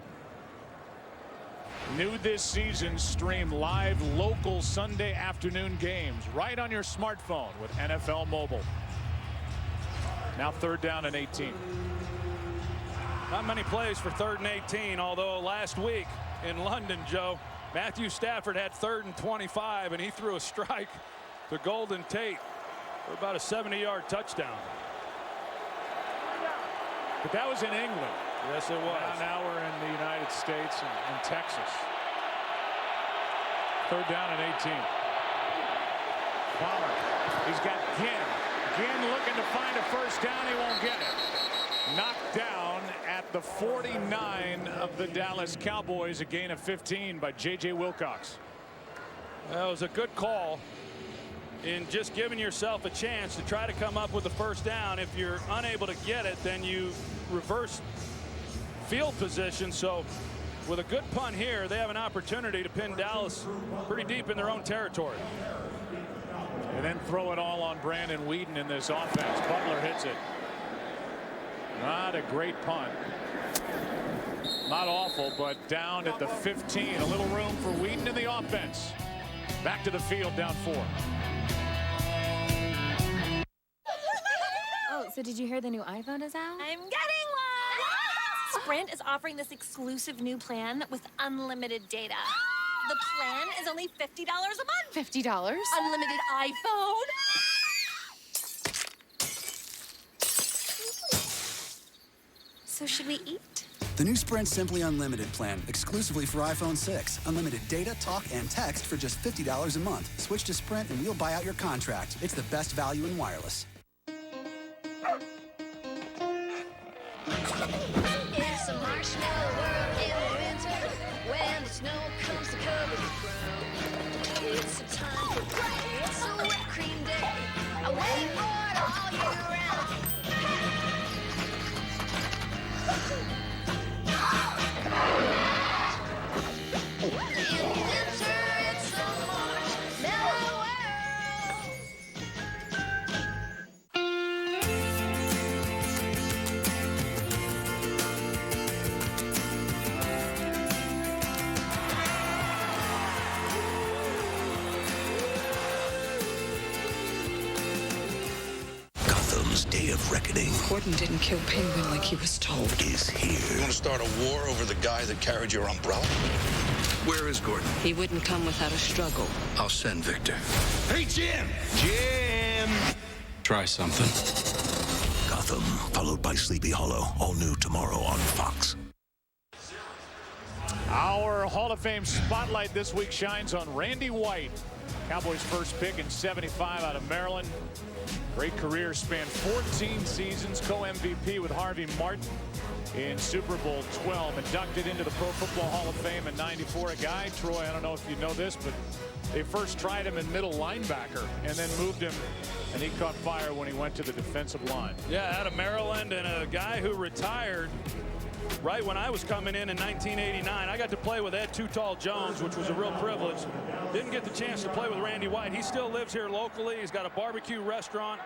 New this season, stream live local Sunday afternoon games right on your smartphone with NFL Mobile. Now 3rd down and 18. Not many plays for 3rd and 18, although last week in London, Joe, Matthew Stafford had 3rd and 25, and he threw a strike to Golden Tate for about a 70-yard touchdown. But that was in England. Yes, it was. Now we're in the United States and Texas. 3rd down and 18. Palmer. He's got Ginn. Ginn looking to find a first down. He won't get it. Knocked down at the 49 of the Dallas Cowboys. A gain of 15 by J.J. Wilcox. That was a good call in just giving yourself a chance to try to come up with the first down. If you're unable to get it, then you reverse field position. So with a good punt here, they have an opportunity to pin Dallas pretty deep in their own territory. And then throw it all on Brandon Weeden in this offense. Butler hits it. Not a great punt. Not awful, but down at the 15. A little room for Weeden in the offense. Back to the field, down 4. Oh, so did you hear the new iPhone is out? I'm getting one! Sprint is offering this exclusive new plan with unlimited data. The plan is only $50 a month. $50? Unlimited iPhone. So should we eat? The new Sprint Simply Unlimited plan, exclusively for iPhone 6. Unlimited data, talk, and text for just $50 a month. Switch to Sprint and we'll buy out your contract. It's the best value in wireless. It's a marshmallow world in the winter when the snow comes to cover the ground. It's a time for play. It's a whipped cream day. I wait for it all year round. In the winter, it's a marshmallow world. Gotham's Day of Reckoning Gordon didn't kill Penguin like he was told. is here. You want to start a war over the guy that carried your umbrella? Where is Gordon? He wouldn't come without a struggle. I'll send Victor. Hey, Jim! Jim! Try something. Gotham, followed by Sleepy Hollow. All new tomorrow on Fox. Our Hall of Fame spotlight this week shines on Randy White. Cowboys' first pick in '75 out of Maryland. Great career, spanned 14 seasons, co-MVP with Harvey Martin in Super Bowl 12. Inducted into the Pro Football Hall of Fame in '94. A guy, Troy, I don't know if you know this, but they first tried him in middle linebacker and then moved him, and he caught fire when he went to the defensive line. Yeah, out of Maryland, and a guy who retired right when I was coming in 1989. I got to play with Ed Too Tall Jones, which was a real privilege. Didn't get the chance to play with Randy White. He still lives here locally. He's got a barbecue restaurant,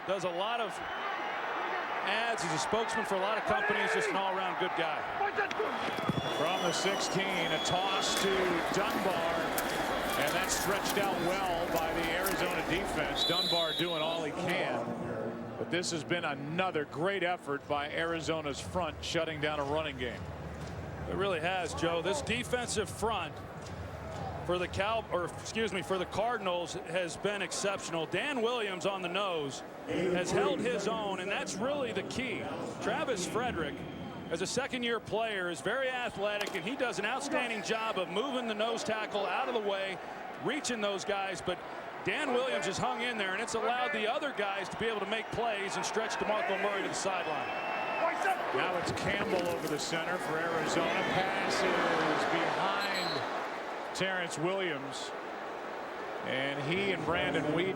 does a lot of ads. He's a spokesman for a lot of companies, just an all-around good guy. From the 16, a toss to Dunbar, and that's stretched out well by the Arizona defense. Dunbar doing all he can. But this has been another great effort by Arizona's front, shutting down a running game. It really has, Joe. This defensive front for the Cardinals has been exceptional. Dan Williams on the nose has held his own, and that's really the key. Travis Frederick, as a second-year player, is very athletic, and he does an outstanding job of moving the nose tackle out of the way, reaching those guys. But Dan Williams has hung in there, and it's allowed the other guys to be able to make plays and stretch DeMarco Murray to the sideline. Now it's Campbell over the center for Arizona. Pass is behind Terrence Williams. And he and Brandon Weeden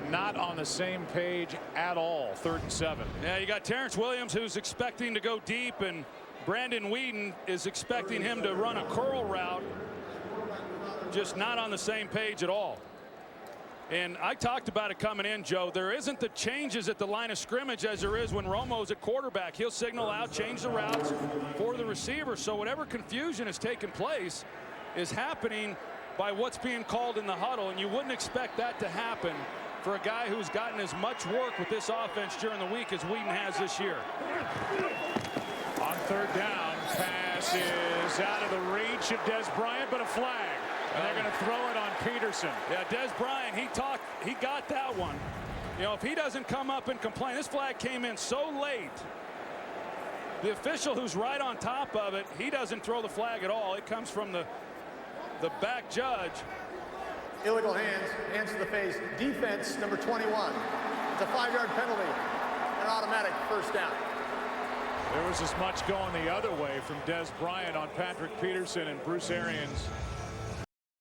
not on the same page at all. 3rd and 7. Yeah, you got Terrence Williams, who's expecting to go deep, and Brandon Weeden is expecting him to run a curl route. Just not on the same page at all. And I talked about it coming in, Joe. There isn't the changes at the line of scrimmage as there is when Romo's at quarterback. He'll signal out, change the routes for the receiver. So whatever confusion has taken place is happening by what's being called in the huddle. And you wouldn't expect that to happen for a guy who's gotten as much work with this offense during the week as Weeden has this year. On third down, pass is out of the reach of Des Bryant, but a flag. And they're going to throw it on Peterson. Yeah, Des Bryant, he got that one. You know, if he doesn't come up and complain, this flag came in so late. The official who's right on top of it, he doesn't throw the flag at all. It comes from the back judge. Illegal hands to the face. Defense, number 21. It's a 5-yard penalty. An automatic first down. There was as much going the other way from Des Bryant on Patrick Peterson, and Bruce Arians